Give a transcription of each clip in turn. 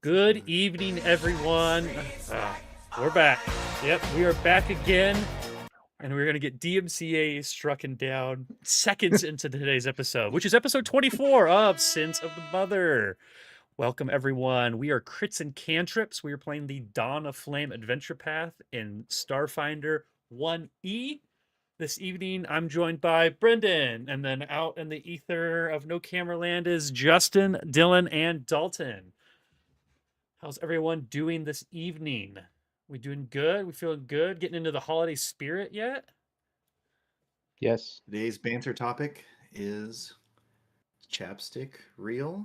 Good evening, everyone. We're back. Yep, we are back again, and we're going to get DMCA strucken down seconds into today's episode, which is episode 24 of Sins of the Mother. Welcome, everyone. We are Crits and Cantrips. We are playing the Dawn of Flame Adventure Path in Starfinder 1E. This evening, I'm joined by Brendan, and then out in the ether of No Camera Land is Justin, Dylan, and Dalton. How's everyone doing this evening? We doing good? We feeling good? Getting into the holiday spirit yet? Yes. Today's banter topic is chapstick real?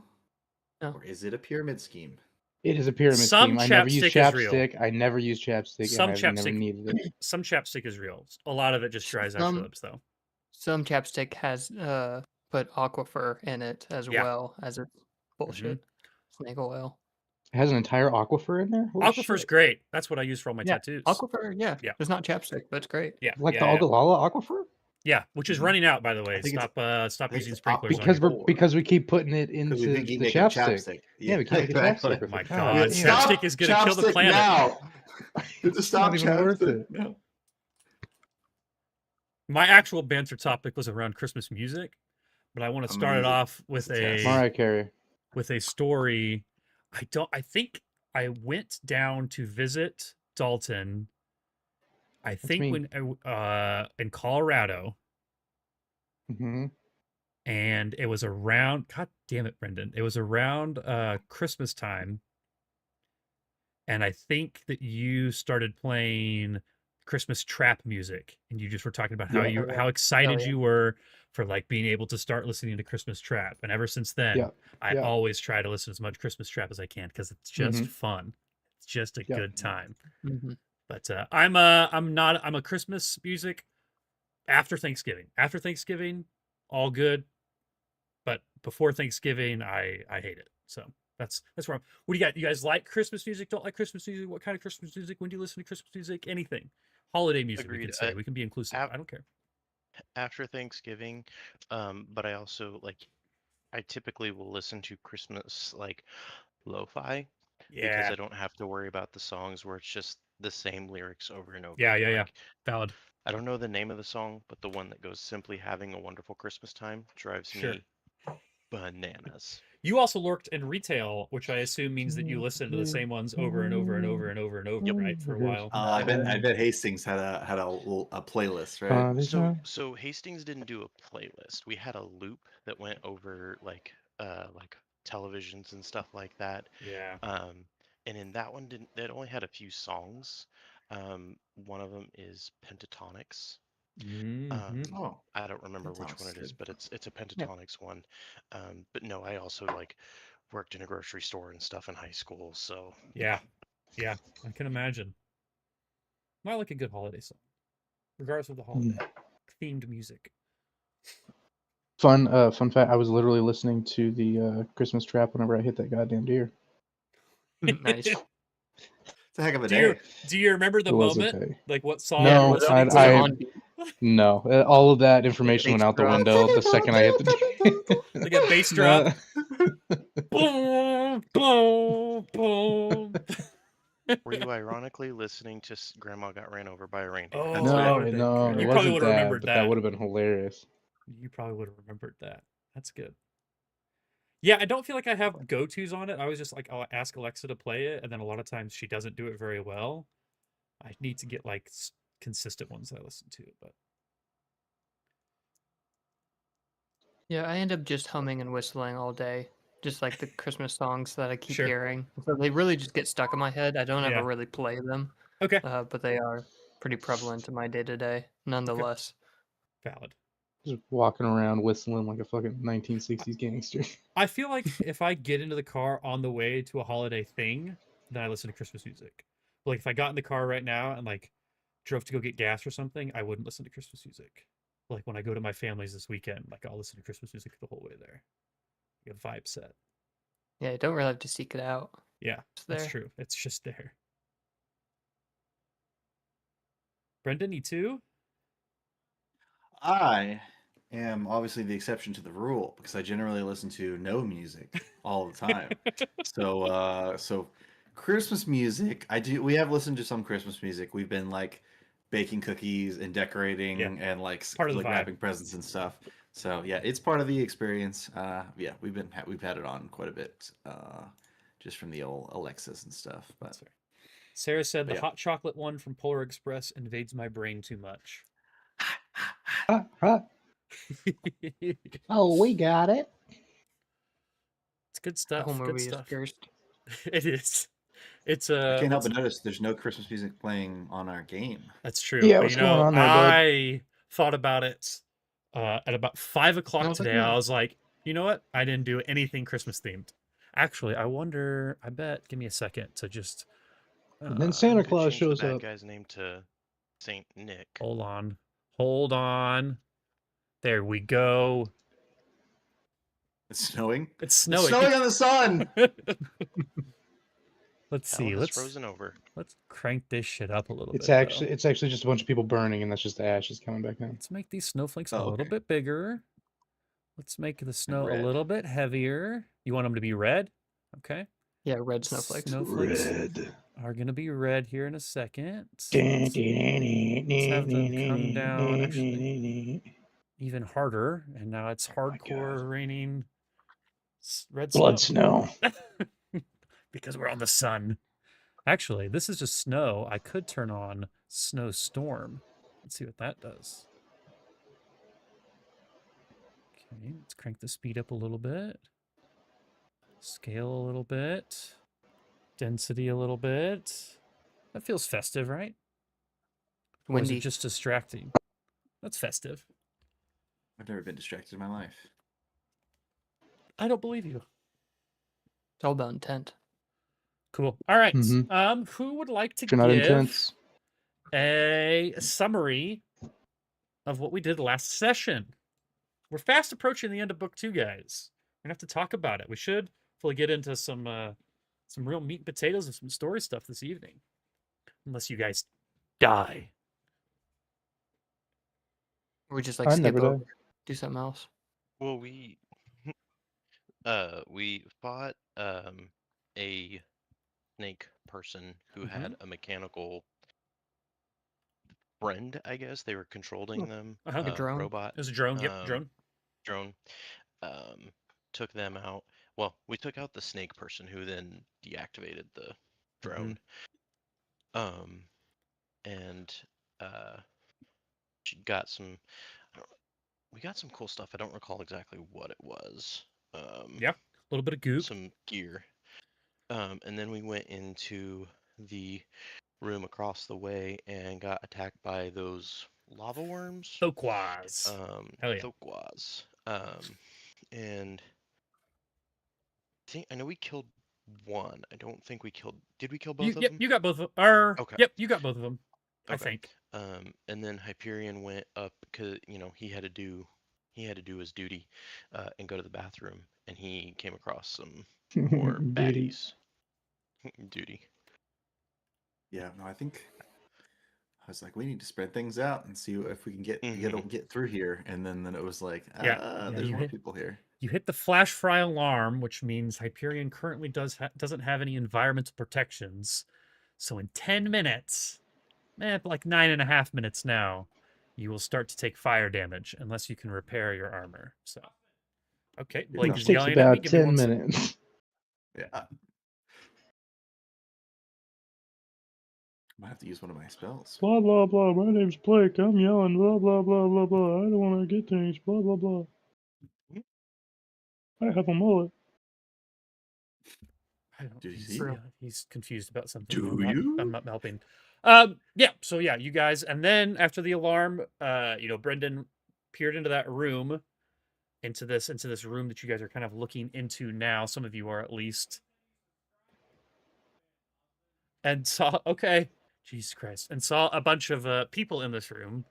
No. Or is it a pyramid scheme? It is a pyramid Some scheme. I never use chapstick is real. chapstick. I never use chapstick. Some and I've never chapstick- needed it. Some chapstick is real. A lot of it just dries out your lips, though. Some chapstick has put aquifer in it as Yeah. well as it's bullshit. Snake oil. It has an entire aquifer in there? Holy Aquifer's shit. great. That's what I use for all my tattoos. Aquifer, yeah. Yeah. It's not chapstick, but it's great. Yeah. Like yeah, the yeah. Ogallala aquifer? Yeah, which is running out, by the way. I think it's- Stop think using it's sprinklers Because on because we keep putting it into Because we think the you make a chapstick. Yeah, we can't make a exactly. chapstick. Oh my God God. damn. Chapstick is gonna kill the Chapstick planet. Now. It's It's stop not even worth chapstick. it. No. My actual banter topic was around Christmas music, but I want to start it Amazing. off with It's a Mariah Carey. story. I think I went down to visit Dalton. I think me. when in Colorado, Hmm. and it was around, God damn it, Brendan. It was around Christmas time. And I think that you started playing Christmas trap music, and you just were talking about how Yeah. how excited yeah. you were for like being able to start listening to Christmas trap. And ever since then, Yeah. I Yeah. always try to listen to as much Christmas trap as I can because it's just Mhm. fun. It's just a Yeah. good time. Mm-hmm. But I'm a Christmas music after Thanksgiving. After Thanksgiving, all good. But before Thanksgiving, I hate it. So that's where I'm. What do you got? You guys like Christmas music? Don't like Christmas music? What kind of Christmas music? When do you listen to Christmas music? Anything. Holiday music, we Agreed. can say. We can be inclusive. I don't care. After Thanksgiving, but I also I typically will listen to Christmas lo-fi because Yeah. I don't have to worry about the songs where it's just the same lyrics over and over. Yeah. Valid. I don't know the name of the song, but the one that goes "Simply Having a Wonderful Christmas Time" drives Sure. me bananas. You also worked in retail, which I assume means that you listen to the same ones over and over and over and over and over, right? For a while. I bet Hastings had a playlist, right? So Hastings didn't do a playlist. We had a loop that went over like televisions and stuff like that. Yeah. And in that one, it only had a few songs. One of them is Pentatonics. Oh, I don't remember that which sounds one it is, good. but it's a Pentatonics one. But no, I also worked in a grocery store and stuff in high school, so Yeah. I can imagine. I like a good holiday song, regardless of the holiday. Themed music. Fun fact, I was literally listening to the Christmas trap whenever I hit that goddamn deer. Nice. It's a heck of a day. Do you remember the It was moment? okay. Like what song? No, what I- song? No, all of that information went out the Bass window the second I hit the Like a bass drop. Boom, boom, boom. were you ironically listening to Grandma Got Ran Over by a Reindeer? Oh, That's that what No, would've been no, good. it You probably wasn't would've that, remembered but that. that would have been hilarious. You probably would have remembered that. That's good. Yeah, I don't feel like I have go-tos on it. I was just like, I'll ask Alexa to play it, and then a lot of times she doesn't do it very well. I need to get like consistent ones that I listen to, but Yeah, I end up just humming and whistling all day. Just like the Christmas songs that I keep Sure. hearing. So they really just get stuck in my head. I don't Yeah. ever really play them. okay, But they are pretty prevalent in my day-to-day, nonetheless. valid. Just walking around whistling like a fucking 1960s gangster. I feel like if I get into the car on the way to a holiday thing, then I listen to Christmas music. But like if I got in the car right now and like drove to go get gas or something, I wouldn't listen to Christmas music. Like when I go to my family's this weekend, like I'll listen to Christmas music the whole way there. Get a vibe set. Yeah, you don't really have to seek it out. Yeah, It's that's there. true. It's just there. Brendan, you too? I am obviously the exception to the rule because I generally listen to no music all the time. So Christmas music, we have listened to some Christmas music. We've been like baking cookies and decorating Yeah. and like Part of the like vibe. wrapping presents and stuff. So yeah, it's part of the experience. Yeah, we've had it on quite a bit, just from the old Alexas and stuff. But That's fair. Sarah said But the yeah. hot chocolate one from Polar Express invades my brain too much. Ah. Oh, we got it. It's good The stuff. whole Good movie is stuff. cursed. It is. It's I can't help what's- but notice there's no Christmas music playing on our game. That's true. Yeah, But, what's going on there, bud? I thought about it at about 5 o'clock I was like, today. I "No." was like, you know what? I didn't do anything Christmas themed. Actually, I wonder. I bet. Give me a second to just. And then Uh, Santa I'm gonna Claus change the shows bad up. guy's name to Saint Nick. hold on. Hold on. There we go. It's snowing. It's It's snowing. snowing on the sun. Let's Hell see. has Let's frozen over. let's crank this shit up a little It's bit. though. actually just a bunch of people burning, and that's just the ashes coming back down. Let's make these snowflakes a Oh, little okay. bit bigger. Let's make the snow a red. little bit heavier. You want them to be red? Okay. Yeah, red snowflakes. Snowflakes Red. are going to be red here in a second. Let's Let's have them come down actually even harder. And now it's Oh my hardcore raining red Blood snow. snow. Because we're on the sun. Actually, this is just snow. I could turn on snowstorm. Let's see what that does. Okay, let's crank the speed up a little bit. Scale a little bit. Density a little bit. That feels festive, right? Or is it Windy. just distracting? That's festive. I've never been distracted in my life. I don't believe you. It's all about intent. Cool. All right. Mhm. Who would like to If you're not give intense. a summary of what we did last session? We're fast approaching the end of book 2, guys. We're gonna have to talk about it. We should hopefully get into some real meat and potatoes and some story stuff this evening. Unless you guys die. Or we just like I skip never over, die. do something else. Well, we fought a snake person who had a mechanical friend, I guess. They were controlling them. Uh-huh. A drone? Robot There's a drone. Yep, drone. drone. Took them out. Well, we took out the snake person who then deactivated the drone. And she got some. We got some cool stuff. I don't recall exactly what it was. Yeah, a little bit of goop. Some gear. And then we went into the room across the way and got attacked by those lava worms. Thoquaz. Hell yeah. Thoquaz. And I know we killed one. I don't think we killed. Did we kill both of Yep, them? you got both of them. Okay. Yep, you got both of them. I Okay. think. And then Hyperion went up because he had to do his duty, and go to the bathroom, and he came across some more Duty. baddies. Duty. Yeah, no, I think I was like, we need to spread things out and see if we can get through here. And then it was like, there's more people here. You hit the flash fry alarm, which means Hyperion currently doesn't have any environmental protections. So in 10 minutes, like 9.5 minutes now, you will start to take fire damage unless you can repair your armor. So, okay, Blake Which is takes yelling at me. about Give me 10 one second. minutes. Yeah. Might have to use one of my spells. Blah, blah, blah. My name's Blake. I'm yelling. Blah, blah, blah, blah, blah. I don't want to get things. Blah, blah, blah. I have a mullet. I don't, Do you he's, see? yeah, he's confused about something. Do I'm not helping. Yeah. So yeah, you guys, and then after the alarm, Brendan peered into that room, into this room that you guys are kind of looking into now. Some of you are at least, and saw Jesus Christ, and saw a bunch of people in this room,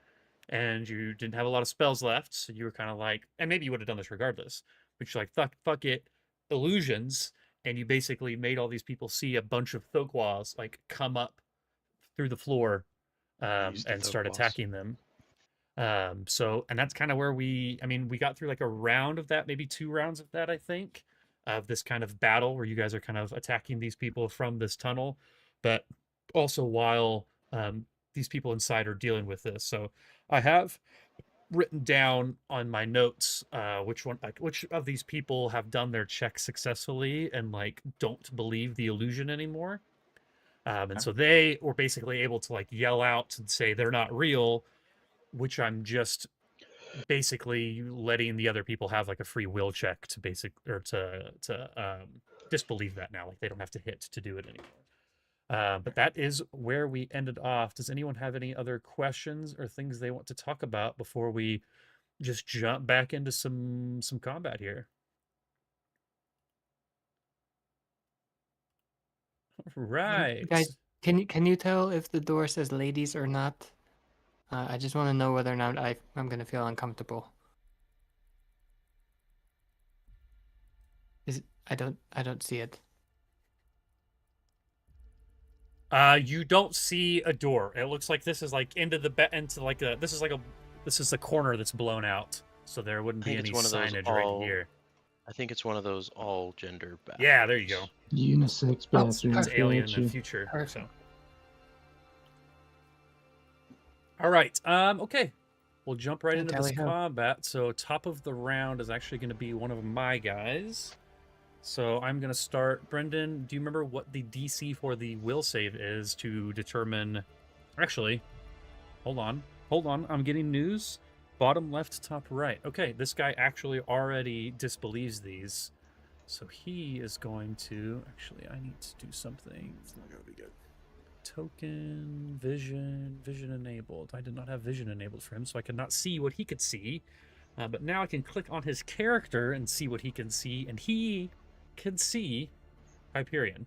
and you didn't have a lot of spells left, so you were kind of like, and maybe you would have done this regardless, but you're like, fuck it, illusions. And you basically made all these people see a bunch of Thoquaz like come up through the floor and start attacking them. And that's kind of where we got through like a round of that, maybe 2 rounds of that, I think, of this kind of battle where you guys are kind of attacking these people from this tunnel, but also while these people inside are dealing with this. So I have written down on my notes which of these people have done their check successfully and like don't believe the illusion anymore. And Okay. so they were basically able to like yell out and say they're not real, which I'm just basically letting the other people have like a free will check to disbelieve that now. Like they don't have to hit to do it anymore. But that is where we ended off. Does anyone have any other questions or things they want to talk about before we just jump back into some combat here? Right. Guys, can you tell if the door says ladies or not? I just want to know whether or not I'm gonna feel uncomfortable. I don't see it. You don't see a door. It looks like this is like into this is the corner that's blown out, so there wouldn't be think any it's one of those signage right all- here. I think it's one of those all gender bathrooms. Yeah, there you go. Unisex Oh, bathroom. It's alien in gotcha. the future. Perfect. So. All right. Okay. We'll jump right into this Tally ho. combat. So top of the round is actually going to be one of my guys. So I'm going to start. Brendan, do you remember what the DC for the will save is to determine? Actually, hold on. I'm getting news. Bottom left, top right. Okay, this guy actually already disbelieves these. So he is going to... Actually, I need to do something. It's not gonna be good. Token, vision enabled. I did not have vision enabled for him, so I could not see what he could see. But now I can click on his character and see what he can see, and he can see Hyperion.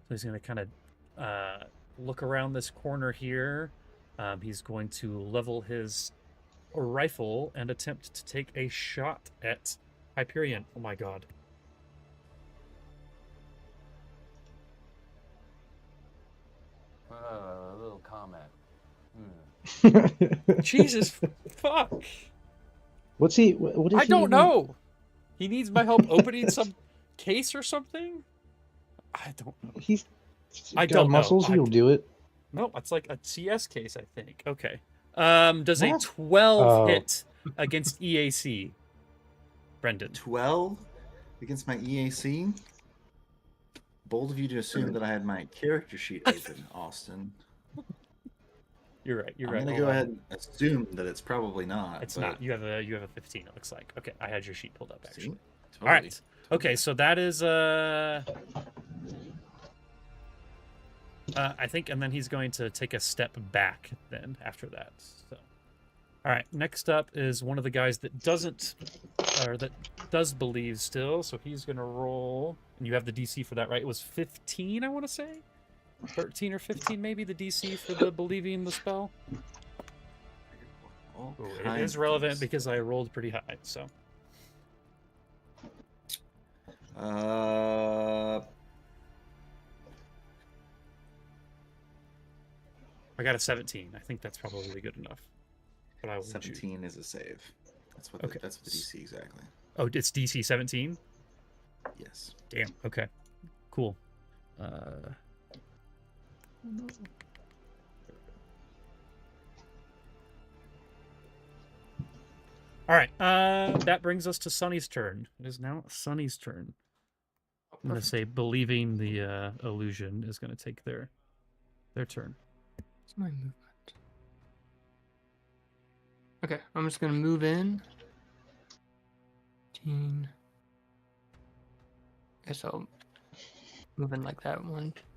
So he's going to kind of look around this corner here. He's going to level his rifle and attempt to take a shot at Hyperion. Oh my god. A little comment. Jesus fuck. What's he? What is I he don't even- know. He needs my help opening some case or something? I don't know. He's I got don't know. muscles. He'll do it. No, it's like a CS case, I think. Okay. Does a What? 12 Oh. hit against EAC? Brendan. 12 against my EAC. Bold of you to assume that I had my character sheet open, Austin. You're right. You're I'm right. gonna Hold go on. ahead and assume that it's probably not. It's but- not. You have a 15. It looks like. Okay, I had your sheet pulled up See? actually. Totally. All right. Okay, so that is I think, and then he's going to take a step back then after that. So, all right. Next up is one of the guys that doesn't, or that does believe still. So he's gonna roll, and you have the DC for that, right? It was 15, I want to say, 13 or 15, maybe the DC for the believing the spell. All Ooh, it kinds is of relevant things. because I rolled pretty high. So I got a 17. I think that's probably good enough. But I will shoot. 17 is a save. That's what. Okay. That's the DC exactly. Oh, it's DC 17. Yes. Damn. Okay. Cool. All right. That brings us to Sunny's turn. It is now Sunny's turn. I'm gonna say believing the illusion is gonna take their turn. What's my movement? Okay, I'm just gonna move in. 15. Guess I'll move in like that,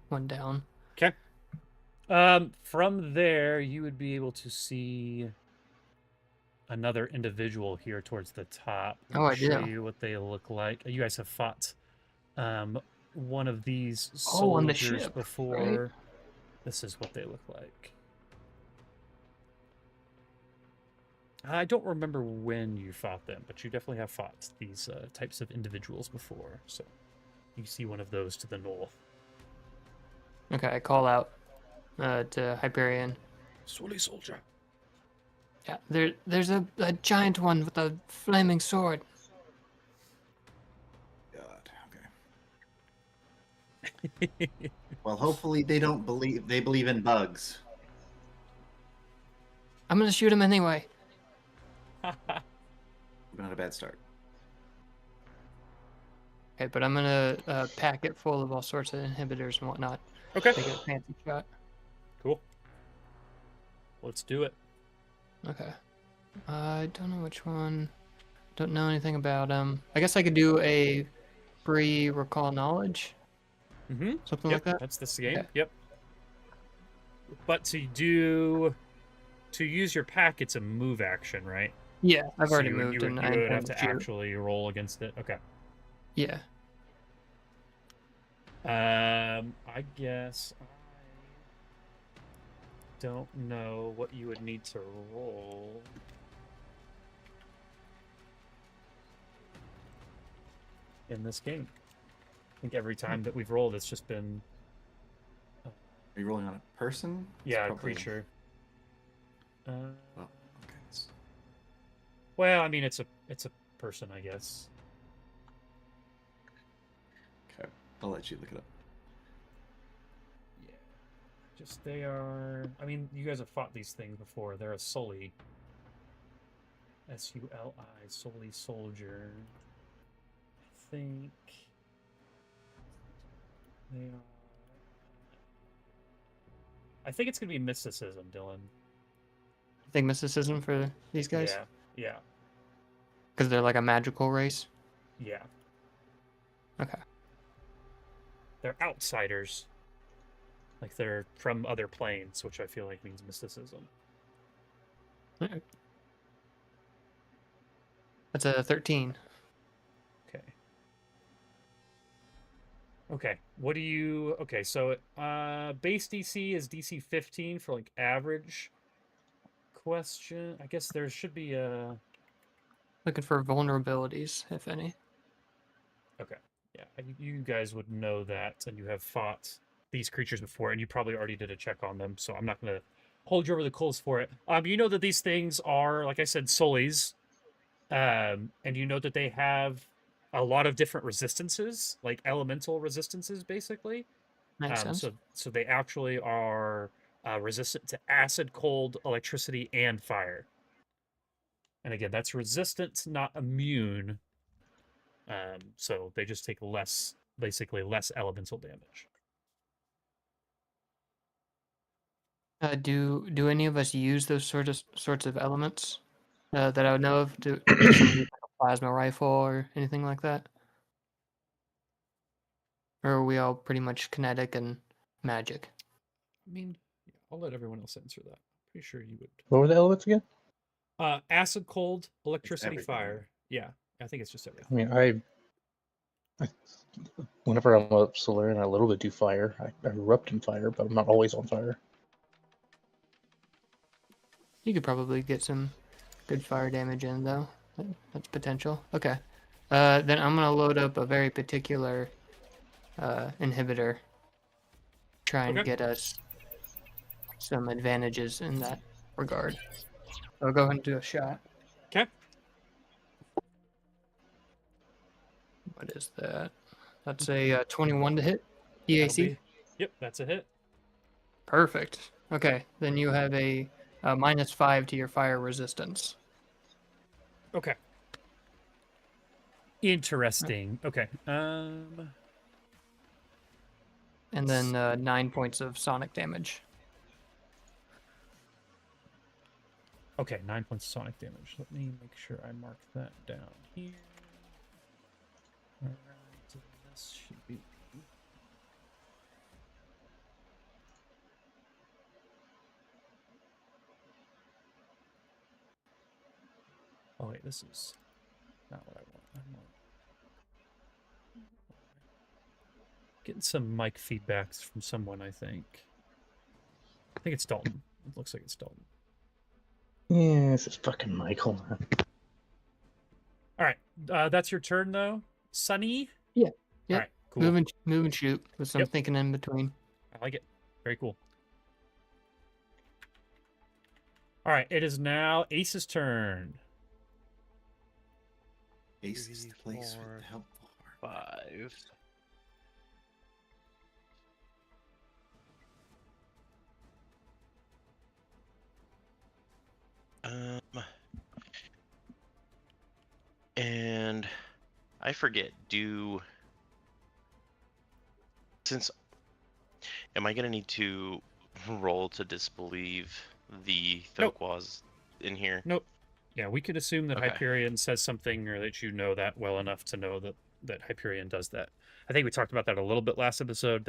one down. Okay. From there, you would be able to see another individual here towards the top. Oh, I show do. you what they look like. You guys have fought one of these Oh, on the soldiers ship, before. right? This is what they look like. I don't remember when you fought them, but you definitely have fought these types of individuals before. So you see one of those to the north. Okay, I call out to Hyperion. Solly soldier. Yeah, there's a giant one with a flaming sword. God. Okay. Well, hopefully they believe in bugs. I'm gonna shoot him anyway. We're not a bad start. Okay, but I'm gonna pack it full of all sorts of inhibitors and whatnot. Okay. Make it a fancy shot. Cool. Let's do it. Okay. I don't know which one. Don't know anything about them. I guess I could do a free recall knowledge, Mm-hmm. something Yep, like that. that's this game. Okay. Yep. But to use your pack, it's a move action, right? Yeah, I've So already you would- moved you and would, I you would have intend to to shoot. actually roll against it. Okay. Yeah. I guess I don't know what you would need to roll. In this game. I think every time that we've rolled, it's just been Are you rolling on a person? It's a probably- creature. Well, okay. Well, I mean, it's a person, I guess. Okay. I'll let you look it up. Yeah. Just they are. I mean, you guys have fought these things before. They're a Sully. Suli, Sully soldier. I think they are. I think it's gonna be mysticism, Dylan. I think mysticism for these guys Yeah. Yeah. because they're like a magical race. Yeah. Okay. They're outsiders. Like they're from other planes, which I feel like means mysticism. Alright. That's a 13. Okay. Okay. What do you okay, so base DC is DC 15 for like average question. I guess there should be a Looking for vulnerabilities, if any. okay. Yeah, you guys would know that, and you have fought these creatures before, and you probably already did a check on them, so I'm not going to hold you over the coals for it. You know that these things are, like I said, Sullies, and you know that they have a lot of different resistances, like elemental resistances, basically. Makes sense. So they actually are resistant to acid, cold, electricity, and fire. And again, that's resistant, not immune. So they just take basically less elemental damage. Do any of us use those sorts of elements that I would know of? Does somebody have a plasma rifle or anything like that? Or are we all pretty much kinetic and magic? I mean, yeah, I'll let everyone else answer that. Pretty sure you would. What were the elements again? Acid, cold, electricity, everything. fire. Yeah, I think it's just I everything. mean, whenever I'm up Solarian, I a little bit do fire. I erupt in fire, but I'm not always on fire. You could probably get some good fire damage in, though. That's potential. Okay. Then I'm going to load up a very particular inhibitor. Try and Okay. get us some advantages in that regard. I'll go ahead and do a shot. Okay. What is that? That's a 21 to hit. That'll EAC. be- Yep, that's a hit. Perfect. Okay, then you have a -5 to your fire resistance. Okay. Interesting. Okay. And then 9 points of sonic damage. Okay, 9 points of sonic damage. Let me make sure I mark that down here. Alright, so this should be. Oh wait, this is not what I want. I want. Getting some mic feedbacks from someone, I think. I think it's Dalton. It looks like it's Dalton. Yeah, this is fucking Michael. All right, that's your turn though, Sunny. Yeah. Yep. All right, cool. Move and shoot with some Yep. thinking in between. I like it. Very cool. All right, it is now Ace's turn. Ace is the place for 4, the help. 5. And I forget. Since am I gonna need to roll to disbelieve the Nope. Thoquaz in here? Nope. Yeah, we could assume that Okay. Hyperion says something, or that you know that well enough to know that Hyperion does that. I think we talked about that a little bit last episode.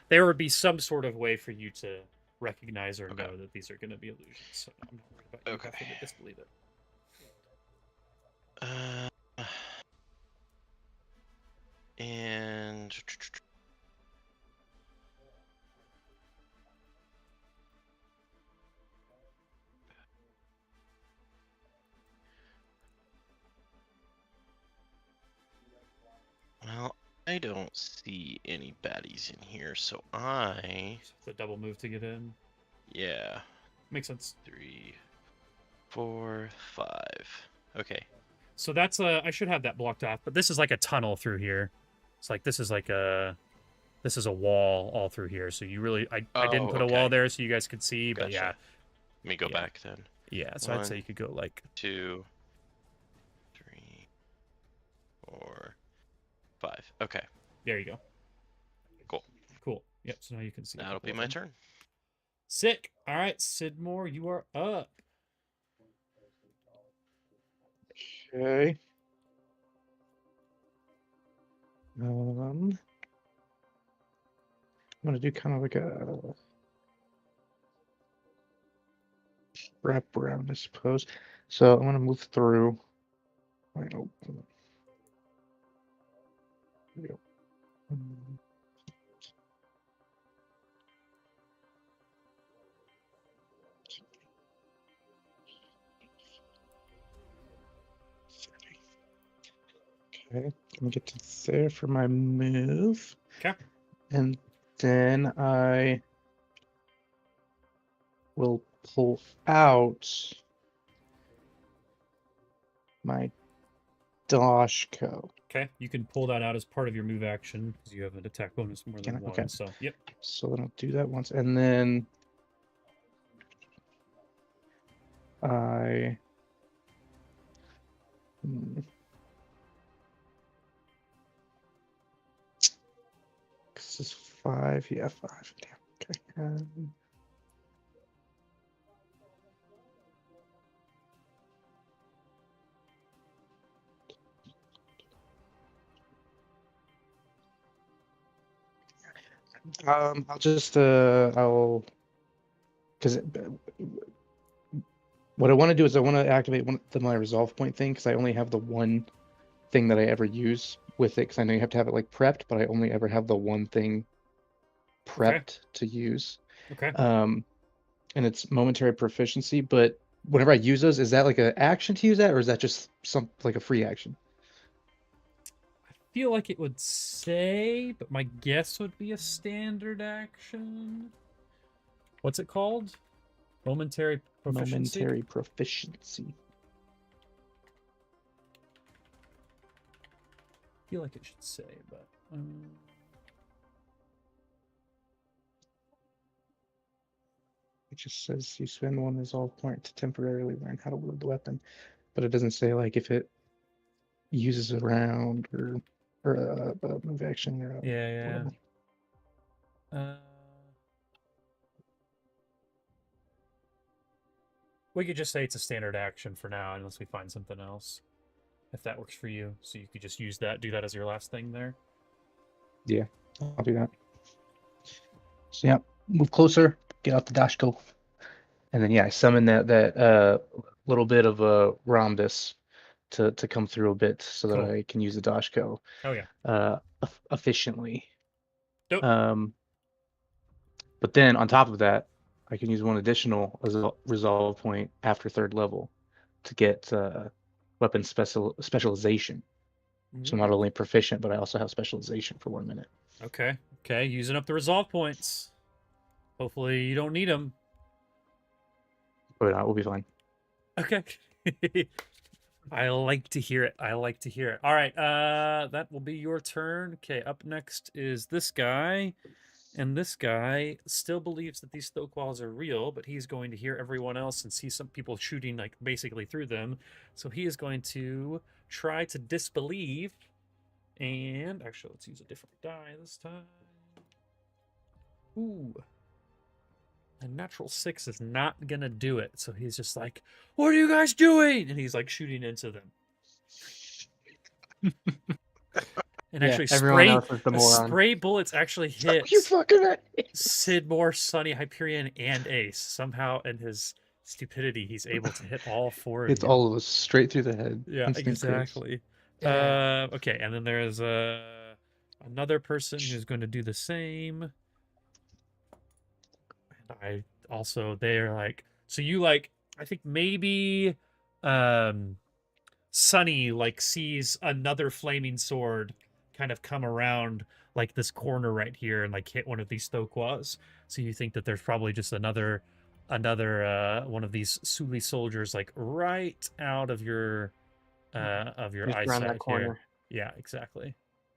There would be some sort of way for you to recognize or Okay. know that these are going to be illusions. So I'm not worried about you Okay. having to disbelieve it. And well, I don't see any baddies in here, so The double move to get in yeah, makes sense. 3, 4, 5. Okay. So that's I should have that blocked off, but this is like a tunnel through here. It's like this is a wall all through here. So you really I didn't Oh, put a wall okay. there so you guys could see, but yeah. Gotcha. Let me go Yeah. back then. Yeah, so I'd say 1, you could go like 2, 3, 4, 5. Okay. there you go. Cool. Cool. Yep, so now you can see. a That'll couple be of my them. turn. Sick. All right, Sidmore, you are up. Okay. I'm gonna do kind of like a wrap around, I suppose. So I'm gonna move through. Wait, oh, hold on. There we go. Okay, I'm gonna get to there for my move. Okay. And then I will pull out my Dashko. Okay, you can pull that out as part of your move action because you have an attack bonus more than Can I? one. Okay. So, yep. So then I'll do that once, and then I. This is 5. Yeah, 5. Damn. Okay. I'll just I'll because what I want to do is I want to activate my resolve point thing because I only have the one thing that I ever use with it because I know you have to have it like prepped, but I only ever have the one thing prepped to use. Okay. And it's momentary proficiency, but whenever I use those, is that like an action to use that, or is that just some like a free action? I feel like it would say, but my guess would be a standard action. What's it called? Momentary proficiency? Momentary proficiency. I feel like it should say, but... It just says you spend one resolve point to temporarily learn how to wield the weapon, but it doesn't say like if it uses a round or a move action or yeah. whatever. We could just say it's a standard action for now, unless we find something else. If that works for you. So you could just use that, do that as your last thing there. Yeah, I'll do that. So yeah, move closer, get out the Dashko. And then yeah, I summon that little bit of a rhombus to come through a bit so that Cool. I can use the Dashko Oh yeah. efficiently. Dope. But then on top of that, I can use one additional resolve point after 3rd level to get weapon specialization. So I'm not only proficient, but I also have specialization for 1 minute. Okay. Okay. Using up the resolve points. Hopefully you don't need them. But we'll be fine. Okay. I like to hear it. I like to hear it. All right. That will be your turn. Okay. Up next is this guy. And this guy still believes that these Thoquals are real, but he's going to hear everyone else and see some people shooting like basically through them. So he is going to try to disbelieve. And actually, let's use a different die this time. Ooh. A natural 6 is not gonna do it. So he's just like, "What are you guys doing?" And he's like shooting into them. And Yeah, actually, everyone else is the moron. spray bullets actually hit You fucking Sidmore, Sunny, Hyperion, and Ace. Somehow, in his stupidity, he's able to hit all 4 of It's you. all of us straight through the head. Yeah, Instant crits. exactly. Yeah. Okay, and then there's another person who's going to do the same. And I also, they're like, so you like, I think maybe Sunny like sees another flaming sword kind of come around like this corner right here and like hit one of these Thoquas. So you think that there's probably just another one of these Suli soldiers like right out of your Just eyesight around that here. corner. Yeah, exactly.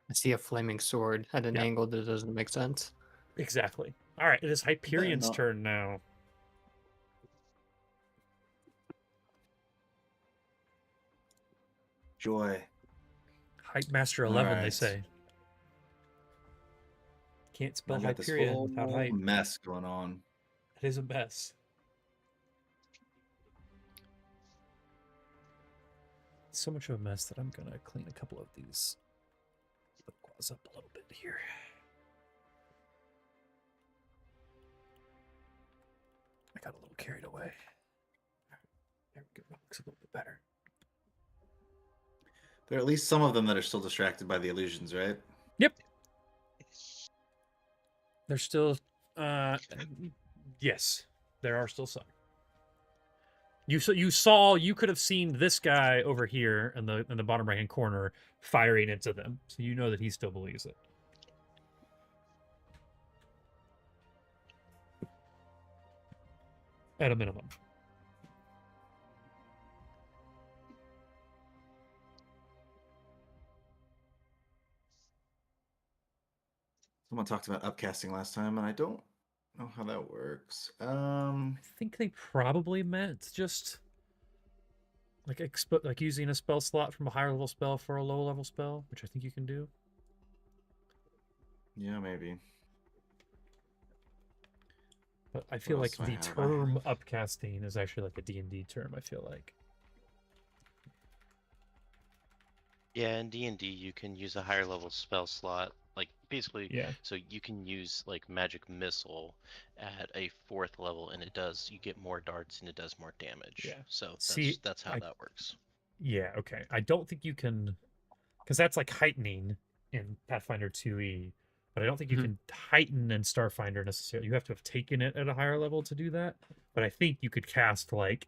I see a flaming sword at an Yeah. angle that doesn't make sense. Exactly. All right, it is Hyperion's no. turn now. Joy. Hype Master 11, they Alright. say. Can't spell I got this Hyperion whole without hype. mess going on. It is a mess. So much of a mess that I'm gonna clean a couple of these Thoquas up a little bit here. I got a little carried away. There we go. Looks a little bit better. There are at least some of them that are still distracted by the illusions, right? Yep. There's still yes, there are still some. You could have seen this guy over here in the bottom right hand corner firing into them. So you know that he still believes it. At a minimum. Someone talked about upcasting last time, and I don't know how that works. I think they probably meant just like using a spell slot from a higher level spell for a low level spell, which I think you can do. Yeah, maybe. But I feel like else do I the have? term upcasting is actually like a D&D term, I feel like. Yeah, in D&D you can use a higher level spell slot, like basically. Yeah. So you can use like magic missile at a 4th level, and you get more darts and it does more damage. Yeah. So See, that's how that works. Yeah, okay. I don't think you can, because that's like heightening in Pathfinder 2e, but I don't think you Mhm. can heighten in Starfinder necessarily. You have to have taken it at a higher level to do that. But I think you could cast like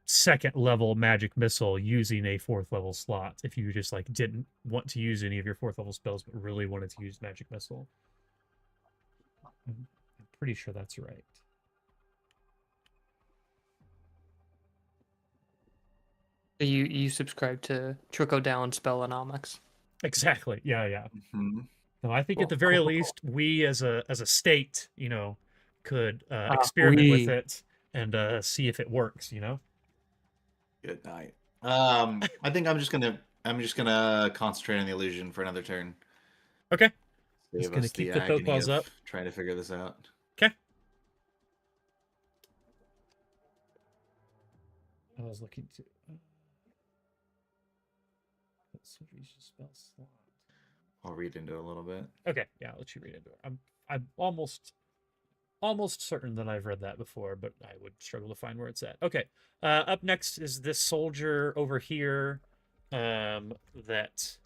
2nd level magic missile using a 4th level slot if you just like didn't want to use any of your 4th level spells but really wanted to use magic missile. I'm pretty sure that's right. You subscribe to Trickle Down Spellonomics. Exactly. Yeah. Mhm. No, I think at the Cool, very cool, cool, least, we as a state, could experiment with we. it and see if it works. Good night. I think I'm just gonna concentrate on the illusion for another turn. Okay. Save gonna us keep the the agony Thoquals of up. trying to figure this out. Okay. I was looking to. Spell slot. I'll read into it a little bit. Okay, yeah, I'll let you read into it. I'm almost certain that I've read that before, but I would struggle to find where it's at. Okay, up next is this soldier over here that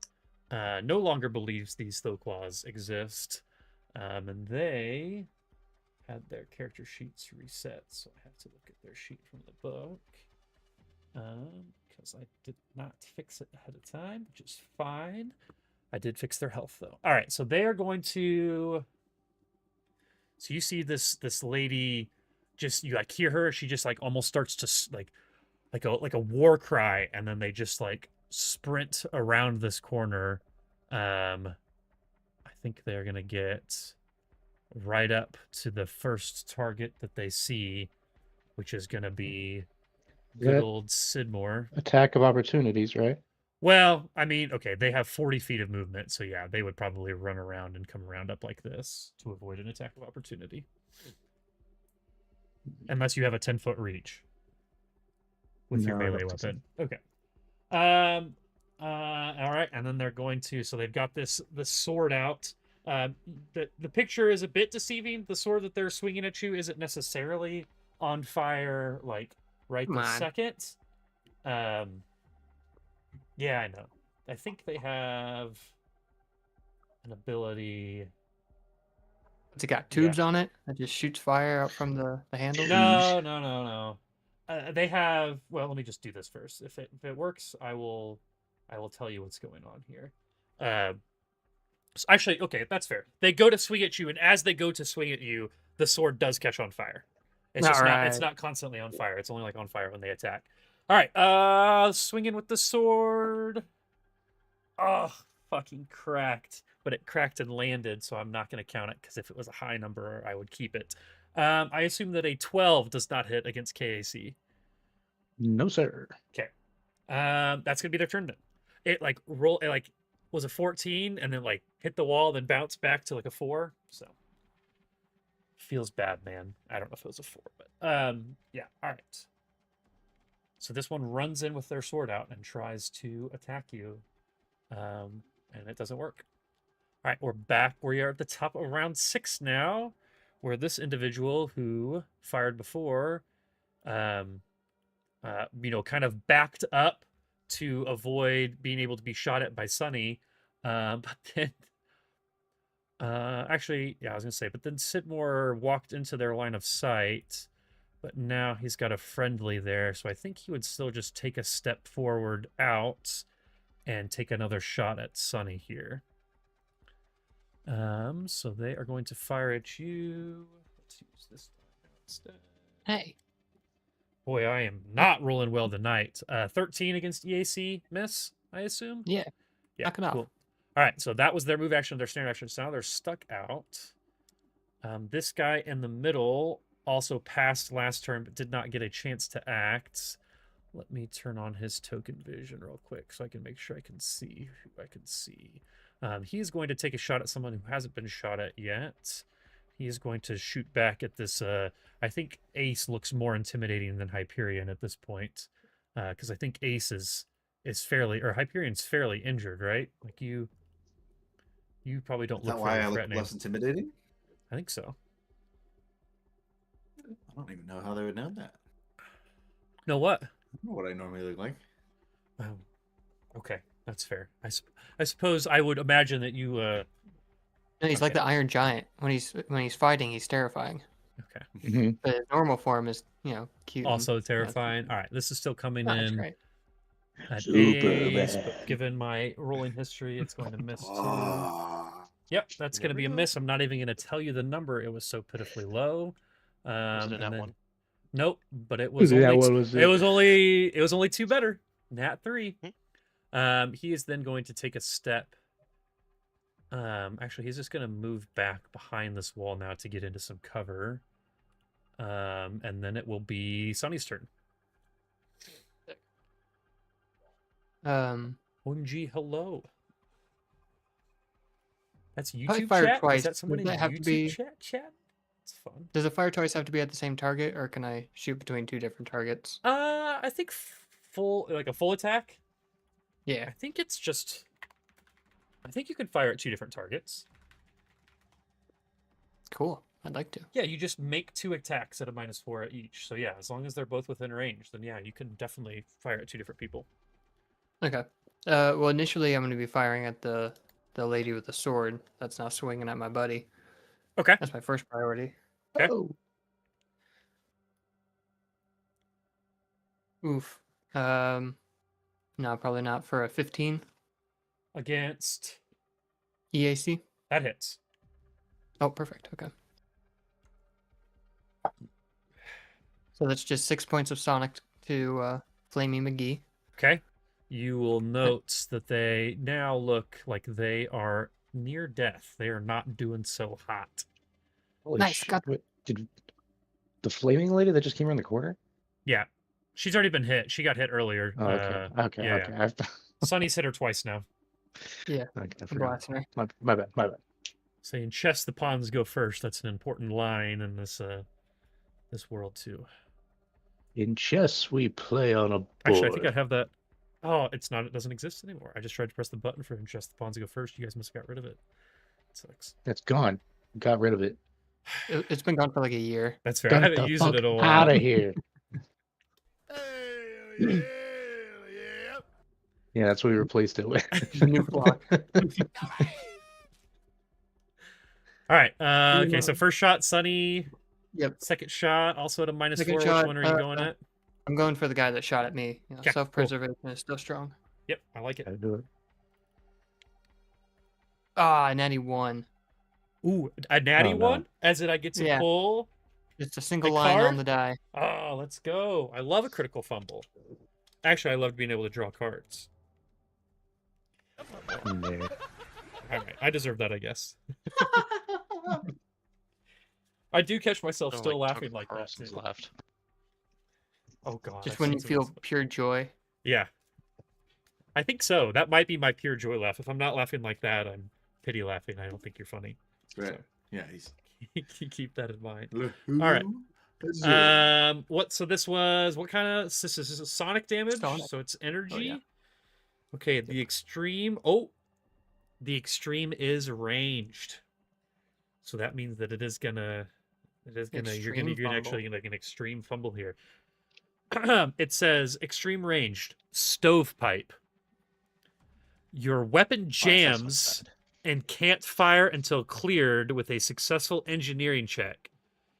no longer believes these Thoquas exist, and they had their character sheets reset, so I have to look at their sheet from the book because I did not fix it ahead of time, which is fine. I did fix their health though. All right, so they are going to. So you see this lady just you like hear her. She just like almost starts to like a war cry, and then they just like sprint around this corner. I think they're gonna get right up to the first target that they see, which is gonna be good That old Sidmore. attack of opportunities, right? Well, I mean, okay, they have 40 feet of movement, so yeah, they would probably run around and come around up like this to avoid an attack of opportunity. Unless you have a 10-foot reach with your No, I melee don't think so. weapon. Okay. All right, and then they're going to. So they've got this sword out. The picture is a bit deceiving. The sword that they're swinging at you isn't necessarily on fire, like right Come this on. second. Yeah, I know. I think they have an ability. What's it got? Tubes on it that just shoots fire out from the handle? No, no, no, no. They have. Well, let me just do this first. If it works, I will tell you what's going on here. Actually, okay, that's fair. They go to swing at you, and as they go to swing at you, the sword does catch on fire. It's just not. It's not constantly on fire. It's only like on fire when they attack. All right. Swinging with the sword. Oh, fucking cracked. But it cracked and landed, so I'm not going to count it because if it was a high number, I would keep it. I assume that a 12 does not hit against KAC. No, sir. Okay. That's gonna be their turn then. It like was a 14 and then like hit the wall, then bounced back to like a 4. So feels bad, man. I don't know if it was a 4, but yeah. All right. So this one runs in with their sword out and tries to attack you, and it doesn't work. All right, we're back. We are at the top of round 6 now, where this individual who fired before, kind of backed up to avoid being able to be shot at by Sunny. But then, actually, yeah, I was gonna say, but then Sidmore walked into their line of sight, but now he's got a friendly there, so I think he would still just take a step forward out and take another shot at Sunny here. So they are going to fire at you. Let's use this instead. Hey. Boy, I am not rolling well tonight. 13 against EAC, miss, I assume? Yeah. Yeah, Knock it off. cool. All right, so that was their move action, their standard action. So now they're stuck out. This guy in the middle also passed last turn, but did not get a chance to act. Let me turn on his token vision real quick so I can make sure I can see who I can see. He's going to take a shot at someone who hasn't been shot at yet. He's going to shoot back at this. I think Ace looks more intimidating than Hyperion at this point, because I think Ace is fairly, or Hyperion's fairly injured, right? Like you probably don't Is that look why very I look threatening. less intimidating? I think so. I don't even know how they would know that. No, what? I don't know what I normally look like. Oh, okay, that's fair. I suppose I would imagine that you. No, he's like Okay. the Iron Giant. When he's fighting, he's terrifying. Okay. Mm-hmm. But his normal form is, cute. Also terrifying. All right, this is still coming No, that's in great. at Super Ace, but bad. given my rolling history, it's going to miss too. Ah, Yep, that's going to Never be a know. miss. I'm not even going to tell you the number. It was so pitifully low. Was it a And nat then- one? Nope, but it was Yeah, only what was it was only 2 better. Nat 3. Hmm. He is then going to take a step. Actually, he's just going to move back behind this wall now to get into some cover. And then it will be Sunny's turn. OMG, hello. That's Probably YouTube fired chat? twice. Is that someone Does in that have to YouTube be- chat? It's fun. Does a fire twice have to be at the same target, or can I shoot between 2 different targets? I think a full attack. Yeah. I think it's just. I think you can fire at 2 different targets. Cool. I'd like to. Yeah, you just make 2 attacks at a -4 at each. So yeah, as long as they're both within range, then yeah, you can definitely fire at 2 different people. Okay. Well, initially I'm going to be firing at the lady with the sword that's now swinging at my buddy. Okay. That's my first priority. Okay. Oh. Oof. No, probably not for a 15 Against EAC. that hits. Oh, perfect. Okay. So that's just 6 points of Sonic to Flamey McGee. Okay. You will note that they now look like they are near death. They are not doing so hot. Holy Nice, shit! got- What, did the flaming lady that just came around the corner? Yeah. She's already been hit. She got hit earlier. Oh, okay, okay, yeah, okay. Sunny's hit her twice now. Yeah, I I'm forgot. blasting her. My bad. My bad. Saying chess the pawns go first. That's an important line in this this world too. In chess, we play on a board. Actually, I think I have that. Oh, it's not. It doesn't exist anymore. I just tried to press the button for chess the pawns to go first. You guys must have got rid of it. It sucks. That's gone. Got rid of it. It's been gone for like a year. That's fair. I Got haven't the used it fuck in a while. out of here. Yeah, that's what we replaced it with. The new block. All right. Okay, so first shot, Sunny. Yep. Second shot, also at a -4. Second Which shot, one are you going at? I'm going for the guy that shot at me. You know, Okay, cool. self-preservation is still strong. Yep, I like it. Gotta do it. Ah, natty 1. Ooh, a natty Oh, no. one? As in I get to Yeah. pull? Just a single The line card? on the die. Oh, let's go. I love a critical fumble. Actually, I love being able to draw cards. There. All right, I deserve that, I guess. I do catch myself Sounded still like laughing Tucker like that. Carlson's Too. laughed. Oh god. Just I've when seen you some feel of this- pure joy. Yeah. I think so. That might be my pure joy laugh. If I'm not laughing like that, I'm pity laughing. I don't think you're funny. Right. Yeah, he's. Keep that in mind. All right. What? So this was what kind of? This is sonic damage. Sonic. So it's energy. Oh, yeah. Okay. The extreme. Oh, the extreme is ranged. So that means that it is gonna. It is gonna. You're Extreme gonna actually fumble. like an extreme fumble here. It says extreme ranged stovepipe. Your weapon jams and can't fire until cleared with a successful engineering check.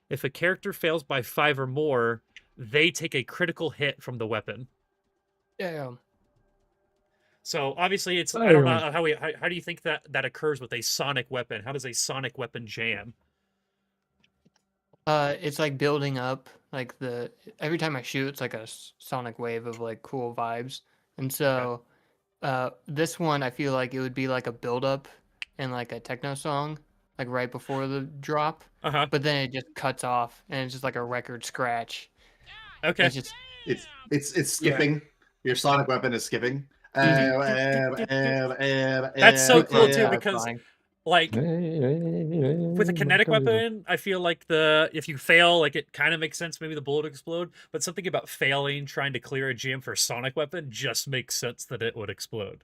If a character fails by 5 or more, they take a critical hit from the weapon. Damn. So obviously, it's I don't know how do you think that occurs with a sonic weapon? How does a sonic weapon jam? It's like building up. Like every time I shoot, it's like a sonic wave of like cool vibes. And so, this one I feel like it would be like a build up in like a techno song, like right before the drop. Uh-huh. But then it just cuts off, and it's just like a record scratch. Okay. It's just It's skipping. Your sonic weapon is skipping. That's so cool too, because fine. like with a kinetic weapon, I feel like if you fail, like it kind of makes sense. Maybe the bullet would explode, but something about failing trying to clear a jam for a sonic weapon just makes sense that it would explode.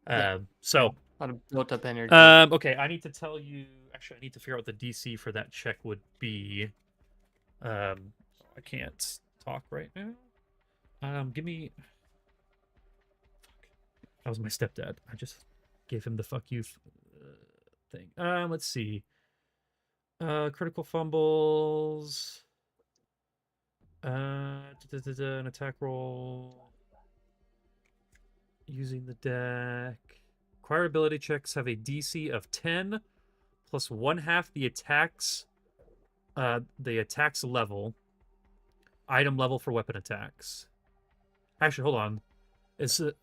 Yeah. So A lot of built up energy. okay, I need to tell you. Actually, I need to figure out what the DC for that check would be. I can't talk right now. Give me. That was my stepdad. I just gave him the fuck you thing. Let's see. Critical fumbles. An attack roll. Using the deck. Acquired ability checks have a DC of 10 plus 1/2 the attack's level. Item level for weapon attacks. Actually, hold on.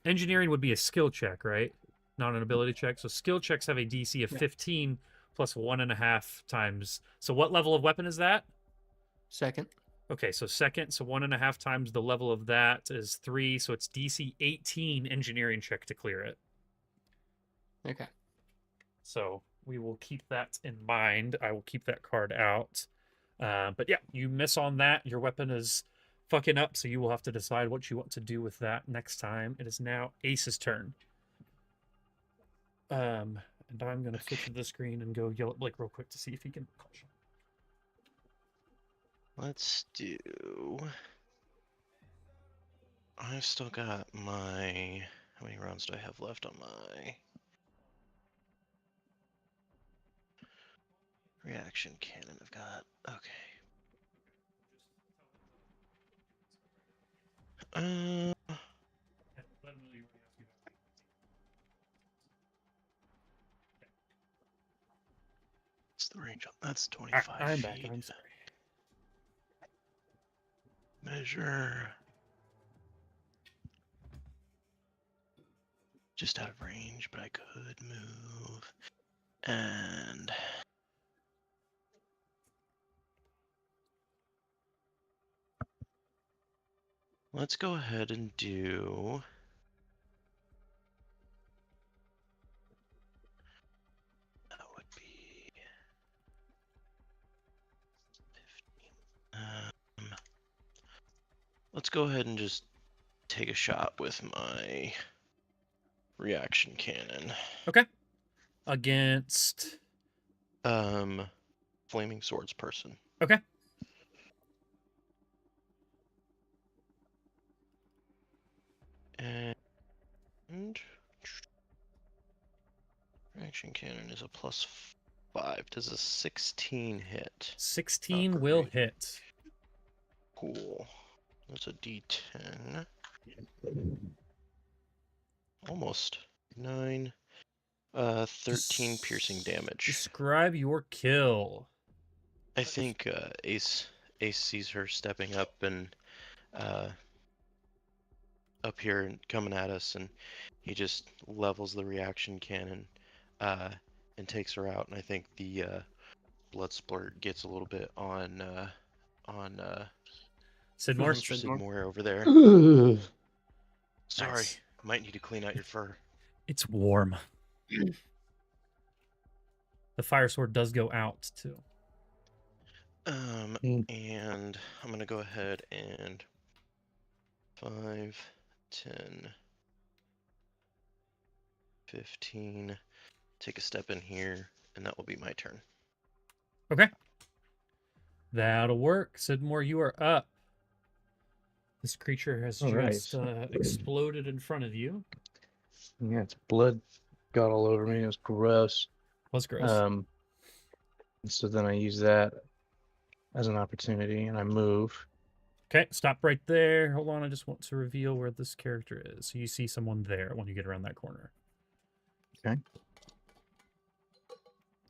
Engineering would be a skill check, right? Not an ability check. So skill checks have a DC of 15 plus 1.5 times. So what level of weapon is that? Second. Okay, so second. So 1.5 times the level of that is 3. So it's DC 18 engineering check to clear it. Okay. So we will keep that in mind. I will keep that card out. But yeah, you miss on that. Your weapon is fucking up, so you will have to decide what you want to do with that next time. It is now Ace's turn. And I'm going to flip to the screen and go yell at Blake real quick to see if he can call shot. Let's do. I've still got my. How many rounds do I have left on my reaction cannon? I've got. Okay. What's the range on? That's 25 I'm feet. back. I'm sorry. measure. Just out of range, but I could move. And let's go ahead and do that would be 15. Let's go ahead and just take a shot with my reaction cannon. Okay. Against. Flaming swords person. Okay. And reaction cannon is a +5. Does a 16 hit? 16 will Operate. hit. Cool. That's a D10. Almost 9. 13 piercing damage. Describe your kill. I think Ace sees her stepping up and up here and coming at us, and he just levels the reaction cannon and takes her out. And I think the blood splurt gets a little bit on Sidmore. Mr. Sidmore over there. Sorry, Nice. might need to clean out your fur. It's warm. The fire sword does go out too. And I'm gonna go ahead and 5, 10, 15. Take a step in here, and that will be my turn. Okay. That'll work. Sidmore, you are up. This creature has All right. just exploded in front of you. Yeah, its blood got all over me. It was gross. Was gross. So then I use that as an opportunity, and I move. Okay, stop right there. Hold on, I just want to reveal where this character is. So you see someone there when you get around that corner. Okay.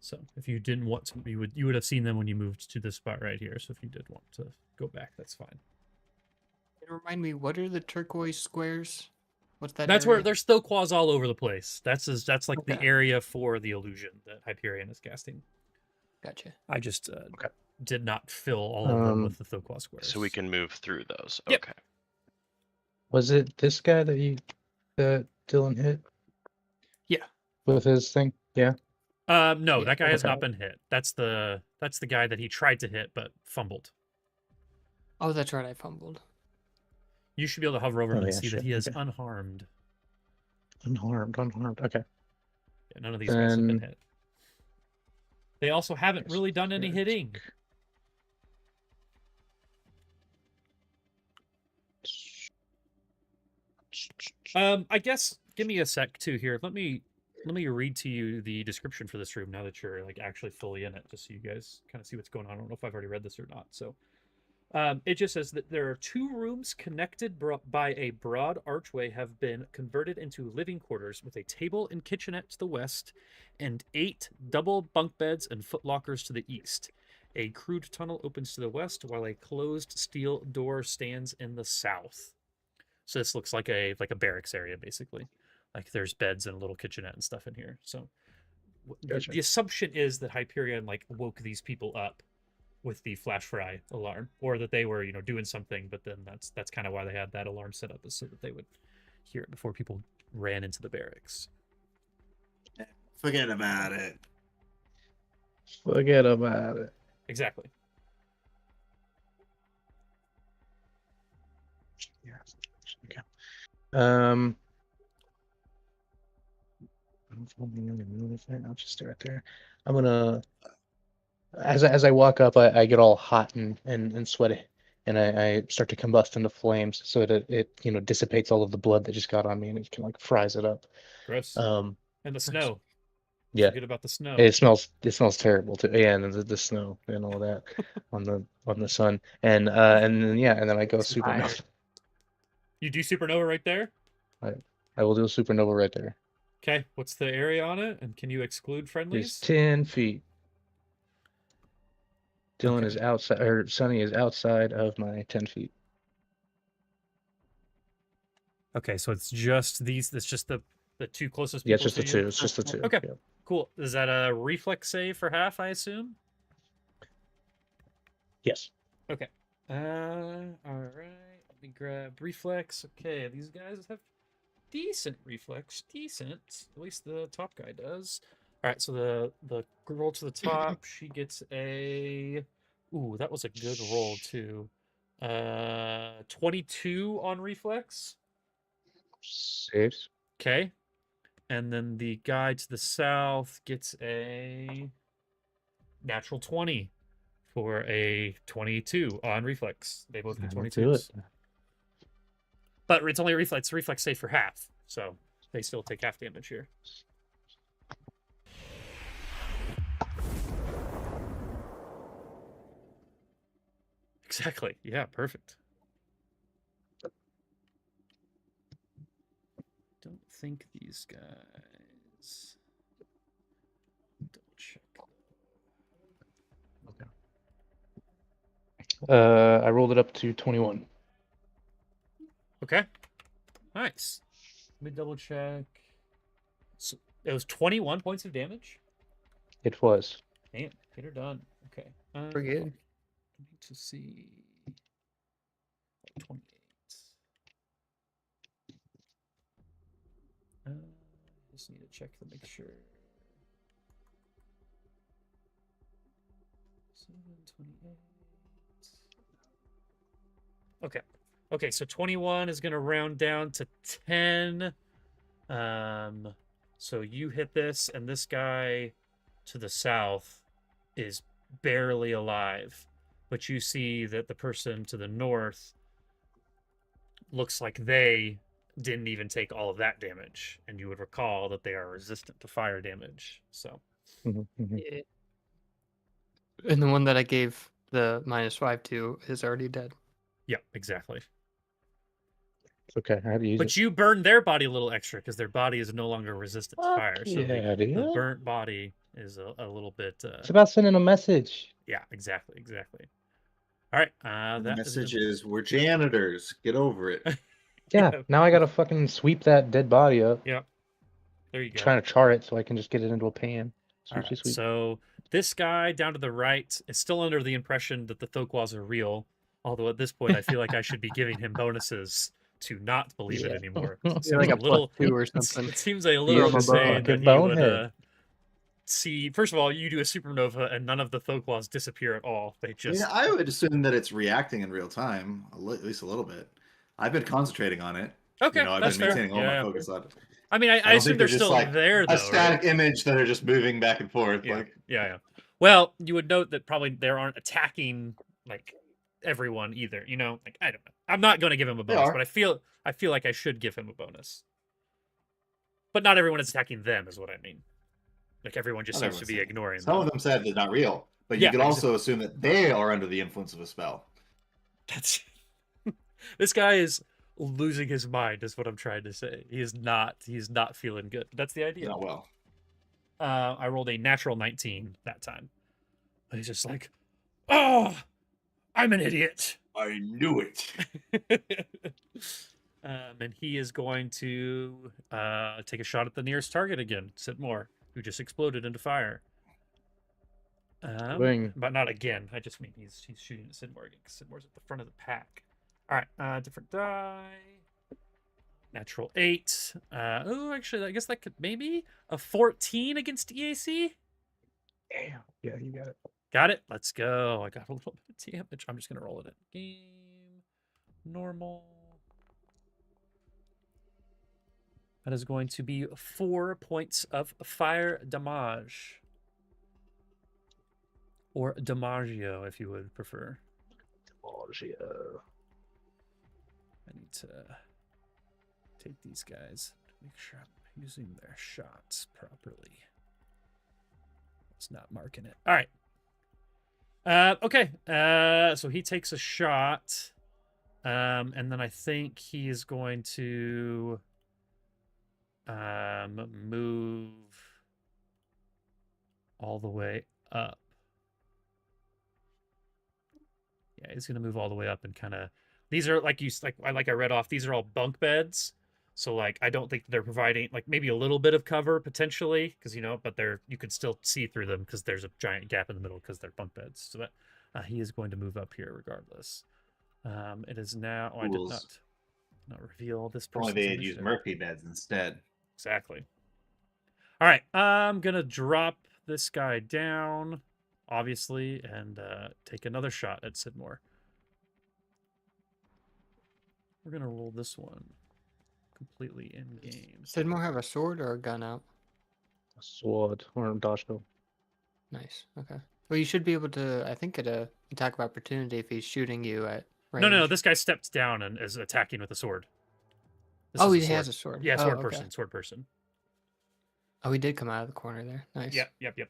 So if you didn't want to, you would have seen them when you moved to this spot right here. So if you did want to go back, that's fine. And remind me, what are the turquoise squares? What's that? That's area? where there's still claws all over the place. That's like the Okay. area for the illusion that Hyperion is casting. Gotcha. I just Okay. did not fill all of them with the Thokwa squares. So we can move through those. Yep. Okay. Was it this guy that Dylan hit? Yeah. With his thing? Yeah. No, Yeah, that guy has okay. not been hit. That's the guy that he tried to hit but fumbled. Oh, that's right. I fumbled. You should be able to hover over him Oh, and yeah, see shit, that he is okay. unharmed. Unharmed. Okay. Yeah, none of these guys have been Then- hit. They also haven't really done any Yeah. hitting. I guess give me a sec too here. Let me read to you the description for this room now that you're like actually fully in it, just so you guys kind of see what's going on. I don't know if I've already read this or not. So it just says that there are 2 rooms connected by a broad archway have been converted into living quarters with a table and kitchenette to the west and 8 double bunk beds and footlockers to the east. A crude tunnel opens to the west while a closed steel door stands in the south. So this looks like a barracks area basically. Like there's beds and a little kitchenette and stuff in here. So Gotcha. the assumption is that Hyperion like woke these people up with the flash fry alarm, or that they were doing something, but then that's kind of why they had that alarm set up, is so that they would hear it before people ran into the barracks. Forget about it. Forget about it. Exactly. Yeah. Okay. I'll just stay right there. I'm gonna, as I walk up, I get all hot and sweaty, and I start to combust into flames, so that it dissipates all of the blood that just got on me, and it can like fries it up. Gross. And the snow. yeah, Forget about the snow. it smells terrible too. Yeah, and the snow and all that on the sun, and then I go It's supernova. high. You do supernova right there? I will do a supernova right there. Okay, what's the area on it? And can you exclude It's friendlies? 10 feet. Dylan Okay. is outside, or Sunny is outside of my 10 feet. Okay, so it's just these. It's just the two closest Yeah, it's people just the to you. two. It's just the two. Okay. Yeah. Cool. Is that a reflex save for half? I assume. Yes. Okay. All right. Let me grab reflex. Okay, these guys have decent reflex. Decent. At least the top guy does. All right. So the girl to the top, she gets a. Ooh, that was a good roll too. 22 on reflex. Saves. Okay. And then the guy to the south gets a natural 20 for a 22 on reflex. They both get That'll do it. 22s. But it's only a reflex save for half. So they still take half damage here. Exactly. Yeah, perfect. Don't think these guys. Double check. I rolled it up to 21. Okay. Nice. Let me double check. So it was 21 points of damage. It was. Damn, get her done. Okay. Pretty good. I need to see. 28. Just need to check to make sure. 728. Okay. Okay, so 21 is going to round down to 10. So you hit this, and this guy to the south is barely alive. But you see that the person to the north looks like they didn't even take all of that damage. And you would recall that they are resistant to fire damage. So, Mhm, mhm. Yeah. And the one that I gave the -5 to is already dead. yeah, exactly. It's okay. I had to use But it. you burn their body a little extra because their body is no longer resistant to Fuck fire. So yeah, the dude. burnt body is a little bit. It's about sending a message. Yeah, exactly. All right. And the That message gonna... is, we're janitors. Get over it. Yeah. Yeah. Now I gotta fucking sweep that dead body up. Yeah. There you go. Trying to char it so I can just get it into a pan. All Sweep, right. sweep. So this guy down to the right is still under the impression that the Thoquas are real. Although at this point, I feel like I should be giving him bonuses to not believe it Yeah. anymore. It You're seems like a a little. +2 or It something. seems a He's little just a insane fucking that he would bonehead. see. First of all, you do a supernova and none of the Thoquas disappear at all. They I mean, just. I would assume that it's reacting in real time, at least a little bit. I've been concentrating on it. Okay, I've that's been fair. maintaining all Yeah, my yeah. focus on it. I mean, I don't assume think they're just still like there a though, static right? image that are just moving back and forth. Yeah, Like, yeah. Well, you would note that probably they aren't attacking like everyone either. You know, like I don't know. I'm not going to give him a They bonus, are. but I feel like I should give him a bonus. But not everyone is attacking them, is what I mean. Like everyone just not seems to everyone's be saying. ignoring Some them. of them said they're not real, but you Yeah, could also assume that they are under the influence of a spell. That's this guy is losing his mind, is what I'm trying to say. He's not feeling good. That's the idea. Not well. I rolled a natural 19 that time. And he's just like, oh, I'm an idiot. I knew it. And he is going to take a shot at the nearest target again, Sidmore, who just exploded into fire. Bing. But not again. I just mean he's shooting at Sidmore again because Sidmore's at the front of the pack. All right, different die. Natural 8. Oh, actually, I guess that could maybe a 14 against EAC. Damn. Yeah, you got it. Got it. Let's go. I got a little bit of damage. I'm just gonna roll it in. Game normal. That is going to be 4 points of fire damage. Or Damagio, if you would prefer. Damagio. I need to take these guys to make sure I'm using their shots properly. It's not marking it. All right. Okay. So he takes a shot. And then I think he is going to move all the way up. Yeah, he's gonna move all the way up and kind of. These are like I read off. These are all bunk beds. So like I don't think they're providing like maybe a little bit of cover potentially because but you can still see through them because there's a giant gap in the middle because they're bunk beds. So that he is going to move up here regardless. It is now. Oh, I did Fools. not reveal this If only person's they had used initiative. Murphy beds instead. Exactly. All right, I'm gonna drop this guy down, obviously, and take another shot at Sidmore. We're gonna roll this one completely in game. Sidmore have a sword or a gun out? A sword or a dashko. Nice. Okay. Well, you should be able to, I think, get a attack of opportunity if he's shooting you at range. No. This guy steps down and is attacking with a sword. This Oh, is he sword. has a sword. Yeah, Oh, sword okay. person. Sword person. Oh, he did come out of the corner there. Nice. Yep.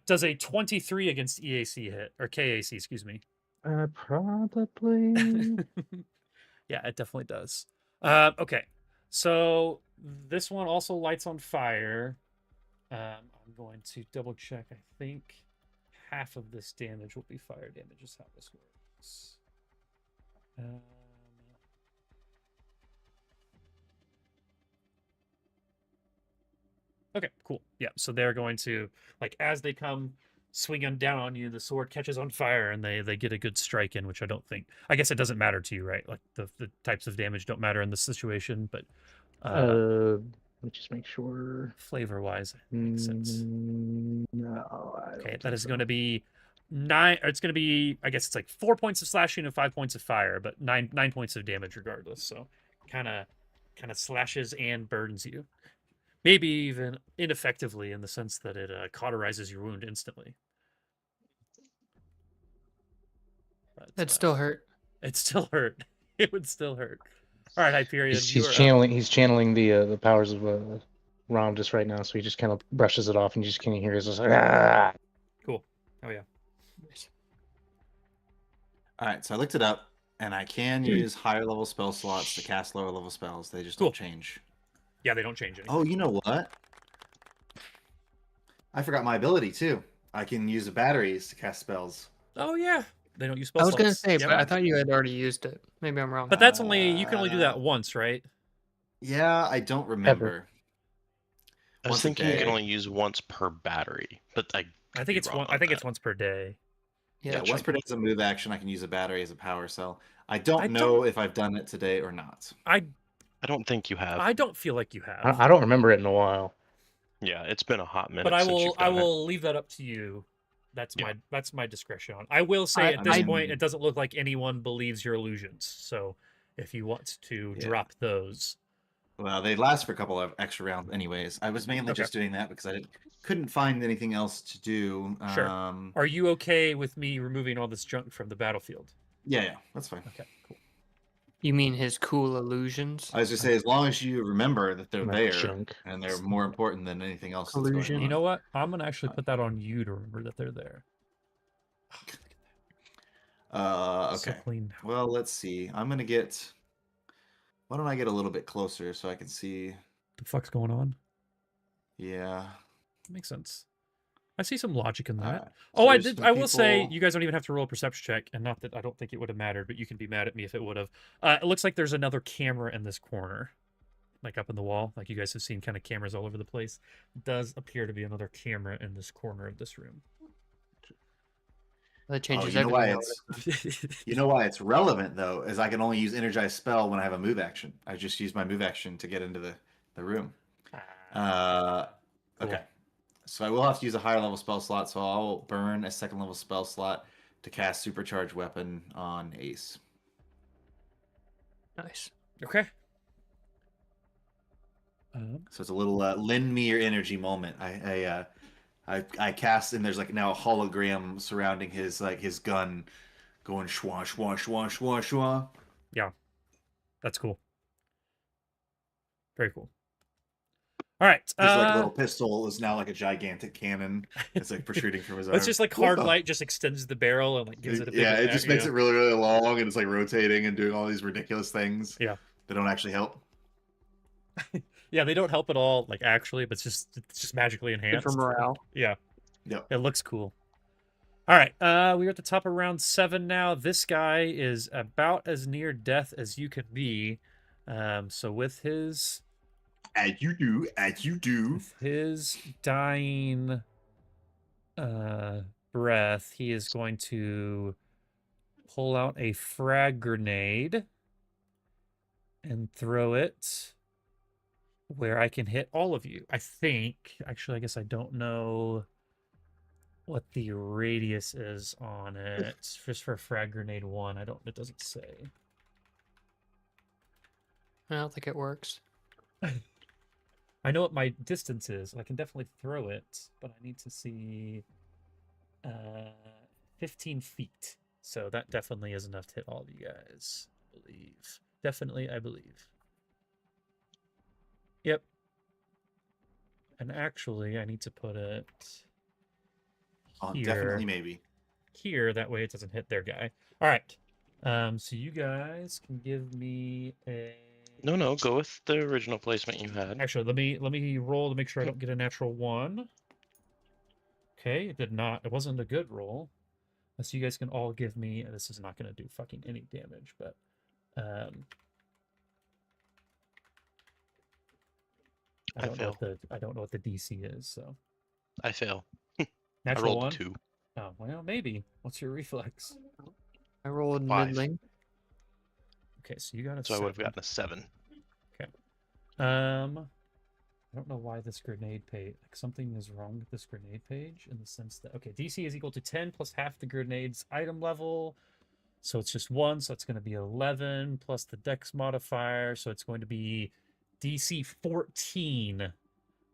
Does a 23 against EAC hit or KAC? Excuse me. Probably. Yeah, it definitely does. Okay, so this one also lights on fire. I'm going to double check. I think half of this damage will be fire damage. Is how this works. Okay, cool. Yeah, so they're going to like as they come swinging down on you, the sword catches on fire, and they get a good strike in, which I don't think. I guess it doesn't matter to you, right? Like the types of damage don't matter in this situation, but Let me just make sure. flavor wise, makes sense. No, I don't Okay, think that is so. going to be 9. Or it's going to be, I guess it's like 4 points of slashing and 5 points of fire, but 9 points of damage regardless. So kind of slashes and burns you. Maybe even ineffectively in the sense that it cauterizes your wound instantly. But, That still hurt. it still hurt. It would still hurt. All right, Hyperion. He's channeling the powers of Rom just right now, so he just kind of brushes it off, and you just can't hear. He's just like, ah. Cool. Oh yeah. All right, so I looked it up, and I can use higher level spell slots to cast lower level spells. They just Cool. don't change. Yeah, they don't change anything. Oh, you know what? I forgot my ability too. I can use the batteries to cast spells. Oh yeah. They don't use spell I was going to slots. say, Yep. but I thought you had already used it. Maybe I'm wrong. But that's only you can only do that once, right? Yeah, I don't remember. I was Once a thinking you can day. only use once per battery, but I could think be it's wrong one. on I think that. it's once per day. Yeah, Yeah. once per day is a move action. I can use a battery as a power cell. I don't I know if I've done it today or not. I don't think you have. I don't feel like you have. I don't remember it in a while. Yeah, it's been a hot minute But I since will you've done it. leave that up to you. That's Yeah. my discretion on. I will say at this I point mean- it doesn't look like anyone believes your illusions. So if you want to Yeah. drop those. Well, they last for a couple of extra rounds, anyways. I was mainly Okay. just doing that because I couldn't find anything else to do. Sure. Are you okay with me removing all this junk from the battlefield? Yeah, that's fine. Okay, cool. You mean his cool illusions? I was just say, as long as you remember that they're Not there junk. and they're more important than anything else that's Collusion. going on. You know what? I'm gonna actually put that on you to remember that they're there. So Okay. clean now. Well, let's see. I'm gonna get. Why don't I get a little bit closer so I can see? The fuck's going on? Yeah. Makes sense. I see some logic in that. Alright, Oh, so I there's did. some I will say people- you guys don't even have to roll a perception check, and not that I don't think it would have mattered, but you can be mad at me if it would have. It looks like there's another camera in this corner, like up in the wall. Like you guys have seen, kind of cameras all over the place. It does appear to be another camera in this corner of this room. That Oh, changes you know why everything. it's you know why it's relevant though is I can only use energized spell when I have a move action. I just use my move action to get into the room. Cool. Okay. So I will have to use a higher level spell slot, so I'll burn a second level spell slot to cast Supercharged Weapon on Ace. Nice. Okay. So it's a little lend me your energy moment. I cast and there's like now a hologram surrounding his gun going schwa schwa schwa schwa schwa. That's cool. Very cool. All right. His like little pistol is now like a gigantic cannon. It's like protruding from his arm. It's just like What hard the- light just extends the barrel and like gives it a big Yeah, it attack, just makes it really, really long and it's like rotating and doing all these ridiculous things. Yeah. That don't actually help. Yeah, they don't help at all, like actually, but it's just magically Good enhanced. for morale. Yeah. Yep. It looks cool. All right, we're at the top of round 7 now. This guy is about as near death as you can be. So with his As you do. dying breath, he is going to pull out a frag grenade and throw it where I can hit all of you. I think. Actually, I guess I don't know what the radius is on it. Just for frag grenade 1. It doesn't say. I don't think it works. I know what my distance is. I can definitely throw it, but I need to see 15 feet. So that definitely is enough to hit all of you guys, I believe. Definitely, I believe. Yep. And actually, I need to put it here. Definitely, maybe. Here, that way it doesn't hit their guy. All right. So you guys can give me a. No, go with the original placement you had. Actually, let me roll to make sure I don't get a natural 1. Okay, it did not. It wasn't a good roll. So you guys can all give me. This is not going to do fucking any damage, but I don't know what the DC is. So I fail. natural I rolled 1. 2. Oh well, maybe. What's your reflex? I rolled 5. middling. Okay, so you got a So I 7. would have gotten a 7. I don't know why this grenade page, like something is wrong with this grenade page in the sense that, okay, DC is equal to 10 plus half the grenade's item level. So it's just 1, so it's going to be 11 plus the dex modifier. So it's going to be DC 14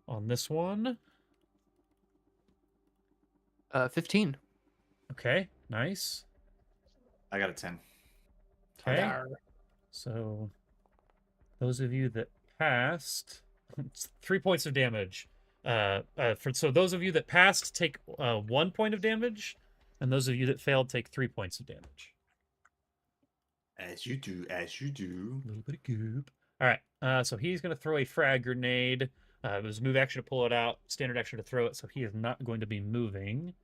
on this one. 15. Okay, nice. I got a 10. Okay. So those of you that passed, it's 3 points of damage. So those of you that passed take 1 point of damage, and those of you that failed take 3 points of damage. As you do. A little bit of goop. All right. So he's going to throw a frag grenade. It was move action to pull it out, standard action to throw it. So he is not going to be moving.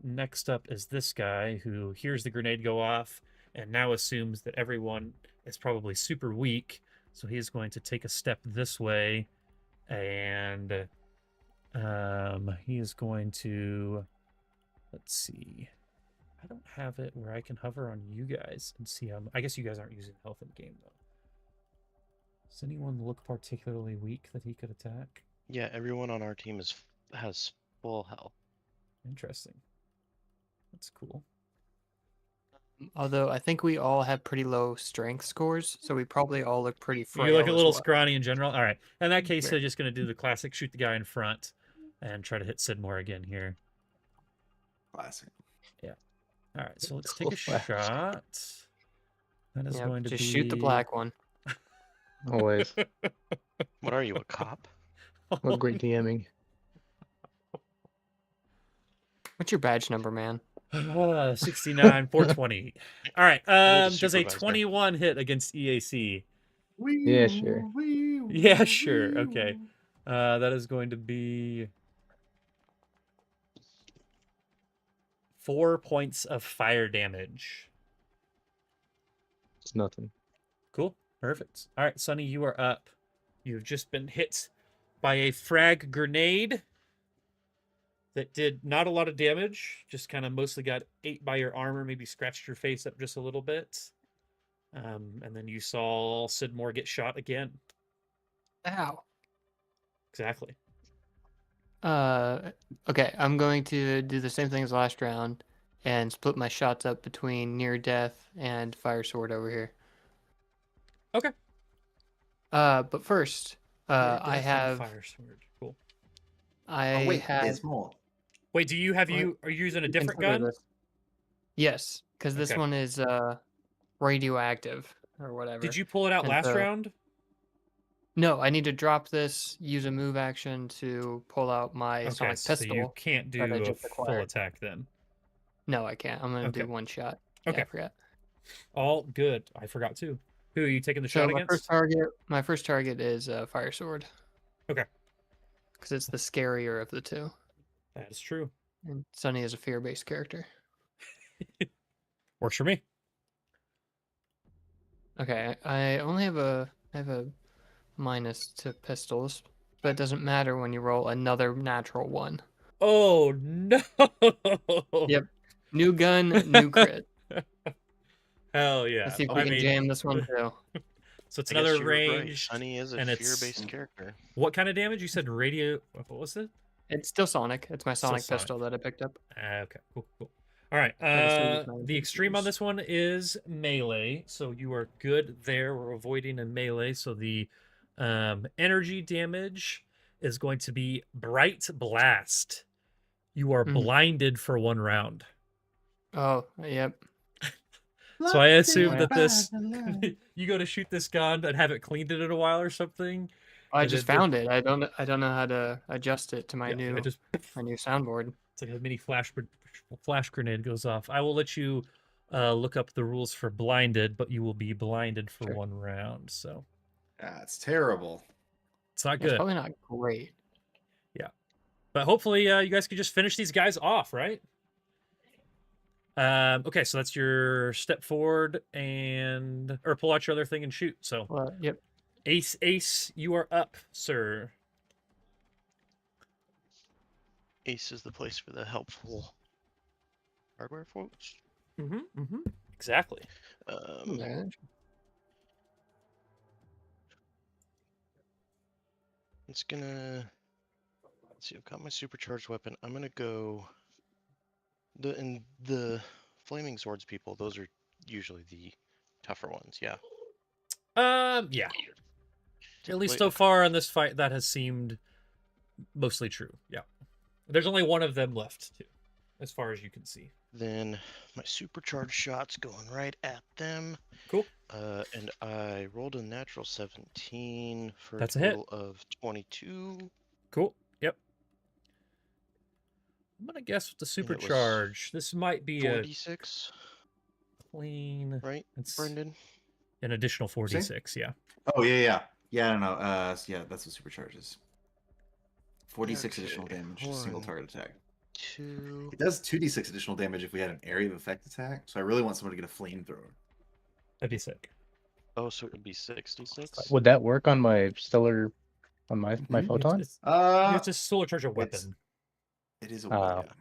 Next up is this guy who hears the grenade go off and now assumes that everyone is probably super weak. So he is going to take a step this way, and he is going to. Let's see. I don't have it where I can hover on you guys and see how. I guess you guys aren't using health in game though. Does anyone look particularly weak that he could attack? Yeah, everyone on our team has full health. Interesting. That's cool. Although I think we all have pretty low strength scores, so we probably all look pretty frail. You look a as little well. scrawny in general. All right. In that case, Yeah. they're just going to do the classic shoot the guy in front and try to hit Sidmore again here. Classic. All right. So let's take a Classic. shot. That is Yeah, going to just be. shoot the black one. Always. What are you, a cop? What great DMing. What's your badge number, man? 69, 420. All right. a Does a supervisor. 21 hit against EAC? Yeah, sure. Yeah, sure. Okay. That is going to be 4 points of fire damage. It's nothing. Cool. Perfect. All right, Sonny, you are up. You've just been hit by a frag grenade that did not a lot of damage, just kind of mostly got ate by your armor, maybe scratched your face up just a little bit. And then you saw Sidmore get shot again. Ow. Exactly. Okay, I'm going to do the same thing as last round and split my shots up between near death and fire sword over here. Okay. But first, Near I death and have fire sword. Cool. Oh wait, have it's more. Wait, do you have What? Are you using a you can different cover gun? this. Yes, because this Okay. one is radioactive or whatever. Did you pull it out And last so- round? No, I need to drop this, use a move action to pull out my Okay, sonic so pistol. you can't do that I a just full acquired. attack then. No, I can't. I'm gonna Okay. do one shot. Yeah, Okay. I forgot. All good. I forgot too. Who are you taking the So shot my against? first target is fire sword. Okay. Because it's the scarier of the two, That is true. and Sunny is a fear-based character. Works for me. Okay, I only have a minus to pistols, but it doesn't matter when you roll another natural one. Oh no! Yep. New gun, new crit. Hell yeah! Let's see if Oh, we I can mean, jam this one too. so it's I guess another you were right. range, Sunny is a and it's fear-based character. what kind of damage? You said radio. What was it? It's still Sonic. It's my Still Sonic Sonic. pistol that I picked up. Okay, cool. All right. I just needed my The extreme on use. this one is melee, so you are good there. We're avoiding a melee, so the energy damage is going to be Bright Blast. You are Mhm. blinded for 1 round. Oh, yep. So I assume Blinded that this you go to shoot this gun and have it cleaned in a while or something. I and just then found it. I don't know how to adjust it to my I new just my new soundboard. it's like a mini flash grenade goes off. I will let you look up the rules for blinded, but you will be blinded for Sure. 1 round. So That's terrible. it's not It's good. probably not great. But hopefully you guys can just finish these guys off, right? Okay, so that's your step forward or pull out your other thing and shoot. So Well, yep. Ace, you are up, sir. Ace is the place for the helpful hardware folks. Exactly. There. It's gonna. Let's see. I've got my supercharged weapon. I'm gonna go. The flaming swords people. Those are usually the tougher ones. Yeah. Yeah. At least Wait, so okay. far in this fight, that has seemed mostly true. Yeah. There's only one of them left, too, as far as you can see. Then my supercharged shots going right at them. Cool. And I rolled a natural 17 for That's a a hit. total of 22. Cool. Yep. I'm gonna guess with the And it was supercharge. This might be a 4d6, clean. right, It's Brendan? an additional 46. Yeah. Oh yeah. I don't know. Yeah, that's what supercharges. 46 Okay, additional damage, single one. target attack. 2. It does 2d6 additional damage if we had an area of effect attack. So I really want someone to get a flamethrower. That'd be sick. Oh, so it would be 66? Would that work on my stellar, on my Mhm. photon? It's a solar charge of weapon. It is a Oh. weapon.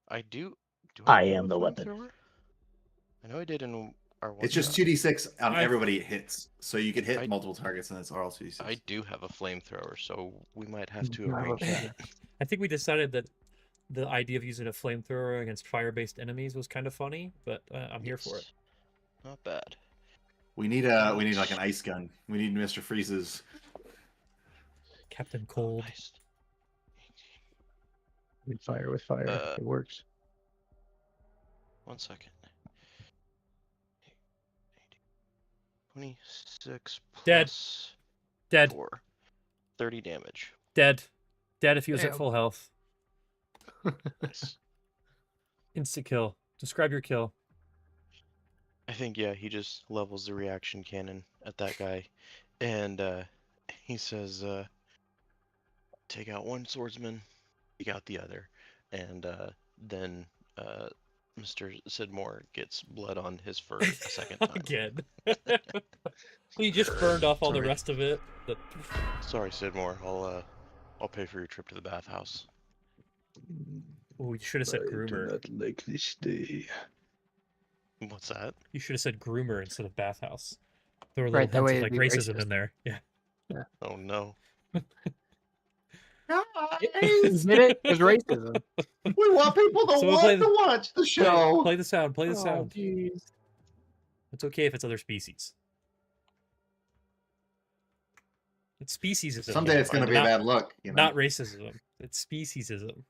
I do. I have am a the weapon. flamethrower? I know I did in our one. It's just shot. 2d6 on I- everybody it hits. So you could hit I- multiple targets and it's all 2d6. I do have a flamethrower, so we might have to Mhm. arrange that. I think we decided that the idea of using a flamethrower against fire-based enemies was kind of funny, but I'm here for it. Yes. Not bad. We need like an ice gun. We need Mr. Freeze's. Captain Cold. Nice. With fire. It works. 1 second. 26 Dead. plus Dead. 4. 30 damage. Dead if he was at Damn. full health. Nice. Instant kill. Describe your kill. I think, yeah, he just levels the reaction cannon at that guy. And he says, take out one swordsman, take out the other. And then Mr. Sidmore gets blood on his fur a second time. Again. He just burned off all the Sorry. rest of it. But Sorry, Sidmore. I'll pay for your trip to the bathhouse. oh, you should have said groomer. not like this day. What's that? You should have said groomer instead of bathhouse. There were Right, little that hints way of it'd like be racism racist. in there. Yeah. Oh no. Admit it was racism. We want people to So we'll play want to watch the show. Play the sound. Play the Oh, sound. jeez. It's okay if it's other species. It's speciesism. Someday it's going to be a not, bad look. You know? Not racism. It's speciesism.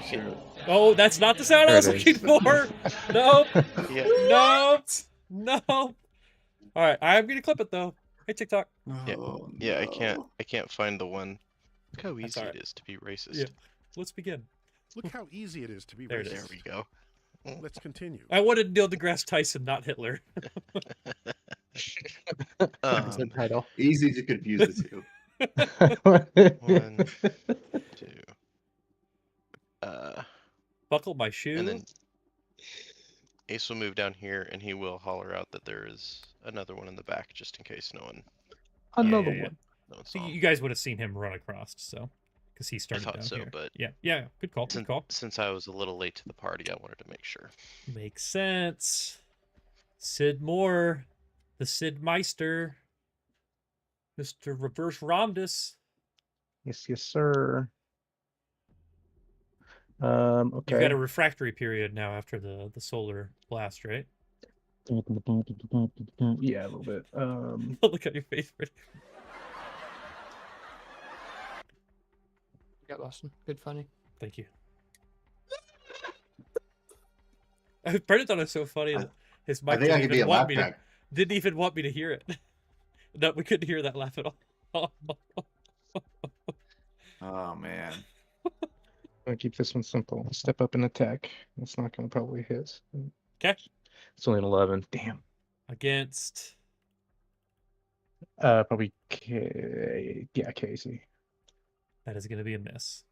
Sure. Oh, that's not the sound I was There it looking is. for. Nope. Yeah. Nope. No. All right, I'm gonna clip it though. Hey TikTok. Oh, Yeah, no. I can't find the one. Look how That's easy alright. it is to be racist. Yeah. Let's begin. Look how easy it is to be There it racist. There we go. Let's continue. I wanted Neil deGrasse Tyson, not Hitler. That's the title. Easy to confuse the two. 1, 2. Buckle my shoe. And then Ace will move down here, and he will holler out that there is another one in the back, just in case no one Another yeah. one. So saw him. you guys would have seen him run across, so because he started thought down so, here. but Yeah. Good call. Good Since, call. since I was a little late to the party, I wanted to make sure. Makes sense. Sid Moore, the Sid Meister, Mr. Reverse Rhombus. Yes, sir. You've got Okay. a refractory period now after the solar blast, right? Yeah, a little bit. Look at your face. Yeah, Boston. Good funny. Thank you. Brendan thought it was so funny that his I mic think I didn't could be even a want laugh me to track. didn't even want me to hear it. No, we couldn't hear that laugh at all. Oh man. I'm gonna keep this one simple. Step up and attack. That's not gonna probably hit. Okay. It's only an 11. Damn. Against Probably yeah, Casey. that is going to be a miss.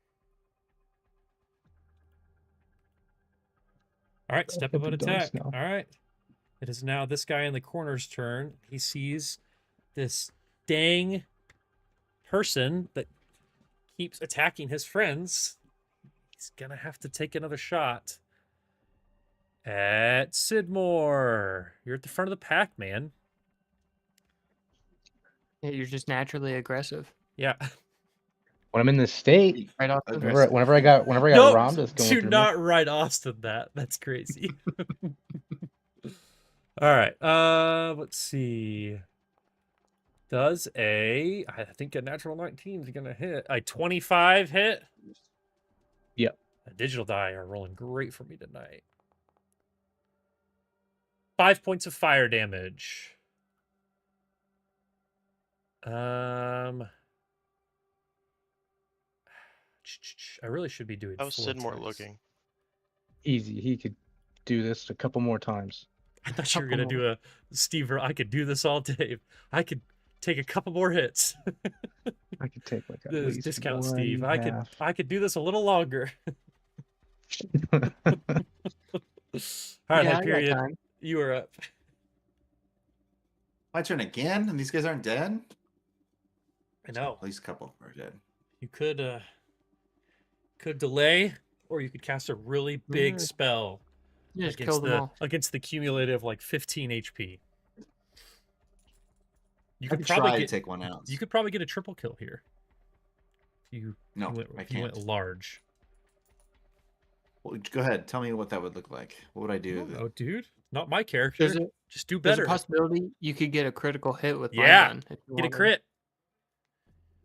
All right, step up and attack. Now. All right. It is now this guy in the corner's turn. He sees this dang person that keeps attacking his friends. He's going to have to take another shot at Sidmore. You're at the front of the pack, man. Yeah, you're just naturally aggressive. Yeah. When I'm in this state, Right off the Aggressive. whenever I got No, Rhombus going do through not write Austin that. That's crazy. All right. Let's see. Does I think a natural 19 is gonna hit. A 25 hit? Yep. The digital die are rolling great for me tonight. 5 points of fire damage. I really should be doing. How's full Sidmore attacks. looking? Easy. He could do this a couple more times. I thought you were Couple gonna do a Steve. I could do this all day. I could take a couple more hits. I could take like at This least discount, one Steve. half. I could do this a little longer. All right, Yeah, I got Hyperion, time. you are up. My turn again, and these guys aren't dead. I know. At least a couple of them are dead. You could delay, or you could cast a really big Mm. spell You just kill them all. against the cumulative like 15 HP. You I could could probably try to get take one out. you could probably get a triple kill here. No, you went, I you can't. went large. Well, go ahead. Tell me what that would look like. What would I do? Oh, dude, not my character. There's a, Just do there's better. a possibility you could get a critical hit with my Yeah, gun. If you Get a wanted. crit.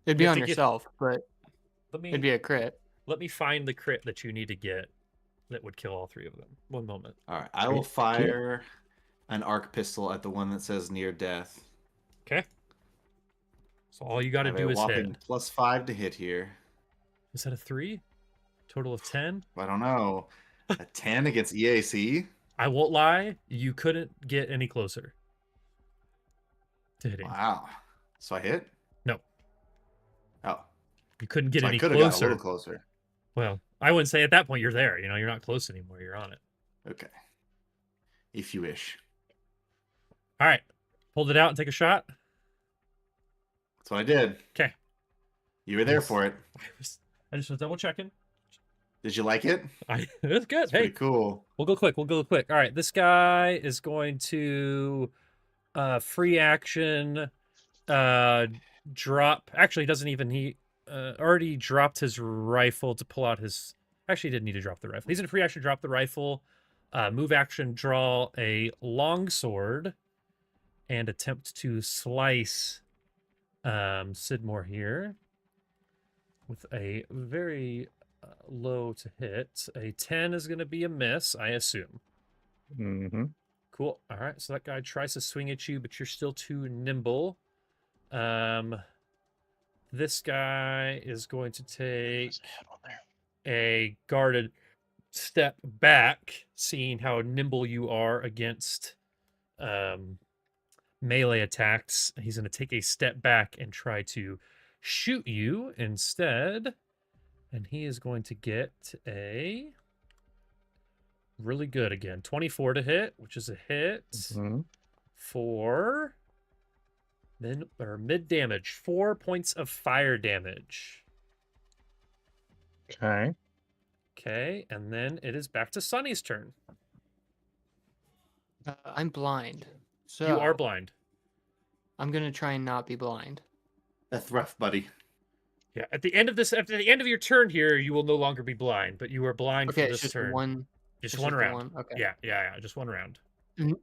It'd be You have on to get- yourself, but Let me it'd be a crit. let me find the crit that you need to get that would kill all three of them. One moment. All right, I will fire an arc pistol at the one that says near death. Okay. So all you got to I have do a is whopping hit. +5 to hit here. Is that a 3? Total of 10? I don't know. A 10 against EAC? I won't lie, you couldn't get any closer to hitting. Wow. So I hit? No. Oh. You couldn't get So I any could have got a closer. little closer. Well, I wouldn't say at that point you're there. You're not close anymore. You're on it. Okay. If you wish. All right. Pulled it out and take a shot. That's what I did. Okay. You were there Nice. for it. I just was double checking. Did you like it? It was good. It's Hey, pretty cool. we'll go quick. All right, this guy is going to free action drop. Actually, he doesn't even he already dropped his rifle to pull out his actually he didn't need to drop the rifle. He's in a free action drop the rifle, move action draw a longsword and attempt to slice Sidmore here with a very low to hit. A 10 is going to be a miss, I assume. Mm-hmm. Cool. All right. So that guy tries to swing at you, but you're still too nimble. This guy is going to take There's a head on there. a guarded step back, seeing how nimble you are against melee attacks. He's going to take a step back and try to shoot you instead. And he is going to get a really good again. 24 to hit, which is a hit. Mhm. For mid damage, 4 points of fire damage. Okay. Okay, and then it is back to Sunny's turn. I'm blind, so You are blind. I'm gonna try and not be blind. That's rough, buddy. Yeah, at the end of your turn here, you will no longer be blind, but you are blind Okay, for it's this just the turn. one. Just it's one just the round. one, okay. Yeah, just one round.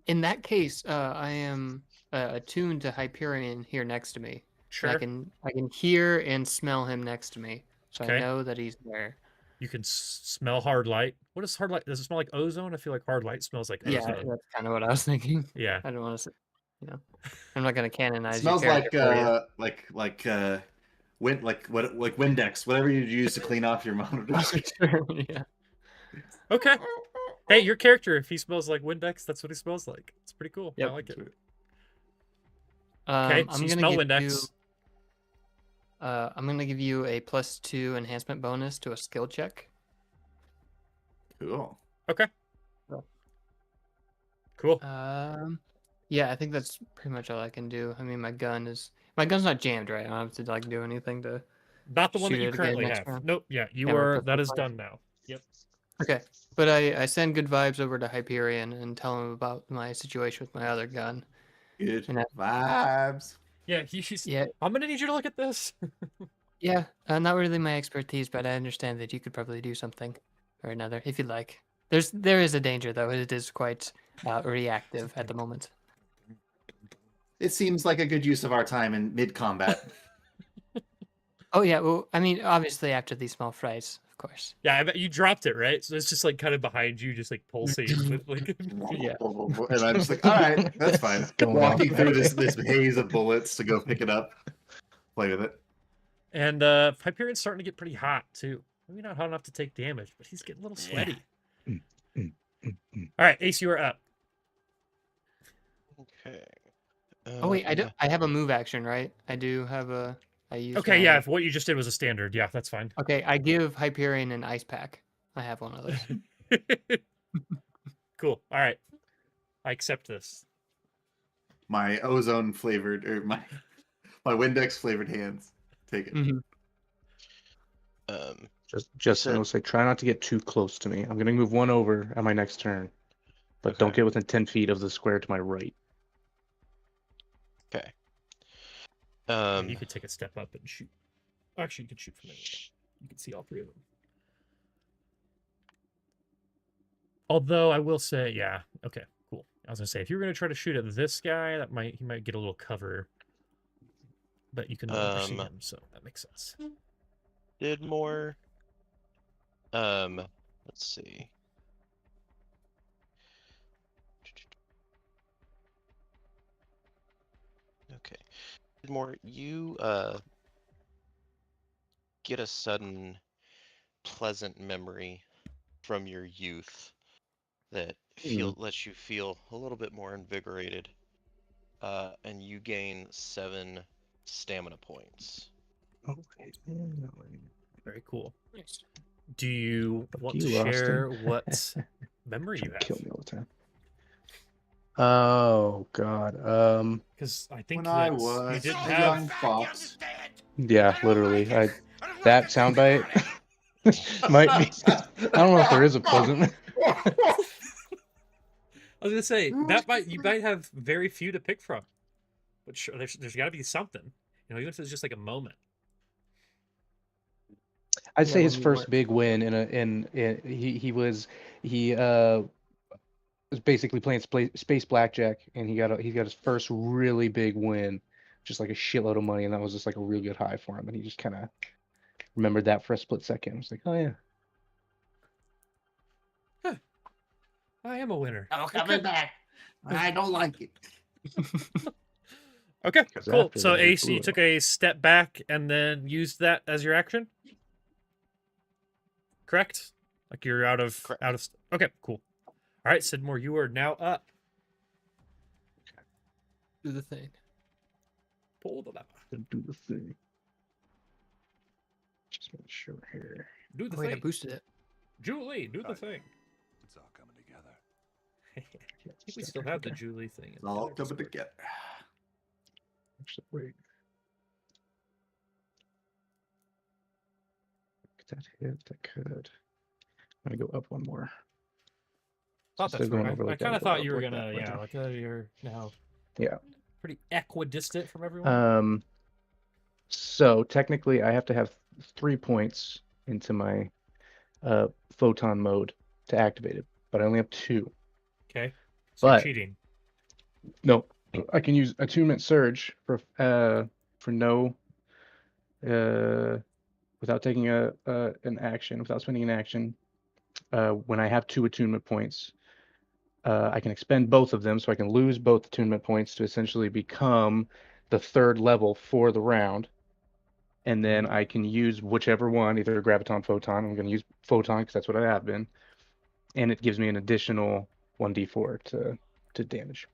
In that case, I am attuned to Hyperion here next to me. And Sure. I can hear and smell him next to me, so I Okay. know that he's there. You can smell hard light. What is hard light? Does it smell like ozone? I feel like hard light smells like Yeah, ozone. that's kind of what I was thinking. Yeah. I don't want to, I'm not gonna canonize It smells your like character for you. like Windex, whatever you use to clean off your monitor. Sure, yeah. Okay. Hey, your character, if he smells like Windex, that's what he smells like. It's pretty cool. Yep. I like it. Um, Okay, I'm so you gonna smell give Windex. you. I'm gonna give you a +2 enhancement bonus to a skill check. Cool. Okay. Cool. Cool. Yeah, I think that's pretty much all I can do. I mean, my gun's not jammed, right? I don't have to like do anything to. Not the one that shoot you it again currently next have. round. Nope. Yeah, you Yeah, we're are. put That the is fight. done now. Yep. Okay, but I send good vibes over to Hyperion and tell him about my situation with my other gun. Good And vibes. Yeah, he's. Yeah, I'm gonna need you to look at this. yeah, not really my expertise, but I understand that you could probably do something or another if you'd like. There is a danger though. It is quite reactive at the moment. It seems like a good use of our time in mid-combat. Oh yeah, well, I mean, obviously after these small fries, of course. Yeah, I bet you dropped it, right? So it's just like kind of behind you, just like pulsating with like. Yeah. And I'm just like, all right, that's fine. It's going Walking off. through this haze of bullets to go pick it up, play with it. And Hyperion's starting to get pretty hot too. Maybe not hot enough to take damage, but he's getting a little sweaty. All right, Ace, you are up. Okay. Oh wait, I have a move action, right? I do have a. I use. Okay, yeah. If what you just did was a standard, yeah, that's fine. Okay, I give Hyperion an ice pack. I have one of those. Cool. All right, I accept this. My ozone flavored or my Windex flavored hands. Take it. Mhm. Just said- I'll say, try not to get too close to me. I'm gonna move one over at my next turn, but don't Okay. get within 10 feet of the square to my right. Okay. Yeah, you could take a step up and shoot. Actually, you could shoot from anywhere. You can see all three of them. Although I will say, yeah, okay, cool. I was gonna say if you were gonna try to shoot at this guy, he might get a little cover, but you can no longer see him, so that makes sense. Did more. Let's see. Okay. Did more. You get a sudden pleasant memory from your youth that lets you feel a little bit more invigorated. And you gain 7 stamina points. Okay. Very cool. Nice. Do you want to you, Austin. share what memory you Trying to kill have? me all the time. Oh God. Because I think When I that you was didn't a have. young fox. Yeah, literally. That soundbite might be. I don't know if there is a pleasant. I was gonna say you might have very few to pick from, but sure, there's got to be something, even if it's just like a moment. I'd Yeah, say his when you first weren't- big win he was basically playing space blackjack, and he got his first really big win, just like a shitload of money, and that was just like a real good high for him, and he just kind of remembered that for a split second. It was like, oh yeah. I am a winner. I'm coming back. I don't like it. Okay, 'Cause cool. after So that, he Ace, blew you it took a step back and then used that as your action. Correct? Like you're out of. Correct. Okay, cool. All right, Sidmore, you are now up. Do the thing. Pull the lever. Do the thing. Just make sure here. Do the Oh, wait, I thing. boosted it. Julie, do the thing. It's all coming together. I think we still have the Julie thing. It's all coming together. Actually, wait. Could that hit? That could. I'm gonna go up one more. Thought So that's going right. over I like kind that, of go thought up you were like gonna, that, right yeah, like you're now Yeah. pretty equidistant from everyone. So technically, I have to have 3 points into my photon mode to activate it, but I only have 2. Okay, so you're But cheating. no, I can use attunement surge for no without taking an action, without spending an action. When I have 2 attunement points, I can expend both of them, so I can lose both attunement points to essentially become the 3rd level for the round. And then I can use whichever one, either graviton, photon. I'm going to use photon because that's what I have been, and it gives me an additional 1d4 to damage.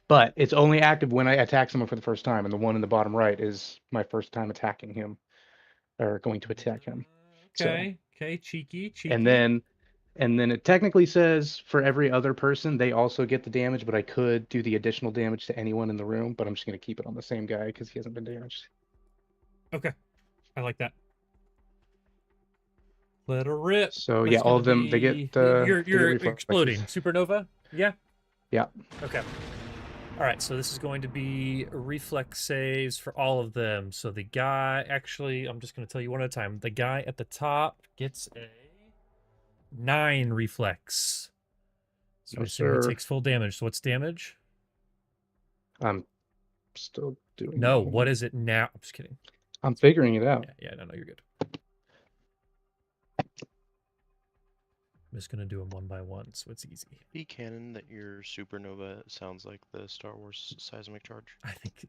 But it's only active when I attack someone for the first time, and the one in the bottom right is my first time attacking him, or going to attack him. Okay, okay, cheeky. And then it technically says for every other person, they also get the damage, but I could do the additional damage to anyone in the room, but I'm just going to keep it on the same guy because he hasn't been damaged. Okay, I like that. Let her rip. So But yeah, it's all gonna of them, they get be- they get you're reflexes. exploding. Supernova? Yeah? Yeah. Okay. All right, so this is going to be reflex saves for all of them. So the guy, actually, I'm just going to tell you one at a time. The guy at the top gets a 9 reflex. So No, we assume he sir. takes full damage. So what's damage? I'm still doing No, it. what is it now? I'm just kidding. I'm figuring it out. Yeah, no, you're good. I'm just going to do them one by one, so it's easy. Be canon that your supernova sounds like the Star Wars seismic charge. I think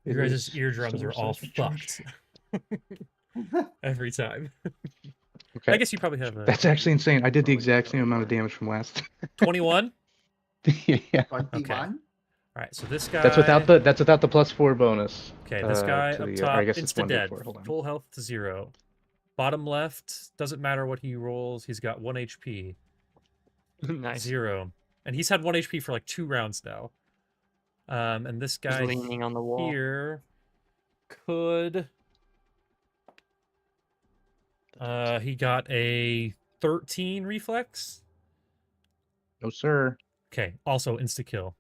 It your guys' is eardrums Star are all Seismic Charge. fucked every time. Okay. I guess you probably have a That's actually insane. I did the exact same amount of damage from last. 21. Yeah. 21? All right, so this guy. That's without the +4 bonus. Okay, this guy to up the, or I top, guess it's insta dead, 1d4. Hold on. full health to 0. Bottom left, doesn't matter what he rolls. He's got 1 HP, Nice. 0, and he's had 1 HP for like 2 rounds now. And this He's guy leaning on the wall. here could. He got a 13 reflex. No, sir. Okay, also insta kill.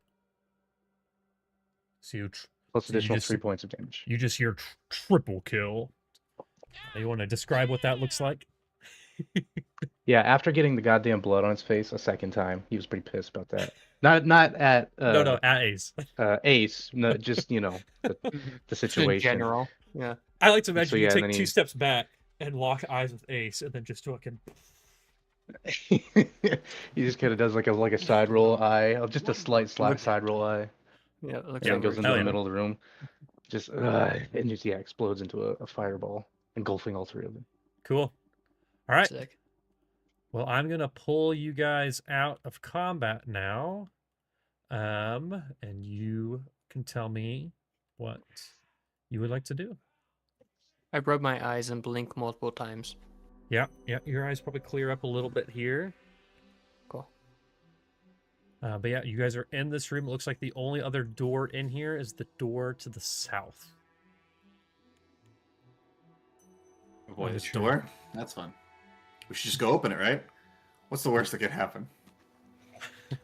So you Plus So you additional just- 3 points of damage. You just hear triple kill. You want to describe what that looks like? Yeah, after getting the goddamn blood on his face a second time, he was pretty pissed about that. Not at No, at Ace. Ace, no, just the Just situation. in general. Yeah. I like to imagine So, you yeah, take then 2 he- steps back and lock eyes with Ace, and then just fucking. He just kind of does like a side roll eye, just a slight side roll eye, Yeah. It looks and Yeah, then goes over into hell the yeah. middle of the room, just and just explodes into a fireball, engulfing all 3 of them. Cool. All right. sick. Well, I'm gonna pull you guys out of combat now, and you can tell me what you would like to do. I rub my eyes and blink multiple times. Yeah, your eyes probably clear up a little bit here. Cool. But yeah, you guys are in this room. It looks like the only other door in here is the door to the south. Boy, Oh, this sure. door? That's fun. We should just go open it, right? What's the worst that could happen?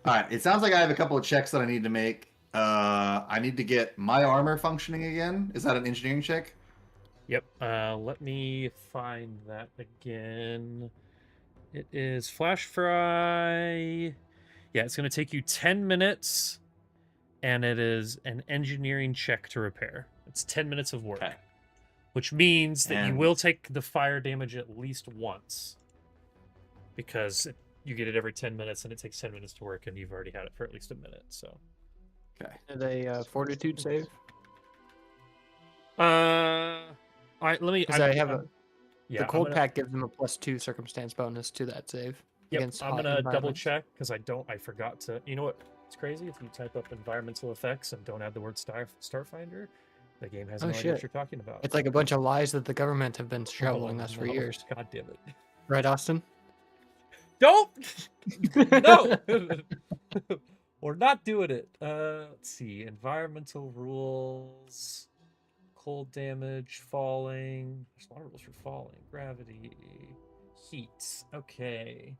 All right. It sounds like I have a couple of checks that I need to make. I need to get my armor functioning again. Is that an engineering check? Yep. Let me find that again. It is flash fry. Yeah, it's going to take you 10 minutes, and it is an engineering check to repair. It's 10 minutes of work, Okay. which means that you And- will take the fire damage at least once, because you get it every 10 minutes, and it takes 10 minutes to work, and you've already had it for at least a minute. So, Okay. Are they fortitude save? all right, let me. Because I have a. Yeah, The I'm cold gonna- pack gives them a +2 circumstance bonus to that save. Yep, against I'm hot gonna double environments. check because I forgot to. You know what? It's crazy if you type up environmental effects and don't add the word Starfinder, the game has Oh, no idea what shit. you're talking about. It's like a bunch of lies that the government have been Oh, shoveling us for no. years. God damn it! Right, Austin? Don't. No. We're not doing it. Let's see. Environmental rules. Cold damage, falling. There's a lot of rules for falling. Gravity, heat. Okay.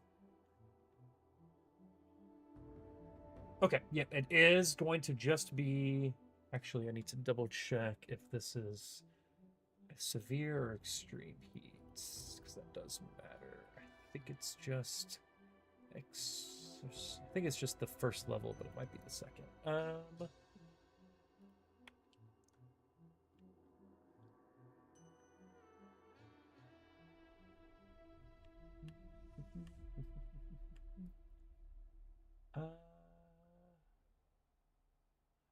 Okay, yep, it is going to just be... Actually, I need to double check if this is severe or extreme heat, because that does matter. I think it's just... I think it's just the first level, but it might be the second.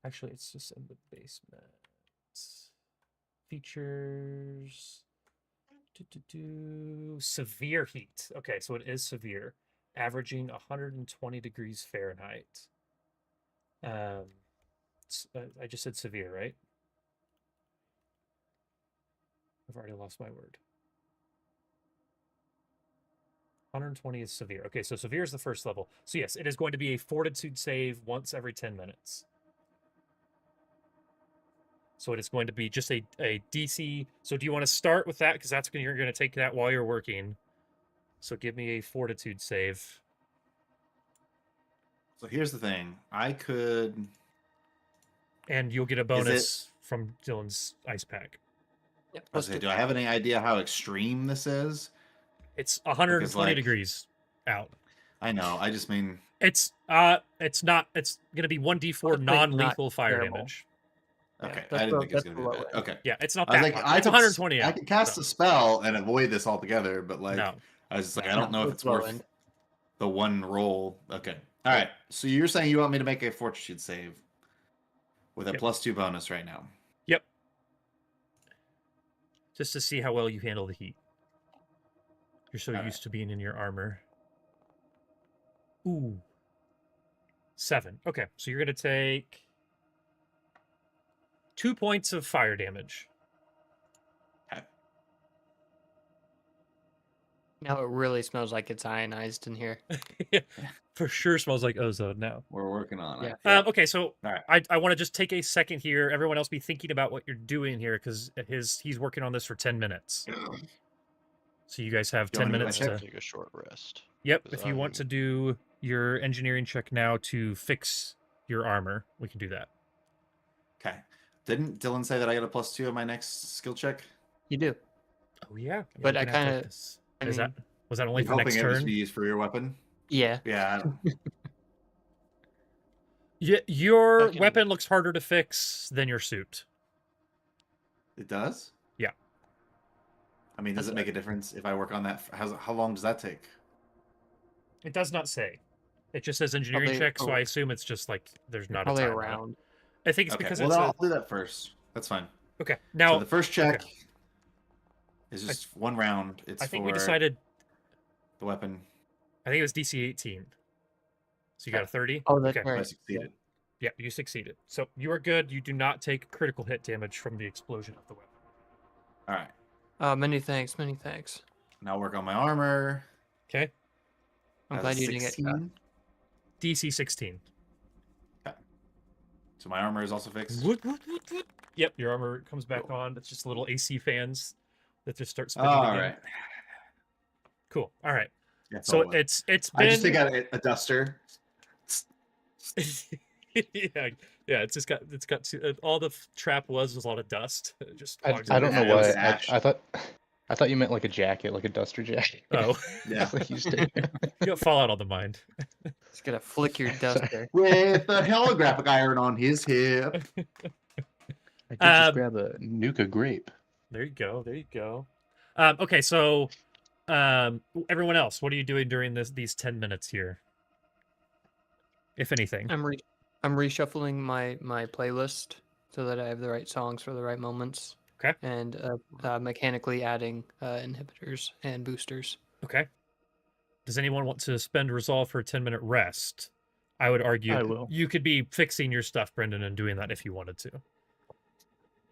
Actually, it's just in the basement. Features. Severe heat. Okay, so it is severe, averaging 120 degrees Fahrenheit. I just said severe, right? I've already lost my word. 120 is severe. Okay, so severe is the first level. So yes, it is going to be a fortitude save once every 10 minutes. So it is going to be just a DC. So do you want to start with that? Because that's when you're going to take that while you're working. So give me a fortitude save. So here's the thing. I could... And you'll get a bonus from Dylan's ice pack. Yep. I was gonna say, do I have any idea how extreme this is? It's 120 Because, like, degrees out. I know. I just mean... It's not. It's going to be 1d4 non-lethal fire terrible. damage. Okay, that's I didn't the- think it was that's going the to be low bad. end. Okay. Yeah, it's not I was that like, much. It's 120 I out. could cast a spell and avoid this altogether, but like, No. I was just like, No. I don't know if It's it's low worth end. the one roll. Okay. All right. So you're saying you want me to make a fortitude save with a Yep. +2 bonus right now? Yep. Just to see how well you handle the heat. You're so All used to being in your armor. Ooh. 7. Okay, so you're going to take 2 points of fire damage. Now it really smells like it's ionized in here. For sure smells like ozone now. We're working on it. Yeah. Okay, so All right. I want to just take a second here. Everyone else be thinking about what you're doing here because he's working on this for 10 minutes. So you guys have You 10 wanna do my minutes check? to... Take a short rest. Yep, 'cause if you want to do your engineering check now to fix your armor, we can do that. Okay. Didn't Dylan say that I got a +2 on my next skill check? You do. Oh yeah, But I kinda- was I that mean, was that only I'm for next hoping it was turn? be used for your weapon. Yeah. Yeah. I don't- Yeah, your Fucking- weapon looks harder to fix than your suit. It does? Yeah. I mean, does it make a difference if I work on that? How long does that take? It does not say. It just says engineering Probably- check, so I assume it's just like there's not Probably a a time on it. round. I think it's Okay. because Well, it's then I'll do that first. That's fine. okay. So Now the first check okay. is just one round. It's I think for we decided. the weapon. I think it was DC 18. So you got a 30. Oh, that's okay. I right. succeeded. Yeah, you succeeded. So you are good. You do not take critical hit damage from the explosion of the weapon. All right. Many thanks. Many thanks. Now work on my armor. Okay. I'm That's glad a you didn't get 16. DC 16. So my armor is also fixed. Yep, your armor comes back on. It's just little AC fans that just start spinning All again. right. Cool. All right. That's So all it was. it's I just been think a duster. yeah, it's just got all the trap was a lot of dust. It just I clogs don't know everything. It was why. ash. I thought you meant like a jacket, like a duster jacket. Oh, Yeah. Like you stay- you got Fallout on the mind. Just gonna flick your duster. With a holographic iron on his hip. I did just grab a Nuka grape. There you go. There you go. Okay, so everyone else, what are you doing during these 10 minutes here? If anything. I'm reshuffling my playlist so that I have the right songs for the right moments. Okay. And mechanically adding inhibitors and boosters. Okay. Does anyone want to spend resolve for a 10-minute rest? I would argue I will. you could be fixing your stuff, Brendan, and doing that if you wanted to.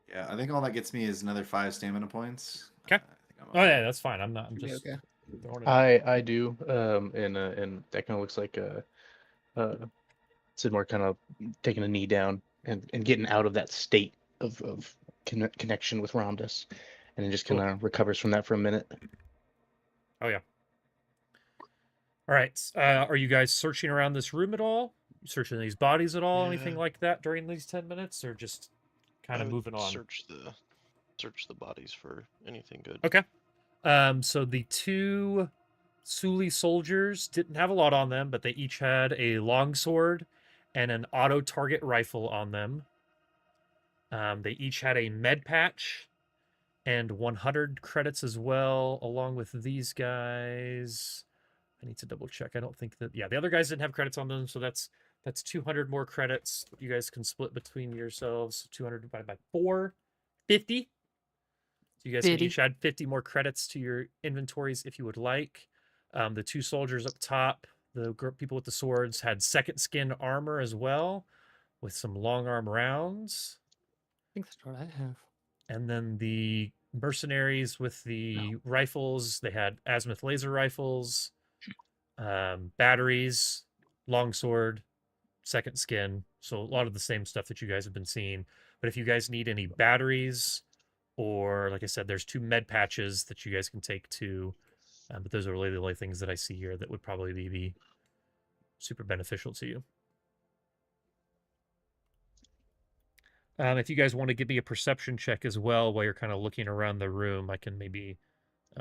Yeah, I think all that gets me is another 5 stamina points. Okay. I think I'm Oh yeah, that's fine. I'm Should be just okay. Throwing it. I do. And that kind of looks like Sidmore kind of taking a knee down and getting out of that state of connection with Ramdas, and then just Cool. kind of recovers from that for a minute. Oh yeah. All right. Are you guys searching around this room at all? Searching these bodies at all? Anything Yeah. like that during these 10 minutes, or just kind I of would moving on? Search the bodies for anything good. Okay. So the two Suli soldiers didn't have a lot on them, but they each had a longsword and an auto target rifle on them. They each had a med patch and 100 credits as well, along with these guys. I need to double check. I don't think that. Yeah, the other guys didn't have credits on them, so that's 200 more credits. You guys can split between yourselves. 200 divided by 4, 50. So you guys can 50. each add 50 more credits to your inventories if you would like. The two soldiers up top, the people with the swords, had second skin armor as well, with some long arm rounds. I think that's what I have. And then the mercenaries with the rifles, they had azimuth laser rifles, batteries, longsword, second skin. So a lot of the same stuff that you guys have been seeing. But if you guys need any batteries, or like I said, there's 2 med patches that you guys can take too. But those are really the only things that I see here that would probably be super beneficial to you. If you guys want to give me a perception check as well while you're kind of looking around the room, I can maybe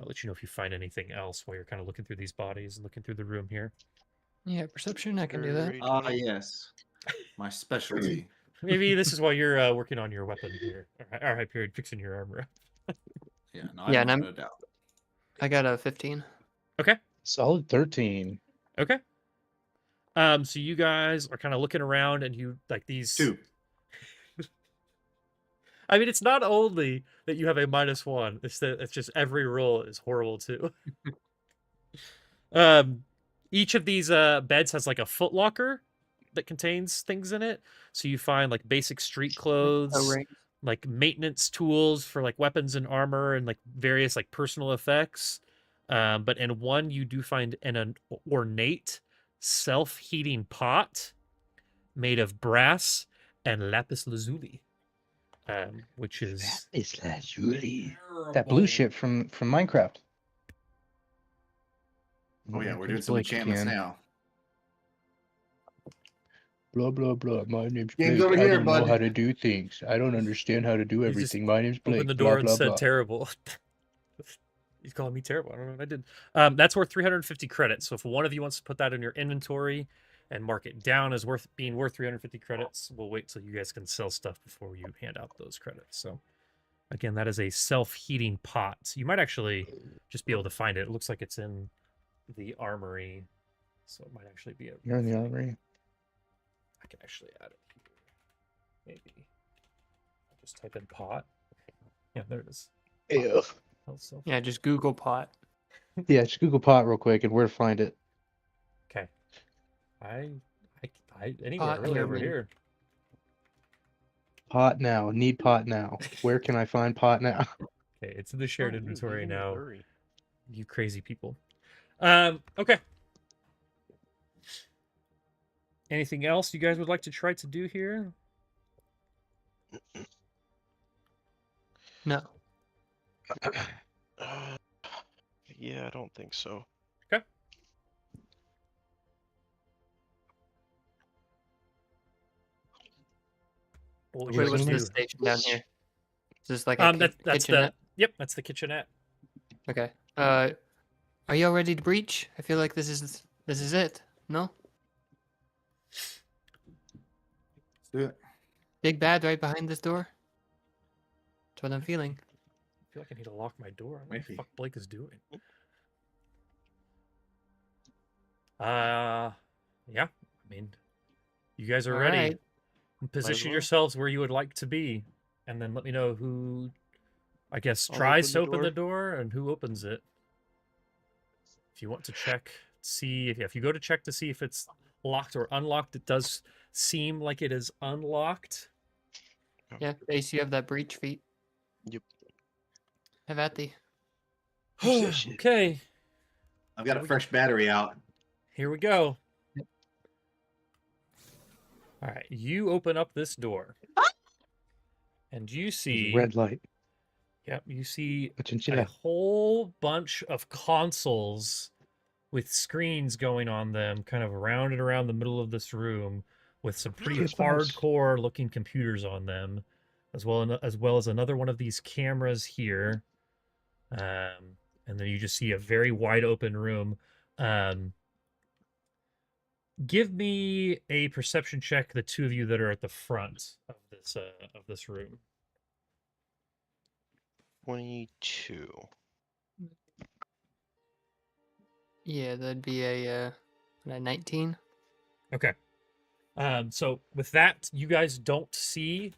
let you know if you find anything else while you're kind of looking through these bodies and looking through the room here. Yeah, perception. I can do that. Very Ah, 20. yes. My specialty. Maybe this is while you're working on your weapon here. Or Hyperion, fixing your armor. Yeah, no, Yeah, I and don't I'm- no doubt. I got a 15. Okay. Solid 13. Okay. So you guys are kind of looking around, and you like these 2. I mean, it's not only that you have a -1; it's that it's just every roll is horrible too. Each of these beds has like a foot locker that contains things in it. So you find like basic street A clothes, ring. like maintenance tools for like weapons and armor, and like various like personal effects. But in one, you do find an ornate self-heating pot made of brass and lapis lazuli, which is That blue shit from Minecraft. Oh yeah, we're doing There's some Blake enchantments again. now. Blah blah blah. My name's Game's Blake. over I here, don't know bud. how to do things. I don't understand how to do You just everything. My name's Blake. opened the blah door and blah said blah. terrible. He's calling me terrible. I don't know what I did. That's worth 350 credits. So if one of you wants to put that in your inventory and mark it down as being worth 350 credits, we'll wait till you guys can sell stuff before you hand out those credits. So again, that is a self-heating pot. So you might actually just be able to find it. It looks like it's in the armory, so it might actually be You're in the armory. I can actually add it here. Maybe I'll just type in pot. Yeah, there it is. Ew. Health self. Yeah, just Google pot. Yeah, just Google pot real quick and where to find it. Okay. I anywhere Pot really here, over man. here. Pot now. Need pot now. Where can I find pot now? Okay, it's in the shared Oh, ooh, inventory leaving in a now. hurry. You crazy people. Okay. Anything else you guys would like to try to do here? No. Yeah, I don't think so. What would Wait, you Wait, like what's to this do? station down here? Is this like a That's the kitchenette? that's the kitchenette. Okay. Are y'all ready to breach? I feel like this is it. No? Let's do it. Big bad right behind this door? That's what I'm feeling. I feel like I need to lock my door. What the Maybe. fuck Blake is doing? Yeah. I mean, you guys are All ready. right. Position well. yourselves where you would like to be, and then let me know who, I guess, I'll tries to open the open the door and who opens it. If you want to check, see if you go to check to see if it's locked or unlocked, it does seem like it is unlocked. Yeah, Ace, you have that breach feat. Yep. Have at thee. Who's that shit? Okay. I've got a fresh battery out. Here we go. All right, you open up this door, and you There's see a red light. Yep, you see A a chinchilla. whole bunch of consoles with screens going on them, kind of around and around the middle of this room, with some pretty PS5s. hardcore looking computers on them, as well as another one of these cameras here. And then you just see a very wide open room. Give me a perception check, the two of you that are at the front of this room. 22. Yeah, that'd be a 19. Okay. So with that, you guys don't see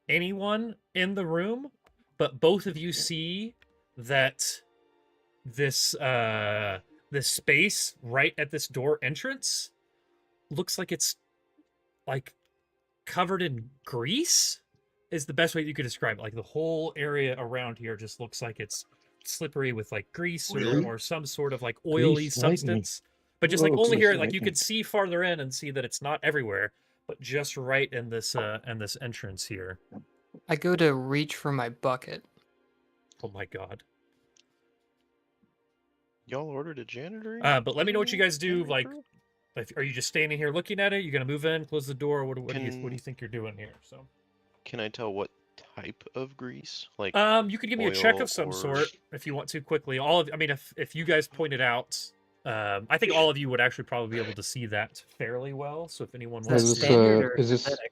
anyone in the room, but both of you see that this this space right at this door entrance looks like it's like covered in grease is the best way you could describe it. Like the whole area around here just looks like it's slippery with like grease Really? or some sort of like oily Grease lightning. substance. But just like Whoa, only grease here, like you lightning. could see farther in and see that it's not everywhere, but just right in this entrance here. I go to reach for my bucket. Oh my god. Y'all ordered a janitor? But let me know what you guys do. janitor Like, crew? are you just standing here looking at it? You gonna move in, close the door? What do you Can- think you're doing here? So, Can I tell what type of grease? Like, you could give me a check oil of some or- sort if you want to quickly. I mean, if you guys point it out, I think all of you would actually probably be able to see that fairly well. So if anyone Is wants that Is to, this, standard or is this- synthetic?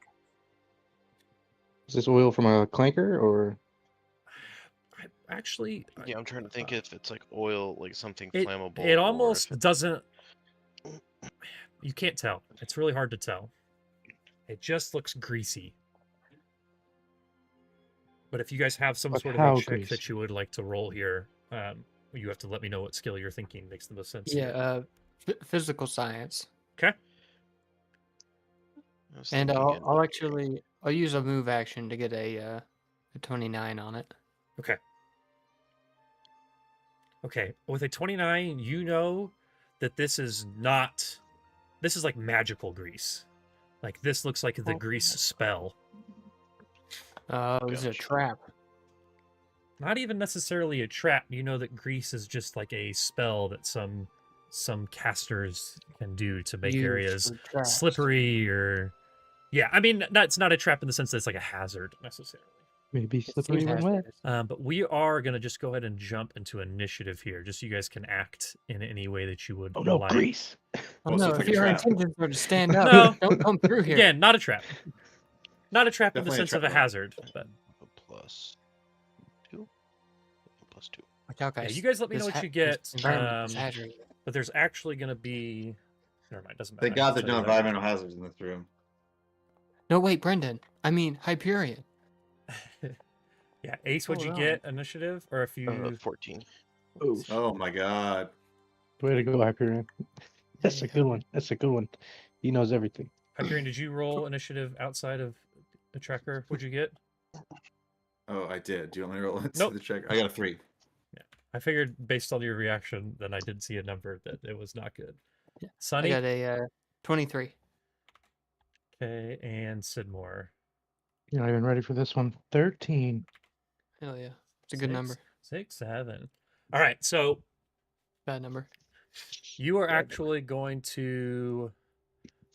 Is this oil from a clanker or? actually, yeah, I'm trying to think if it's like oil, like something it flammable. it or almost if doesn't. You can't tell. It's really hard to tell. It just looks greasy. But if you guys have some Like sort of how a check greasy? that you would like to roll here, you have to let me know what skill you're thinking makes the most sense. Yeah, here. physical science. Okay. I was And thinking I'll use a move action to get a 29 on it. Okay. Okay. With a 29, you know that this is like magical grease. Like this looks like the Oh. grease spell. This is a Gotcha. trap. Not even necessarily a trap. You know that grease is just like a spell that some casters can do to make Used areas for traps. slippery or yeah. I mean, that's not a trap in the sense that it's like a hazard necessarily. Maybe It slippery seems when wet. hazardous. But we are gonna just go ahead and jump into initiative here, just so you guys can act in any way that you would Oh no, like. grease! Oh Well, so no, it's if like a your trap. intentions are to stand up, No. don't come through here. Again, not a trap. Not a trap in the Definitely a sense of a trap, though. hazard. But a +2. +2. Watch out, yeah, guys. you guys let me know This what you this get. environment is hazardous. But there's actually gonna be. Never mind. Doesn't matter. Thank I God can there's tell no you that. environmental hazards in this room. No, wait, Brendan. I mean Hyperion. Yeah, Ace, what'd you Hold get initiative? Or if you 14. Oh, Oh my God. way to go, Hyperion. That's a Yeah. good one. That's a good one. He knows everything. Hyperion, did you roll initiative outside of the tracker? What'd you get? Oh, I did. Do you want me to roll it? Nope. The check? I got a 3. I figured based on your reaction, then I did see a number that it was not good. Yeah, I Sunny, got a 23. okay, and Sidmore. You're not even ready for this one. 13. Hell yeah. It's a good number. 6, 7. All right, so Bad number. you are actually going to,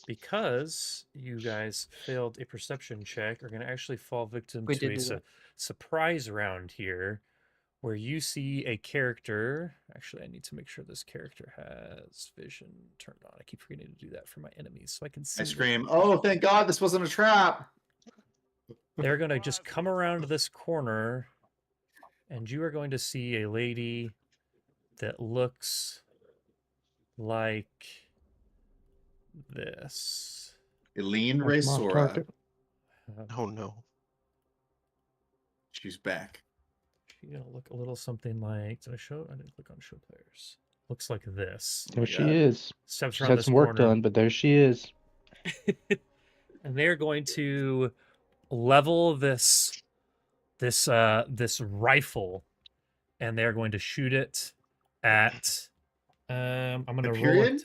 because you guys failed a perception check, are going to actually fall victim We to did a do that. surprise round here, where you see a character. Actually, I need to make sure this character has vision turned on. I keep forgetting to do that for my enemies, so I can see. I them. scream, oh, thank God this wasn't a trap. They're going to just come around this corner, and you are going to see a lady that looks like this. Eileen Like Moss Raysora. Target. Oh no. She's back. She's going to look a little something like. Did I show? I didn't click on show players. Looks like this. There my she God. is. Steps She's around had this some work corner. done, but there she is. And they're going to level this rifle, and they're going to shoot it at I'm gonna roll period?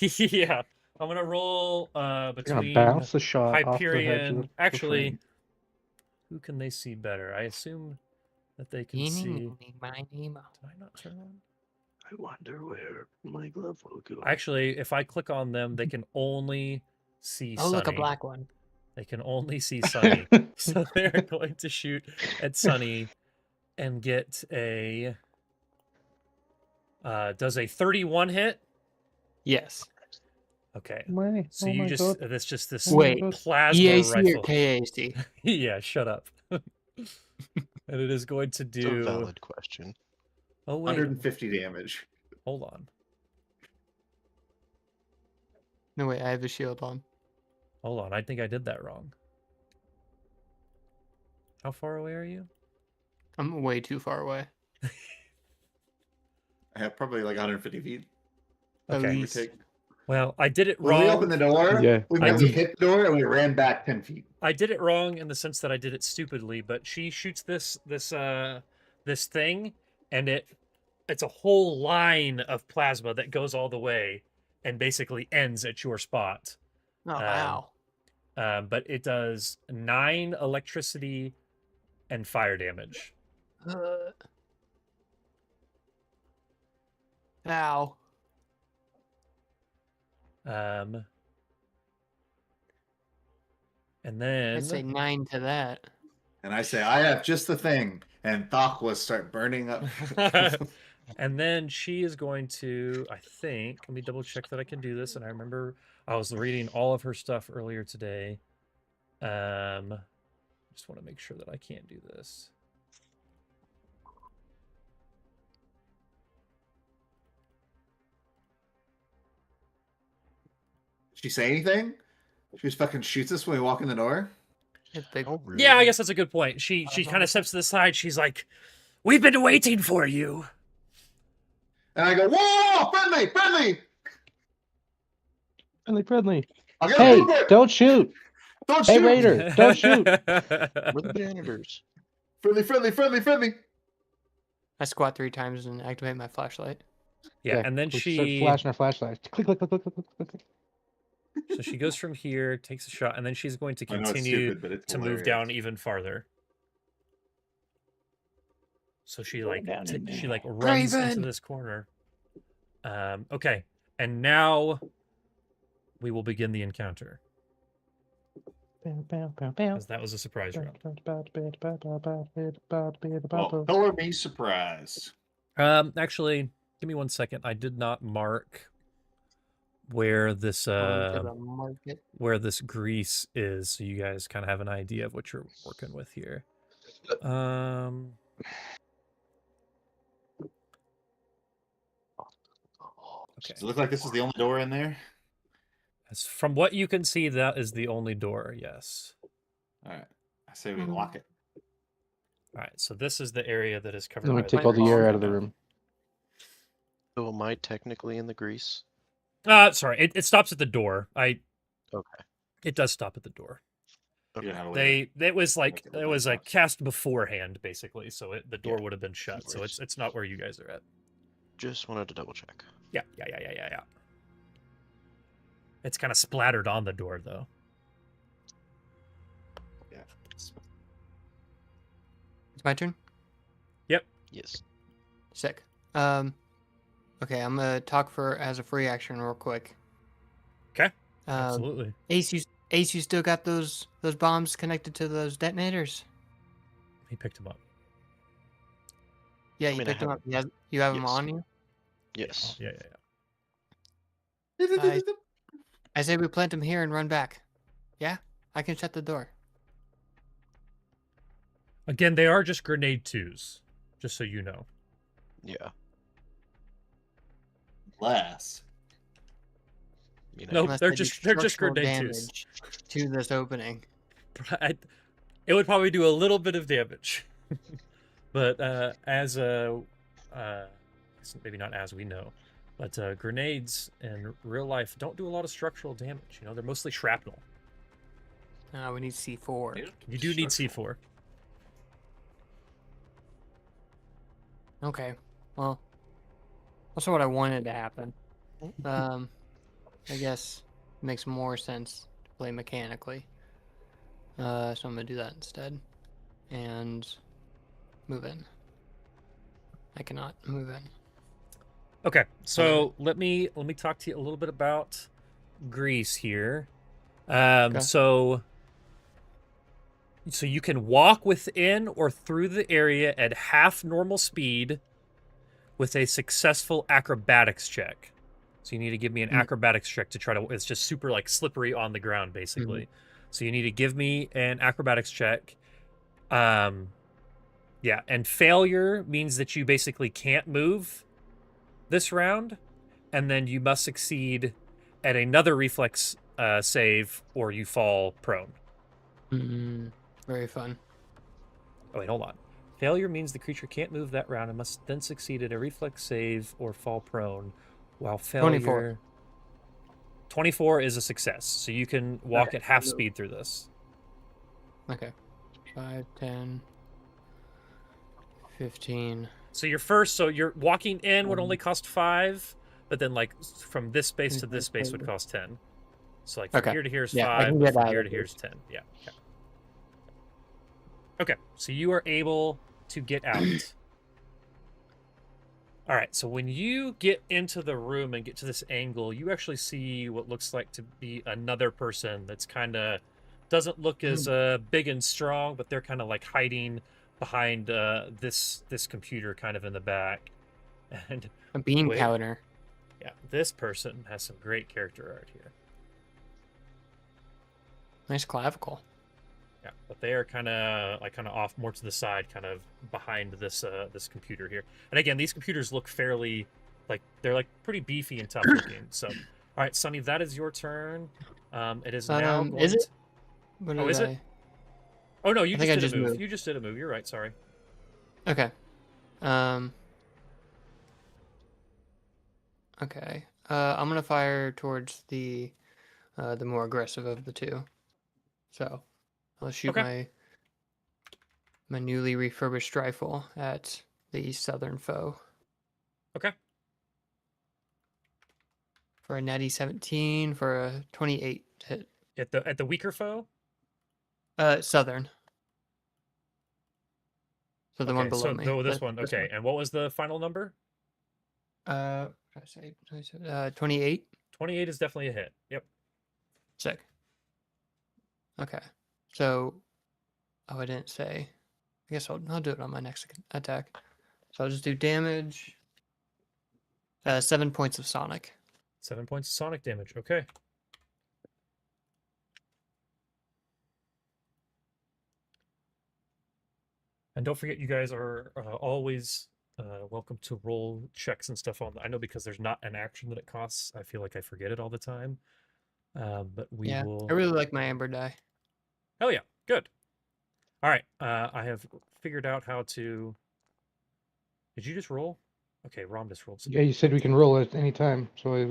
it. Yeah, I'm gonna roll You're gonna between bounce the shot off the hedge of Hyperion. the Actually, frame. who can they see better? I assume that they can see. Did I not turn on? I wonder where my glove will go. Actually, if I click on them, they can only see Oh, Sunny. look, a black one. They can only see Sunny. So they're going to shoot at Sunny and get a. Does a 31 hit? Yes. Okay. Way. So Oh you my just God. that's just this Oh my Wait, God. plasma EAC or rifle. KAC? Yeah, shut up. And it is going to It's a do. valid question. Oh wait, 150 damage. hold on. No, wait, I have a shield on. Hold on. I think I did that wrong. How far away are you? I'm way too far away. I have probably like 150 feet. At Okay. Give or least. take. Well, I did it When we opened wrong. the door, Yeah, we I barely did. hit the door and we ran back 10 feet. I did it wrong in the sense that I did it stupidly, but she shoots this thing, and it's a whole line of plasma that goes all the way and basically ends at your spot. Oh, wow. But it does 9 electricity and fire damage. Ow. And then I'd say 9 to that. And I say, I have just the thing. And Thakwas start burning up. and then she is going to, I think, let me double check that I can do this. And I remember I was reading all of her stuff earlier today. Just want to make sure that I can't do this. Did she say anything? She just fucking shoots us when we walk in the door? If they... Oh, really? Yeah, I guess that's a good point. She kind of steps to the side. She's like, "We've been waiting for you." And I go, whoa, friendly, friendly! Friendly. I'll get Hey, a movement! don't shoot! Don't Hey, shoot! Raider, don't shoot! We're the janitors. Friendly, friendly, friendly, friendly! I squat 3 times and activate my flashlight. Yeah, and then we start she flashing our flashlights. Click, click, click, click, click, click, click. so she goes from here, takes a shot, and then she's going to I know it's continue stupid, but it's to move hilarious. down even farther. So she like down in she there. like runs into Raven! this corner. Okay, and now we will begin the encounter, Bow, bow, bow, bow. as that was a surprise round. Well, color me surprised. Actually, give me 1 second. I did not mark where this Going to the market. where this grease is, so you guys kind of have an idea of what you're working with here. Okay. Does it look like this is the only door in there? As from what you can see, that is the only door. Yes. All right. I say we lock it. All right. So this is the area that is covered. Then we by take all the grease air right out of the now. room. So am I technically in the grease? Sorry. It stops at the door. Okay. It does stop at the door. You don't have a way It was like Look at it was the like box. cast beforehand, basically. So the door Yeah. would have been shut. So worries. it's not where you guys are at. Just wanted to double check. Yeah. It's kind of splattered on the door, though. Yeah. It's my turn? Yes. Sick. Okay, I'm gonna talk as a free action real quick. 'Kay. Um, Absolutely. Ace, you still got those bombs connected to those detonators? He picked him up. Yeah, I you mean, I picked them have- up. You have them yes. on you? Yes. Yeah. I say we plant them here and run back. Yeah? I can shut the door. Again, they are just grenade twos, just so you know. Yeah. Less. I mean, No. Unless they're they do just structural grenade twos. damage to this opening. It would probably do a little bit of damage, but maybe not as we know, but grenades in real life don't do a lot of structural damage. You know, they're mostly shrapnel. We need C4. You do need C4. Okay. Well, Also, what I wanted to happen. I guess it makes more sense to play mechanically. So I'm gonna do that instead, and move in. I cannot move in. Okay, so let me talk to you a little bit about Greece here. Okay. So you can walk within or through the area at half normal speed with a successful acrobatics check. So you need to give me an acrobatics check to try to. It's just super like slippery on the ground, basically. So you need to give me an acrobatics check. Yeah, and failure means that you basically can't move this round, and then you must succeed at another reflex save, or you fall prone. Very fun. Oh wait, hold on. Failure means the creature can't move that round and must then succeed at a reflex save or fall prone. While failure 24 is a success, so you can walk at half speed through this. Okay. 5, 10, 15. So you're walking in would only cost 5, but then like from this space to this space would cost 10. So like from here to here is 5, but from here to here is 10. Yeah. Okay, so you are able to get out. All right, so when you get into the room and get to this angle, you actually see what looks like to be another person that's kind of doesn't look as big and strong, but they're kind of like hiding behind this computer kind of in the back. And A bean powder. Yeah, this person has some great character art here. Nice clavicle. Yeah, but they are kind of off more to the side, kind of behind this this computer here. And again, these computers look fairly like they're like pretty beefy and tough looking. So, all right, Sonny, that is your turn. It is now. Is it? Oh, is it? Oh no, you just did a move. moved. You just did a move. You're right. Sorry. Okay. Okay. I'm gonna fire towards the more aggressive of the two. So I'll shoot my newly refurbished rifle at the southern foe. Okay. For a natty 17 for a 28 hit. At the weaker foe? Southern. So the one below me. This one. Okay. And what was the final number? What did I say? 28. 28 is definitely a hit. Yep. Sick. Okay. So, I didn't say. I guess I'll do it on my next attack. So I'll just do damage. 7 points of sonic. 7 points of sonic damage. Okay. And don't forget, you guys are always welcome to roll checks and stuff on. I know because there's not an action that it costs. I feel like I forget it all the time. But we will. I really like my amber die. Hell yeah, good. All right, I have figured out how to. Did you just roll? Okay, Rom just rolled. Yeah, you said we can roll at any time, so it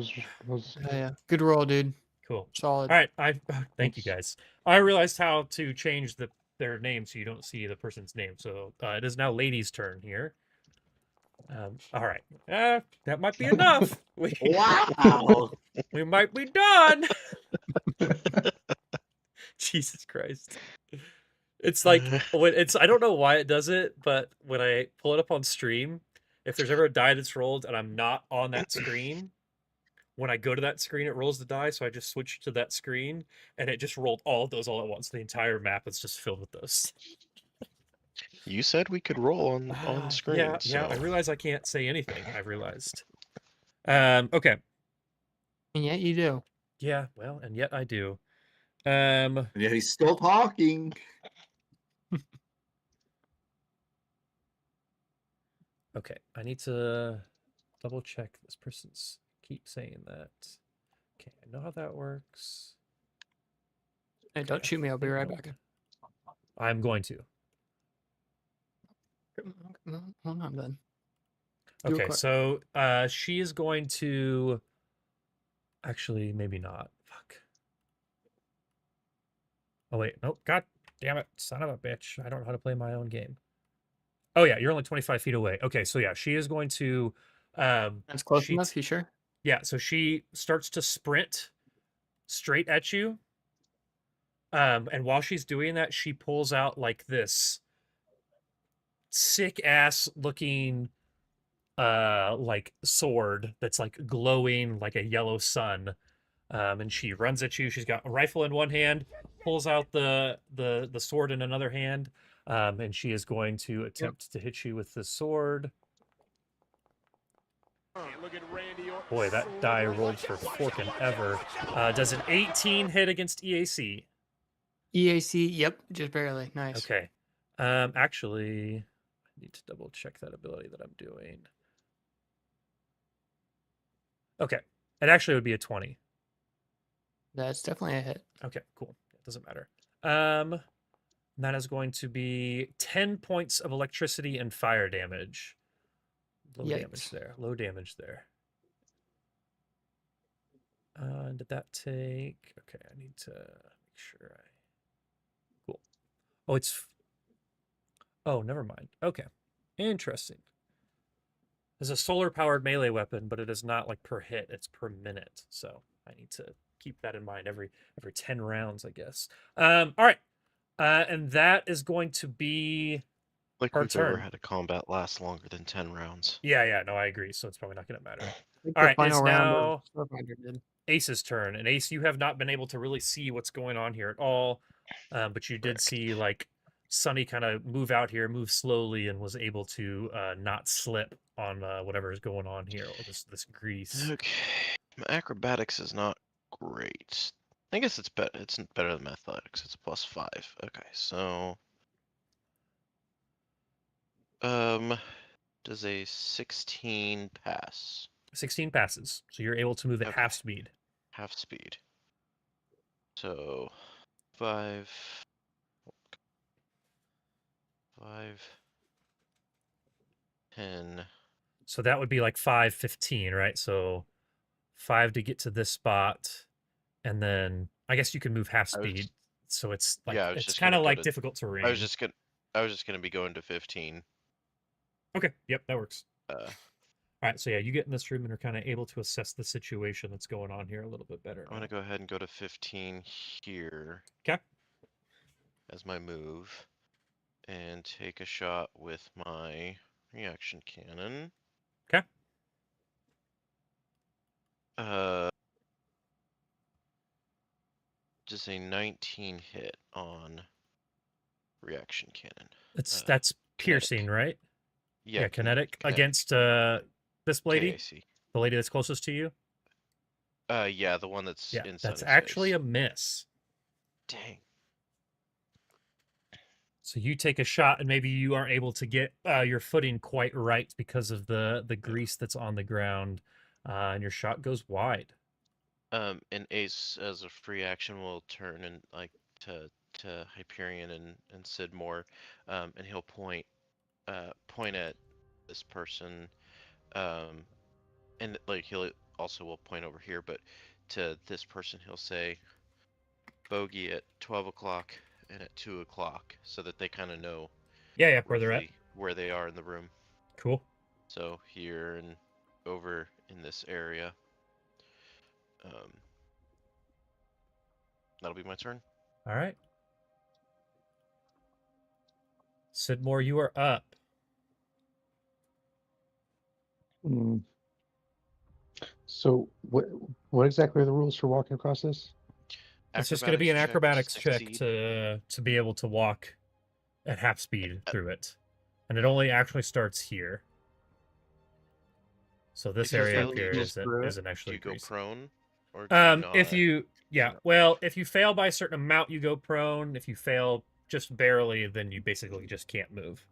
was. Yeah, good roll, dude. Cool. Solid. All right, thank you guys. I realized how to change their name so you don't see the person's name. So it is now Lady's turn here. All right, that might be enough. Wow. We might be done. Jesus Christ. It's like I don't know why it does it, but when I pull it up on stream, if there's ever a die that's rolled and I'm not on that screen, when I go to that screen, it rolls the die. So I just switch to that screen and it just rolled all of those all at once. The entire map is just filled with those. You said we could roll on screen. Yeah, so. yeah. I realize I can't say anything. I've realized. Okay. And yet you do. Yeah, well, and yet I do. Yeah, he's still talking. Okay, I need to double check this person's keep saying that. Okay, I know how that works. Hey, don't shoot me. I'll be right back. I'm going to. Hold on then. Okay, so she is going to. Actually, maybe not. Fuck. Oh wait, nope. God damn it, son of a bitch! I don't know how to play my own game. Oh yeah, you're only 25 feet away. Okay, so yeah, she is going to That's close she enough. You sure? Yeah, so she starts to sprint straight at you. And while she's doing that, she pulls out like this sick ass looking like sword that's like glowing like a yellow sun. And she runs at you. She's got a rifle in one hand, pulls out the sword in another hand, and she is going to attempt to hit you with the sword. Boy, that die rolled for forking ever. Does an 18 hit against EAC? EAC. Yep, just barely. Nice. Okay. Actually, I need to double check that ability that I'm doing. Okay. It actually would be a 20. That's definitely a hit. Okay, cool. It doesn't matter. That is going to be 10 points of electricity and fire damage. Low damage Yikes. there. Low damage there. Did that take... Okay, I need to make sure I... Cool. Oh, it's... Oh, never mind. Okay. Interesting. It's a solar-powered melee weapon, but it is not like per hit. It's per minute. So I need to keep that in mind every 10 rounds, I guess. All right. And that is going to be Like her we've never turn. had a combat last longer than 10 rounds. Yeah, no, I agree. So it's probably not going to matter. I think All the right, final it's round now of Starfinder did. Ace's turn. And Ace, you have not been able to really see what's going on here at all. But you did Correct. see like Sunny kind of move out here, move slowly, and was able to not slip on whatever is going on here, or this grease. Okay. My acrobatics is not great. I guess it's better. It's better than athletics. It's a +5. Okay, so does a 16 pass? 16 passes, so you're able to move at Okay. half speed. Half speed. So 5, 10. So that would be like 5:15, right? So 5 to get to this spot, and then I guess you can move half I was speed. just- So it's like Yeah, I was it's just kind gonna of go like to- difficult terrain. I was just gonna be going to 15. Okay, yep, that works. Uh, All right, so yeah, you get in this room and are kind of able to assess the situation that's going on here a little bit better. I'm gonna go ahead and go to 15 here. Okay. As my move, and take a shot with my reaction cannon. Okay. Just a 19 hit on reaction cannon. That's piercing, right? Yeah, kinetic against this lady, KAC. the lady that's closest to you. Yeah, the one that's Yeah, in that's Sunny's actually face. a miss. Dang. So you take a shot, and maybe you aren't able to get your footing quite right because of the grease that's on the ground, and your shot goes wide. And Ace, as a free action, will turn and like to Hyperion and Sidmore, and he'll point at this person, and like he'll also will point over here, but to this person he'll say bogey at 12 o'clock and at 2 o'clock, so that they kind of know Yeah, where they're at. roughly where they are in the room. Cool. So here and over in this area. That'll be my turn. All right. Sidmore, you are up. So what exactly are the rules for walking across this? It's just going to be an acrobatics check succeed. to be able to walk at half speed through it, and it only actually starts here. So this If you area fail, up do you here just isn't Do actually you go grease. prone? Or do you If not? you not- well, if you fail by a certain amount, you go prone. If you fail just barely, then you basically just can't move.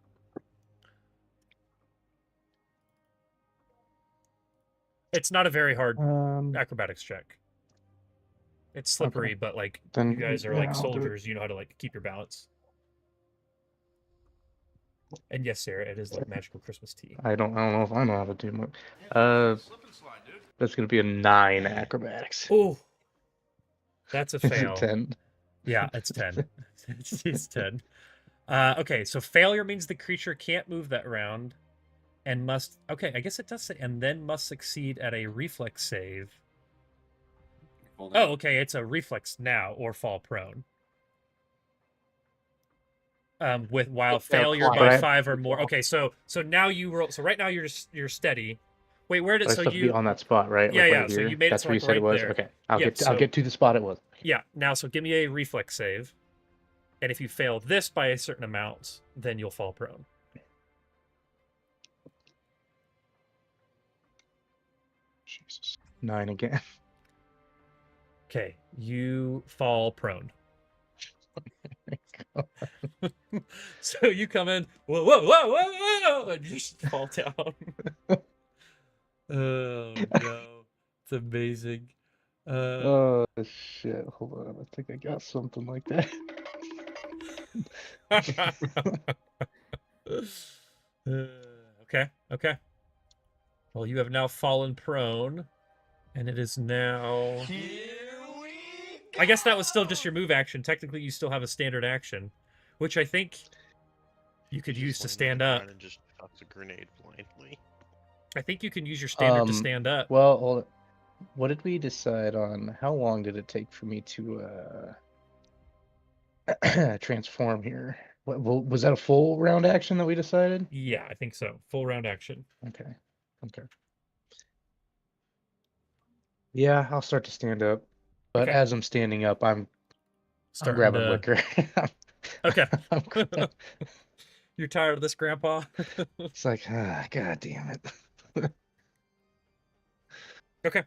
It's not a very hard acrobatics check. It's slippery, but like Then, you guys are yeah, like I'll do it. soldiers, you know how to like keep your balance. And yes, Sarah, it is like magical Christmas tea. I don't know if I know how to do more. That's gonna be a 9 acrobatics. Oh, that's a Is fail. it 10? Yeah, it's 10. It's 10. Okay, so failure means the creature can't move that round. and must. Okay, I guess it does say, and then must succeed at a reflex save. Hold Oh, on. okay, it's a reflex now or fall prone. With while If they're failure by quiet. 5 or more. Okay, so now you roll. So right now you're steady. Wait, where did But I so still have to be you? on that spot, right? Yeah, Like yeah. right So here. you made it That's to where you like said it right was. there. Okay, I'll Yep, I'll so- get to the spot it was. Yeah. Now, so give me a reflex save, and if you fail this by a certain amount, then you'll fall prone. Jesus. 9 again. Okay, you fall prone. So you come in, whoa, whoa, whoa, whoa, whoa, and you just fall down. Oh no, it's amazing. Oh shit! Hold on, I think I got something like that. Okay, okay. Well, you have now fallen prone, and it is now. I guess that was still just your move action. Technically, you still have a standard action, which I think you could He's use just to laying on stand the up. ground and just chucks a grenade blindly. I think you can use your standard to Um, stand up. Well, hold on. What did we decide on? How long did it take for me to transform here? Was that a full round action that we decided? Yeah, I think so. Full round action. Okay. Okay. Yeah, I'll start to stand up. But Okay. as I'm standing up, I'm Starting grabbing to. liquor. Okay. I'm You're tired of this, Grandpa? It's like, God damn it. Okay.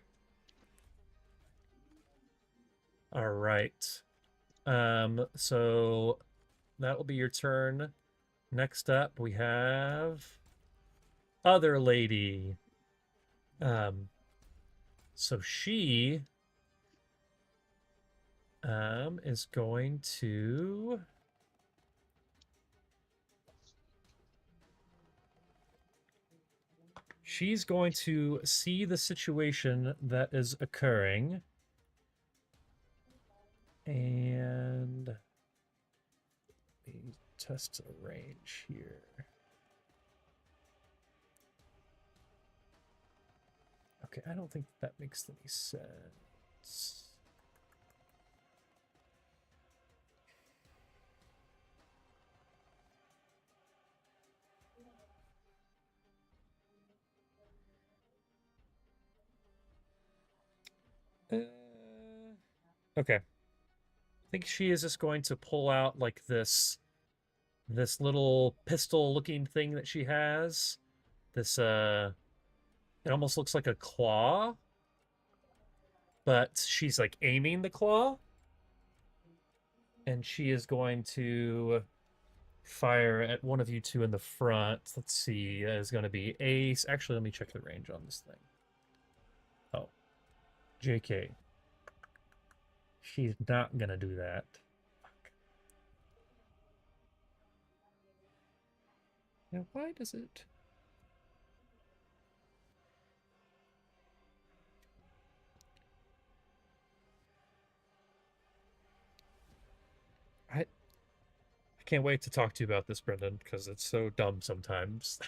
All right. So that will be your turn. Next up, we have Other Lady. So she is going to see the situation that is occurring and let me test the range here. Okay, I don't think that makes any sense. Okay. I think she is just going to pull out like this little pistol looking thing that she has. This it almost looks like a claw, but she's like aiming the claw. And she is going to fire at one of you two in the front. Let's see. That is going to be Ace. Actually, let me check the range on this thing. Oh. JK. She's not going to do that. Fuck. Now, why does it... I can't wait to talk to you about this, Brendan, because it's so dumb sometimes.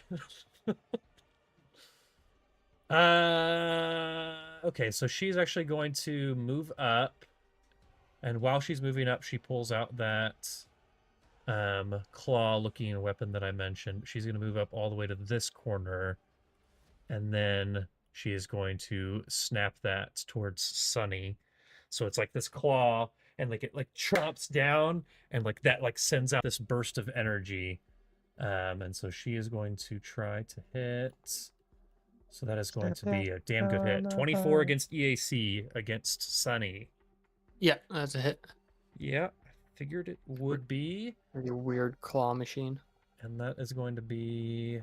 Okay, so she's actually going to move up, and while she's moving up, she pulls out that claw-looking weapon that I mentioned. She's going to move up all the way to this corner, and then she is going to snap that towards Sunny. So it's like this claw, and like it like chomps down, and like that like sends out this burst of energy. And so she is going to try to hit. So that is going to be a damn good hit. 24 against EAC against Sunny. Yeah, that's a hit. Yeah, I figured it would be. Your weird claw machine. And that is going to be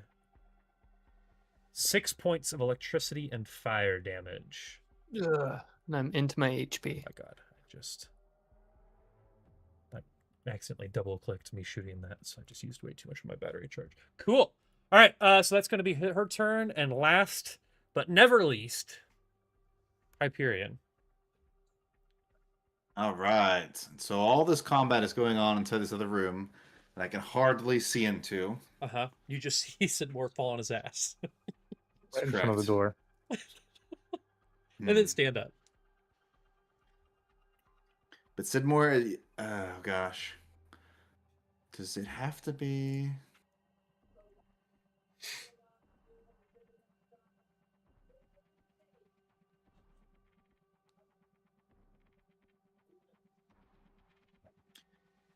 6 points of electricity and fire damage. Ugh. And I'm into my HP. Oh my god, I accidentally double clicked me shooting that, so I just used way too much of my battery charge. Cool. All right, so that's going to be her turn, and last but never least, Hyperion. All right. So all this combat is going on inside this other room. that I can hardly see into. You just see Sidmore fall on his ass. That's Right in front of the correct. door. And then Hmm. stand up. But Sidmore, oh gosh. Does it have to be?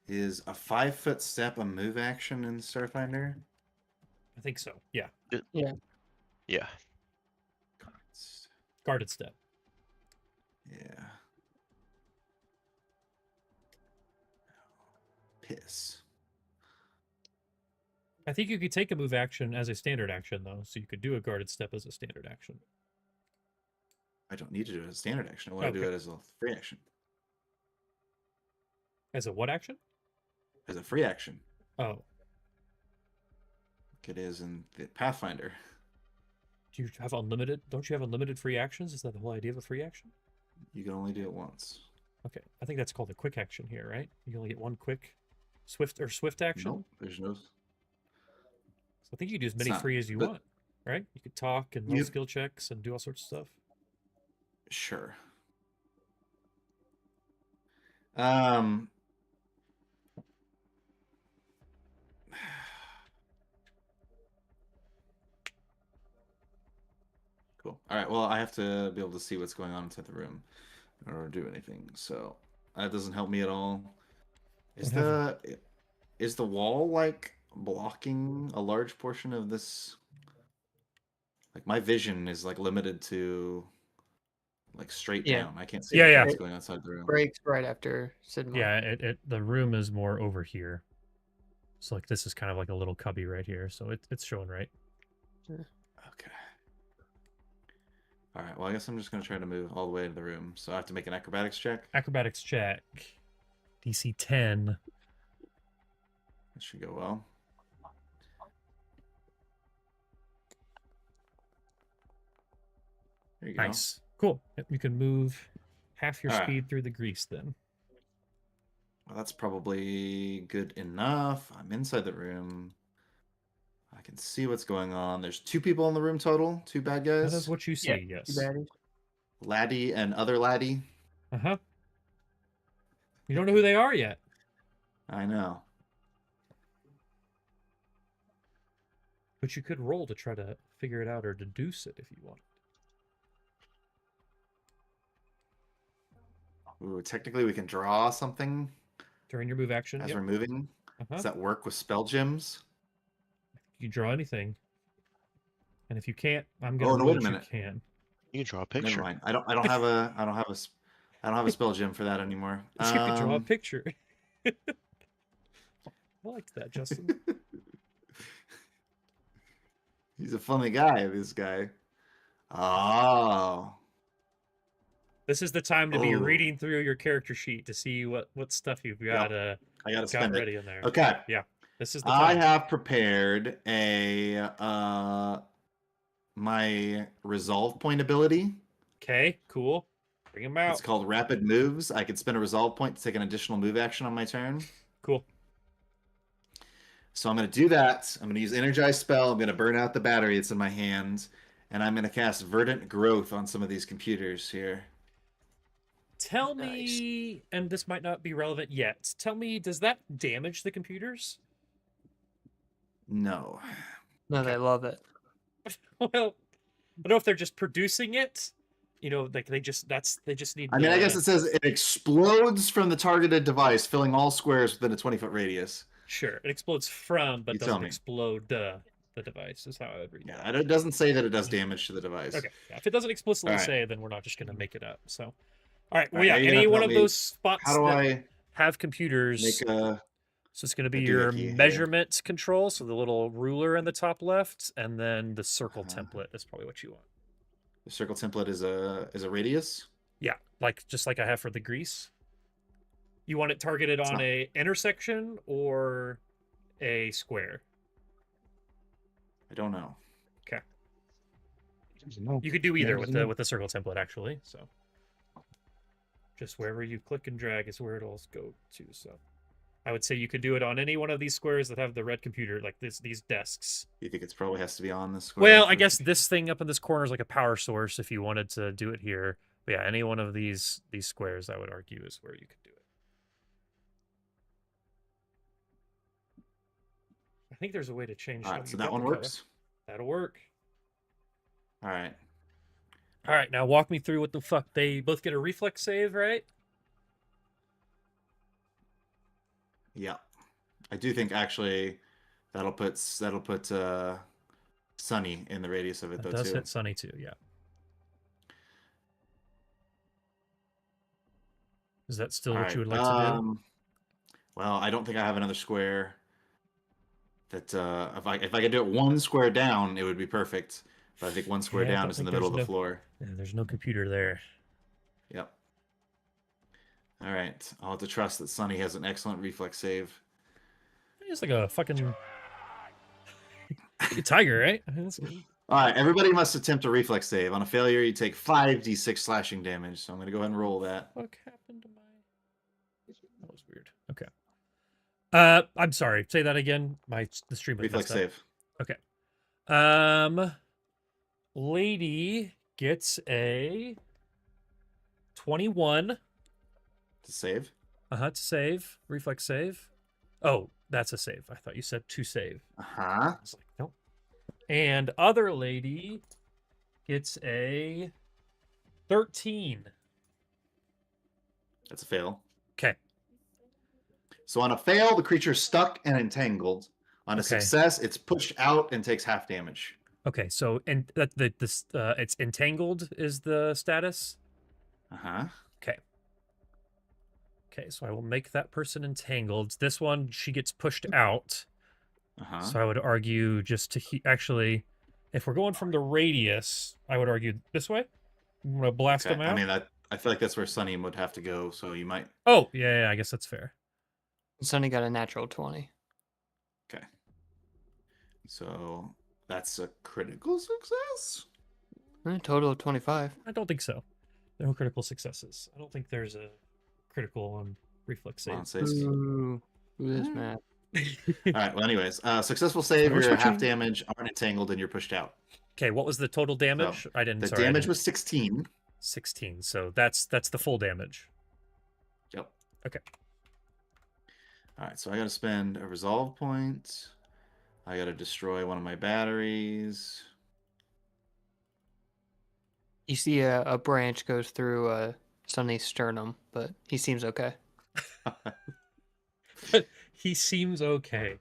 Is a 5-foot step a move action in Starfinder? I think so. Yeah. Yeah. Yeah. Guarded step. Yeah. Piss. I think you could take a move action as a standard action, though. So you could do a guarded step as a standard action. I don't need to do it as a standard action. I want to do Okay. it as a free action. As a what action? As a free action. Oh. Like it is in the Pathfinder. Do you have unlimited? Don't you have unlimited free actions? Is that the whole idea of a free action? You can only do it once. Okay. I think that's called a quick action here, right? You only get one quick swift action. Nope, there's no. So I think you can do as It's many not, free as you but- want, right? You could talk and roll You- skill checks and do all sorts of stuff. Sure. Um. Cool. All right. Well, I have to be able to see what's going on inside the room in order to do anything. So that doesn't help me at all. Is What the wall like blocking a large portion of this? Like my vision is like limited to like straight Yeah. down. I can't see Yeah, anything yeah. that's going on inside the room. Breaks right after Sidmore. Yeah, the room is more over here. So like this is kind of like a little cubby right here. So it's showing right. Okay. All right. Well, I guess I'm just gonna try to move all the way into the room. So I have to make an acrobatics check. Acrobatics check. DC 10. That should go well. There you go. Nice. Cool. Yep, you can move half your All right. speed through the grease then. Well, that's probably good enough. I'm inside the room. I can see what's going on. There's 2 people in the room total. 2 bad guys. That is what you see, Yeah, yes. Too baddies. Laddie and other Laddie. Uh-huh. You don't know who they are yet. I know. But you could roll to try to figure it out or deduce it if you want. Ooh, technically we can draw something During your move action, as yep. we're moving. Uh-huh. Does that work with spell gems? You can draw anything. And if you can't, I'm gonna Oh, no, roll wait a that minute. you can. You can draw a Never picture. mind. I don't have a spell gem for that anymore. You can draw a picture. I liked that, Justin. He's a funny guy, this guy. Oh. This is the time to be Oh. reading through your character sheet to see what stuff you've got I gotta got spend ready it. in there. Okay. Yeah. This is the I time. have prepared a my resolve point ability. Okay, cool. Bring them out. It's called Rapid Moves. I can spend a resolve point to take an additional move action on my turn. Cool. So I'm going to do that. I'm going to use Energize Spell. I'm going to burn out the battery that's in my hand. And I'm going to cast Verdant Growth on some of these computers here. Tell me, and this might not be relevant yet, tell me, does that damage the computers? No. No, they love it. Well, I don't know if they're just producing it. You know, like they just need. I mean, I guess it says it explodes from the targeted device, filling all squares within a 20-foot radius. Sure, it explodes from, but You tell doesn't me. explode the device. Is how I would read that. Yeah, it doesn't say that it does damage to the device. Okay, yeah, if it doesn't explicitly Alright. say, then we're not just going to make it up. So, all right, well, Alright, yeah, now you're gonna any one tell of me, those spots How do that I have computers. make a... So it's going to be a your doohickey here? measurement control, so the little ruler in the top left, and then the circle Uh-huh. template is probably what you want. The circle template is a radius? Yeah, like just like I have for the grease. You want it targeted on not- a intersection or a square. I don't know. No. You could do either There's no- with the circle template actually. So just wherever you click and drag is where it'll go to. So I would say you could do it on any one of these squares that have the red computer, like these desks. You think it's probably has to be on this square? Well, for I the guess computer? this thing up in this corner is like a power source if you wanted to do it here. But yeah, any one of these squares, I would argue, is where you could do it. I think there's a way to change. All oh, right, so you've that got one the color. works. That'll work. All right. All right, now walk me through what the fuck. They both get a reflex save, right? Yeah, I do think actually that'll put Sunny in the radius of it That though does too. hit Sunny too, yeah. Is that still All what you right, would like to do? Well, I don't think I have another square. That if I could do it one square down, it would be perfect. But I think one square Yeah, I down don't is in think the middle of there's the floor. Yeah, there's no computer there. Yep. All right, I'll have to trust that Sunny has an excellent reflex save. It's like a fucking a tiger, right? I mean, that's good. All right, everybody must attempt a reflex save. On a failure, you take 5d6 slashing damage. So I'm gonna go ahead and roll that. What happened to my? That was weird. Okay. I'm sorry. Say that again. The stream was Reflex messed up. save. Okay. Lady gets a 21. To save. To save. Reflex save. Oh, that's a save. I thought you said to save. Uh-huh. I was like, nope. And other lady gets a 13. That's a fail. Okay. So on a fail, the creature is stuck and entangled. On a Okay. success, it's pushed out and takes half damage. Okay, so and that it's entangled is the status. Uh-huh. Okay. Okay, so I will make that person entangled. This one, she gets pushed out. Uh-huh. So I would argue just to actually, if we're going from the radius, I would argue this way. I'm gonna blast Okay. them out. I mean, I feel like that's where Sunny would have to go, so you might... Oh, yeah, I guess that's fair. Sonny got a natural 20. Okay. So that's a critical success? Total of 25. I don't think so. There are no critical successes. I don't think there's a critical on reflex Come on, save. saves. Ooh, this map. All right, well, anyways, successful save, We're you're half switching. damage, aren't entangled, and you're pushed out. Okay, what was the total damage? I didn't. The sorry, I damage didn't- was 16. 16. So that's the full damage. Yep. Okay. All right, so I got to spend a resolve point. I got to destroy one of my batteries. You see a branch goes through Sonny's sternum, but he seems okay. He seems okay.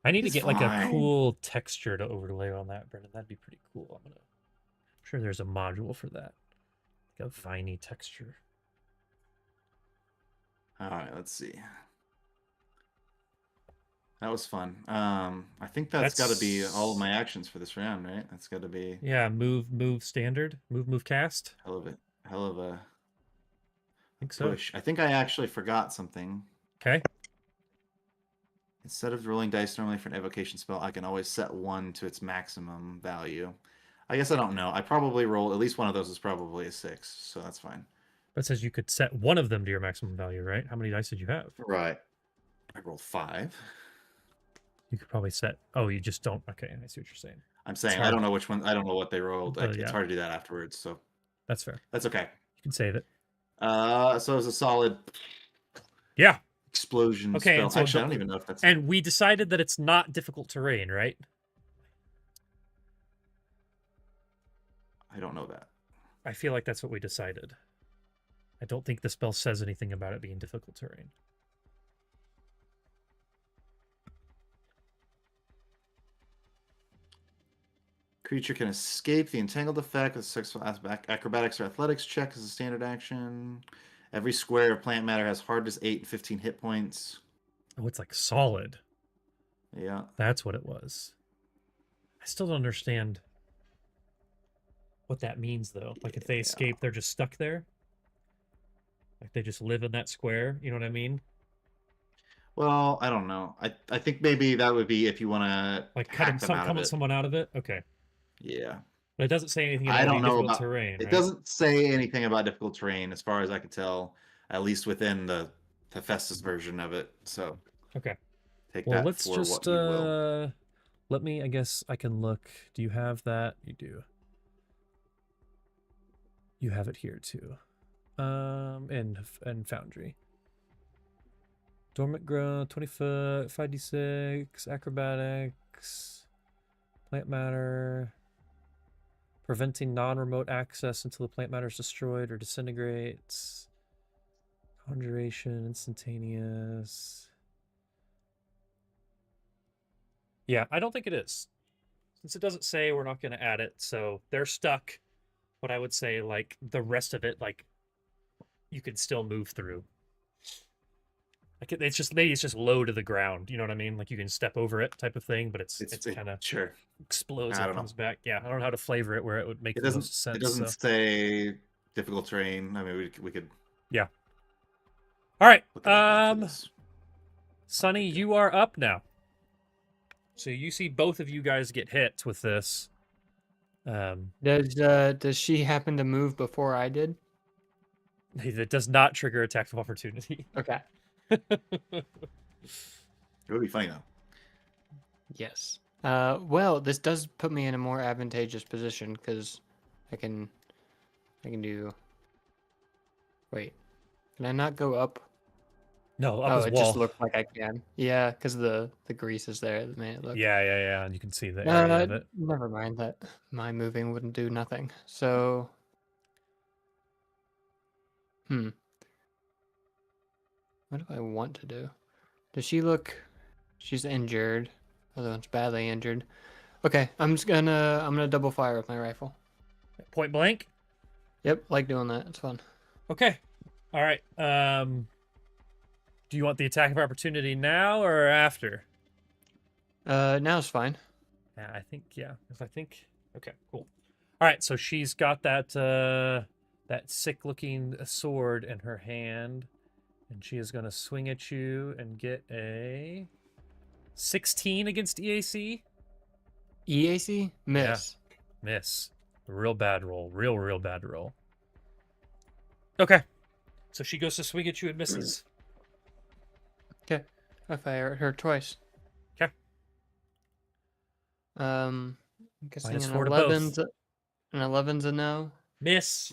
I need He's to get like a fine. cool texture to overlay on that, Brendan. That'd be pretty cool. I'm sure there's a module for that. Like a viney texture. All right, let's see. That was fun. I think that's got to be all of my actions for this round, right? That's got to be Yeah, move standard, move cast. hell of a I think so. push. I think I actually forgot something. Okay. Instead of rolling dice normally for an evocation spell, I can always set one to its maximum value. I guess I don't know. I probably roll at least one of those is probably a 6, so that's fine. That says you could set one of them to your maximum value, right? How many dice did you have? Right. I rolled 5. You could probably set. Oh, you just don't. Okay, I see what you're saying. I'm saying hard. I don't know which one. I don't know what they rolled. Yeah. It's hard to do that afterwards, so That's fair. that's okay. You can save it. So it's a solid Yeah. explosion Okay, spell. and so Actually, I don't even know if that's. And we decided that it's not difficult terrain, right? I don't know that. I feel like that's what we decided. I don't think the spell says anything about it being difficult terrain. Creature can escape the entangled effect with successful acrobatics or athletics check as a standard action. Every square of plant matter has hardness 8 and 15 hit points. Oh, it's like solid. Yeah. That's what it was. I still don't understand what that means, though. Like, if they Yeah. escape, they're just stuck there? Like, they just live in that square? You know what I mean? Well, I don't know. I think maybe that would be if you want to Like, hack them out of it. someone out of it? Okay. Yeah. But it doesn't say anything about I it don't being know difficult about terrain, It right? doesn't say anything about difficult terrain as far as I can tell, at least within the Hephaestus version of it. So Okay. take Well, that let's for just what you will. let me. I guess I can look. Do you have that? You do. You have it here too. In Foundry. Dormant growth, 20 foot, 5d6, acrobatics, plant matter, preventing non-remote access until the plant matter is destroyed or disintegrates, conjuration, instantaneous. Yeah, I don't think it is. Since it doesn't say, we're not going to add it, so they're stuck. But I would say, like, the rest of it, like, you can still move through. Like it's just maybe it's just low to the ground. You know what I mean? Like you can step over it, type of thing. But it's kind of sure. explodes I and don't know. comes back. Yeah, I don't know how to flavor it where it would make It the doesn't. most sense. It doesn't so. say difficult terrain. I mean, we could. Yeah. All right. Look it up after this. Sonny, you are up now. So you see both of you guys get hit with this. Does she happen to move before I did? That does not trigger attack of opportunity. Okay. It would be funny though. Yes. Well, this does put me in a more advantageous position because I can do. Wait, can I not go up? No, up Oh, his it wall. just looks like I can. Yeah, because the grease is there that made it look. Yeah, and you can see the area of it. Never mind that. My moving wouldn't do nothing. So, what do I want to do? Does she look? She's injured. Other one's badly injured. Okay, I'm gonna double fire with my rifle. Point blank. Yep, like doing that. It's fun. Okay. All right. Do you want the attack of opportunity now or after? Now's fine. Yeah, I think. Okay, cool. All right, so she's got that that sick-looking sword in her hand, and she is going to swing at you and get a 16 against EAC. EAC miss. Yeah, miss. Real bad roll. Real bad roll. Okay, so she goes to swing at you and misses. Okay, I fire at her twice. Okay. I'm guessing -4 to both. an 11's a no. Miss.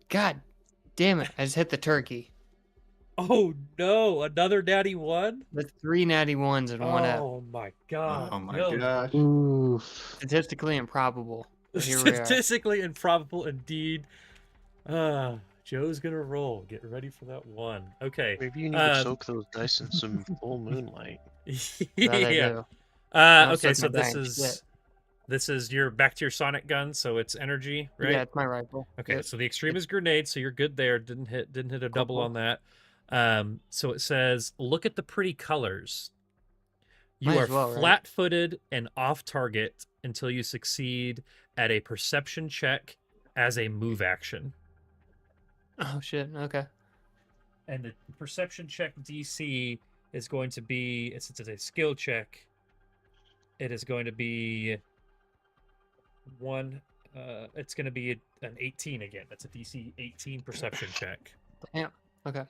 God damn it! I just hit the turkey. Oh no! Another natty one. With 3 natty ones and 1 F. Oh my god! Oh my Yo. gosh. Oof. Statistically improbable. But here we are. Statistically improbable indeed. Joe's gonna roll. Get ready for that one. Okay. Maybe you need to soak those dice in some full moonlight. That I Yeah. do. Don't Okay, suck so my this bank. is your back to your sonic gun, so it's energy, right? Yeah, it's my rifle. Okay, Yep. so the extreme is grenade, so you're good there. Didn't hit a double cool. on that. So it says, look at the pretty colors. You Might are as well, right? flat-footed and off target until you succeed at a perception check as a move action. Oh shit. Okay. And the perception check DC is going to be, since it's a skill check, it is going to be it's going to be an 18 again. That's a DC 18 perception check. Damn. Okay.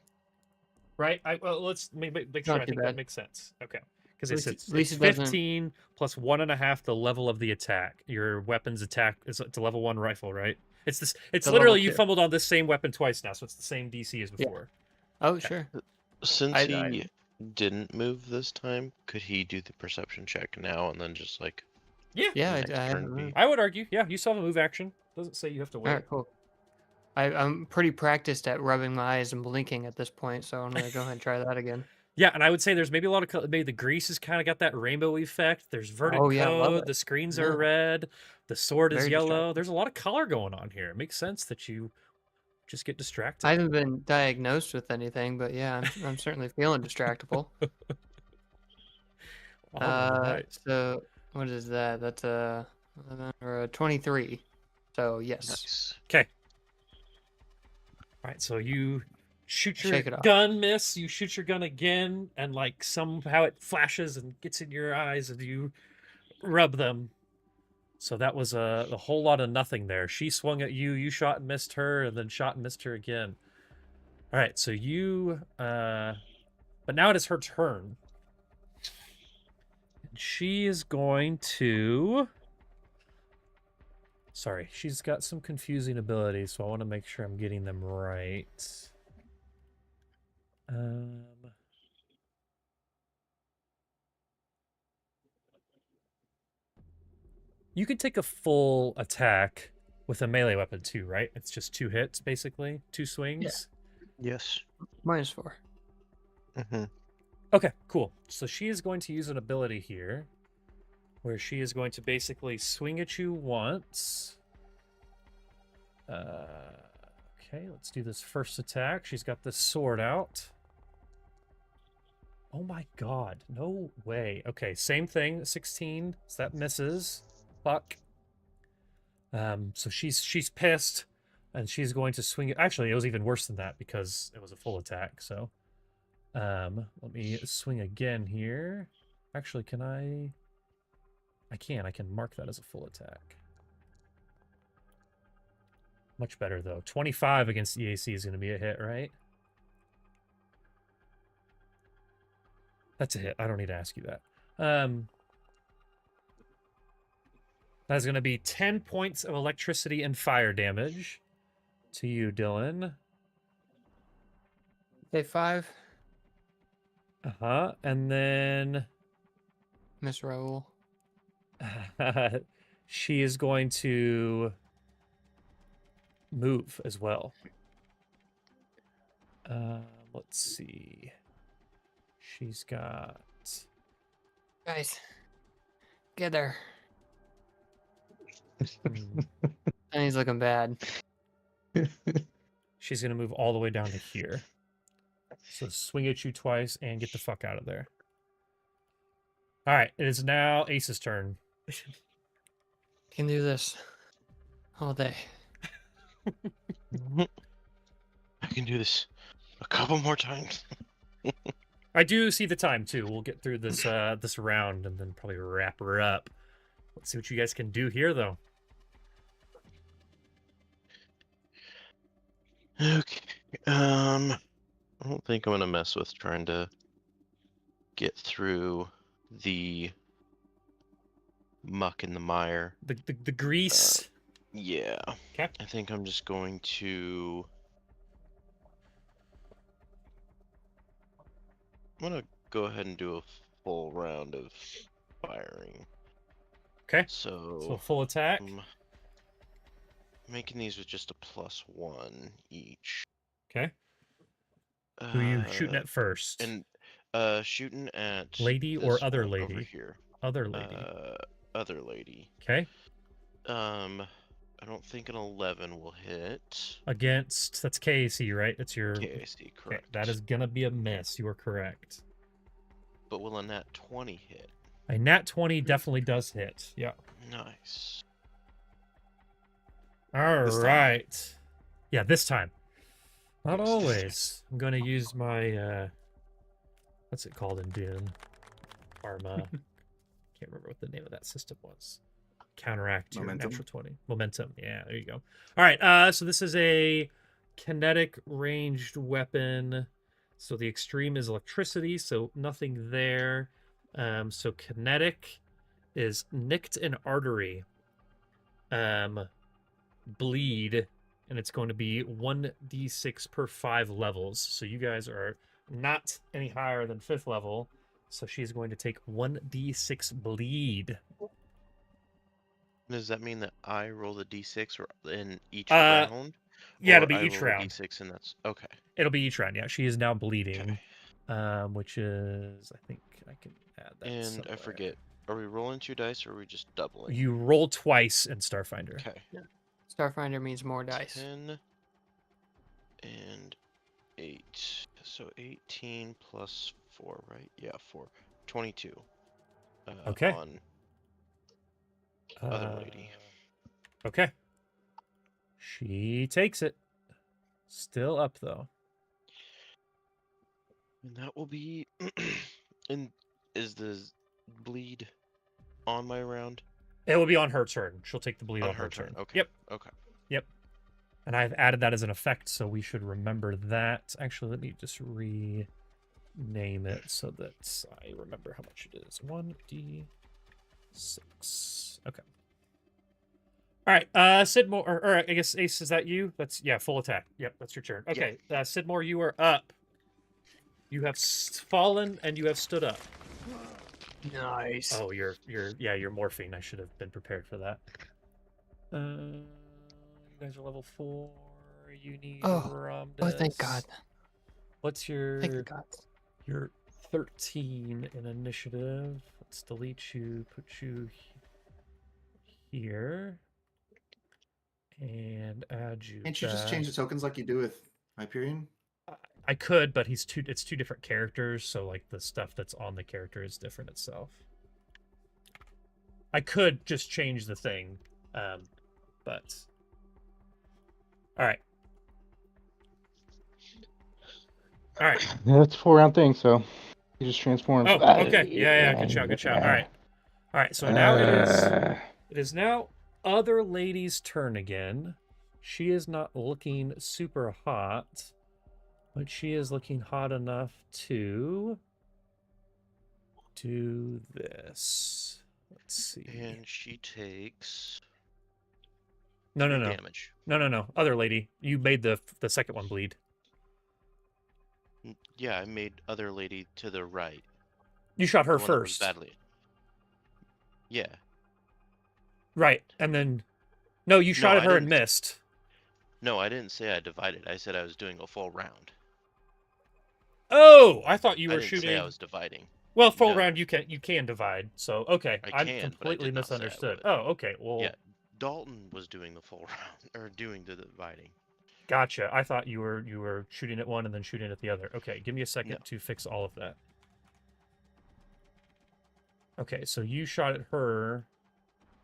Right? Let's make sure Not I too think that bad. makes sense. Okay. Because At it's least it doesn't- 15 plus 1.5 the level of the attack. Your weapon's attack is a level 1 rifle, right? It's this. It's The literally level you 2. fumbled on this same weapon twice now, so it's the same DC as Yeah. before. Oh sure. Since I- he didn't move this time, could he do the perception check now and then just like Yeah. Yeah, next I turn haven't be- moved. I would argue. Yeah, you still have a move action. Doesn't say you have to wait. All right, cool. I'm pretty practiced at rubbing my eyes and blinking at this point, so I'm gonna go ahead and try that again. Yeah, and I would say there's maybe a lot of maybe the grease has kind of got that rainbow effect. There's vertic Oh, yeah, love code. it. The screens Yeah. are red. The sword is Very yellow. distracting. There's a lot of color going on here. It makes sense that you just get distracted. I haven't been diagnosed with anything, but yeah, I'm certainly feeling distractible. All right. So what is that? That's a 11 or a 23. So yes. Nice. Okay. All right. So you shoot your Shake it off. gun, miss. You shoot your gun again, and like somehow it flashes and gets in your eyes, and you rub them. So that was a whole lot of nothing there. She swung at you. You shot and missed her, and then shot and missed her again. All right, so you but now it is her turn. She is going to Sorry, she's got some confusing abilities, so I want to make sure I'm getting them right. You could take a full attack with a melee weapon too, right? It's just 2 hits, basically. 2 swings. Yes. -4. Mm-hmm. Okay, cool. So she is going to use an ability here where she is going to basically swing at you once. Okay, let's do this first attack. She's got this sword out. Oh my god, no way. Okay, same thing, 16. So that misses. Fuck. So she's pissed, and she's going to swing it. Actually, it was even worse than that because it was a full attack. So, let me swing again here. Actually, can I? I can mark that as a full attack. Much better though. 25 against EAC is going to be a hit, right? That's a hit. I don't need to ask you that. That's going to be 10 points of electricity and fire damage to you, Dylan. Okay, 5. Uh-huh. And then Miss Raoul. she is going to move as well. Let's see. She's got... Guys, get there. Hmm. And he's looking bad. She's going to move all the way down to here. So swing at you twice and get the fuck out of there. All right, it is now Ace's turn. Can do this all day. I can do this a couple more times. I do see the time too. We'll get through this this round and then probably wrap her up. Let's see what you guys can do here, though. Okay. I don't think I'm gonna mess with trying to get through the muck and the mire. The grease. Yeah. Okay. I think I'm just going to. I'm gonna go ahead and do a full round of firing. Okay. So So full attack. I'm making these with just a +1 each. Okay. Who are you shooting at first? And shooting at lady or this other one over lady? here. Other lady. Other lady. Okay. I don't think an 11 will hit. Against, that's KAC, right? That's your KAC, correct. Okay, that is gonna be a miss. You are correct. But will a nat 20 hit? A nat 20 definitely does hit. Yeah. Nice. All This time. right. Yeah, this time. Not Yes, this always. I'm gonna use my what's it called in Doom? Karma. Can't remember what the name of that system was. Counteract your Momentum? natural 20. Momentum. Yeah, there you go. All right. So this is a kinetic ranged weapon. So the extreme is electricity, so nothing there. So kinetic is nicked an artery. Bleed, and it's going to be 1d6 per 5 levels. So you guys are not any higher than 5th level. So she's going to take 1d6 bleed. Does that mean that I roll the d6 or in each Uh, round? Yeah, Or it'll be I each roll a round. d6 and that's okay. It'll be each round. Yeah, she is now bleeding. Okay. Which is, I think I can add that. And somewhere. I forget. Are we rolling 2 dice or are we just doubling? You roll twice in Starfinder. Okay. Starfinder means more dice. 10 and 8. So 18 plus 4, right? Yeah, 4. 22. Okay. On other lady. Okay. She takes it. Still up though. And that will be. And is the bleed on my round? It will be on her turn. She'll take the bleed On on her turn. Okay. Yep. Okay. And I've added that as an effect, so we should remember that. Actually, let me just rename it so that I remember how much it is. 1d6. Okay. All right, Sidmore, or I guess Ace, is that you? That's, yeah, full attack. Yep, that's your turn. Okay, Sidmore, you are up. You have fallen and you have stood up. Nice. Oh, you're morphine. I should have been prepared for that. You guys are level 4. You need Oh, thank God. What's Thank the your gods. You're 13 in initiative. Let's delete you, put you here, and add you. Can't you just change the tokens like you do with Hyperion? I could, but it's two different characters, so like the stuff that's on the character is different itself. I could just change the thing, but all right. All right. Yeah, it's a 4-round thing, so he just transforms. Oh, okay. Yeah. Good shout. All right. So now it is now other lady's turn again. She is not looking super hot, but she is looking hot enough to do this. Let's see. And she takes No. damage. No. Other lady. You made the second one bleed. Yeah, I made other lady to the right. You shot her the one that was first. badly. Yeah. Right. And then no, you shot at I her and didn't. missed. No, I didn't say I divided. I said I was doing a full round. Oh, I thought you I were didn't shooting. say I was dividing. Well, full No. round you can divide. So okay, I I'm can, but I completely did not say I misunderstood. would. Oh, okay. Well, Yeah, Dalton was doing the full round, or doing the dividing. gotcha. I thought you were shooting at one and then shooting at the other. Okay, give me a second No. to fix all of that. Okay, so you shot at her.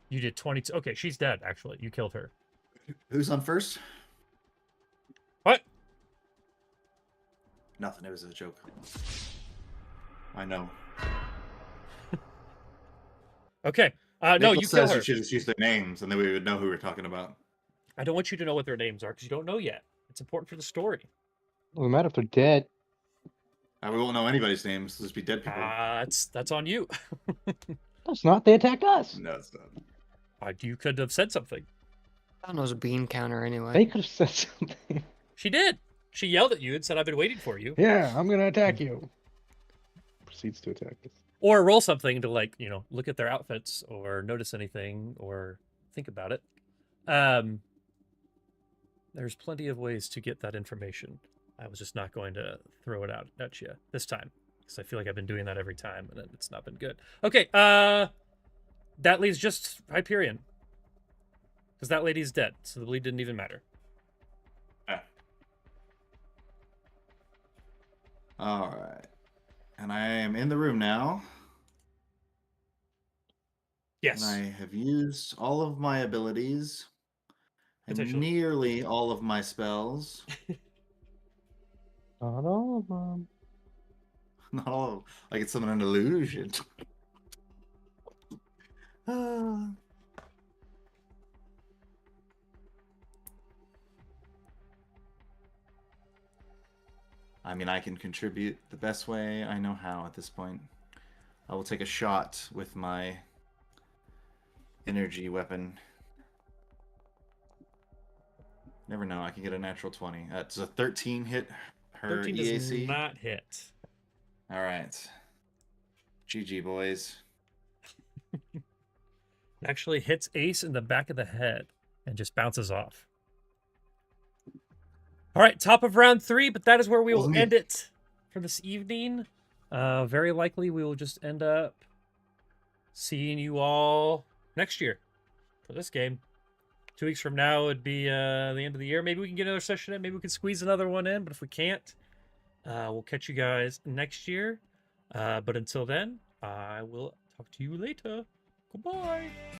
You did 22. Okay, she's dead. Actually, you killed her. Who's on first? What? Nothing. It was a joke. I know. Okay. No, Nicholas you kill says her. you should just use their names, and then we would know who we're talking about. I don't want you to know what their names are because you don't know yet. It's important for the story. Doesn't matter if they're dead. We won't know anybody's names. They'll just be dead people. That's on you. That's not. They attacked us. No, it's not. You could have said something. I don't know, it's a bean counter anyway. They could have said something. She did. She yelled at you and said, "I've been waiting for you." Yeah, I'm gonna attack you. Proceeds to attack us. Or roll something to look at their outfits or notice anything or think about it. There's plenty of ways to get that information. I was just not going to throw it out at you this time because I feel like I've been doing that every time and it's not been good. Okay, that leaves just Hyperion because that lady's dead, so the bleed didn't even matter. All right. And I am in the room now. Yes. And I have used all of my abilities and Potentially. nearly all of my spells. Not all of them. Not all of them. I could summon an illusion. I mean, I can contribute the best way I know how at this point. I will take a shot with my energy weapon. Never know, I can get a natural 20. Does a 13 hit her 13 EAC? does not hit. All right. GG, boys. Actually hits Ace in the back of the head and just bounces off. All right, top of round 3, but that is where we will Wasn't me. end it for this evening. Very likely we will just end up seeing you all next year for this game. 2 weeks from now would be the end of the year. Maybe we can get another session in. Maybe we can squeeze another one in, but if we can't, we'll catch you guys next year. But until then, I will talk to you later. Goodbye.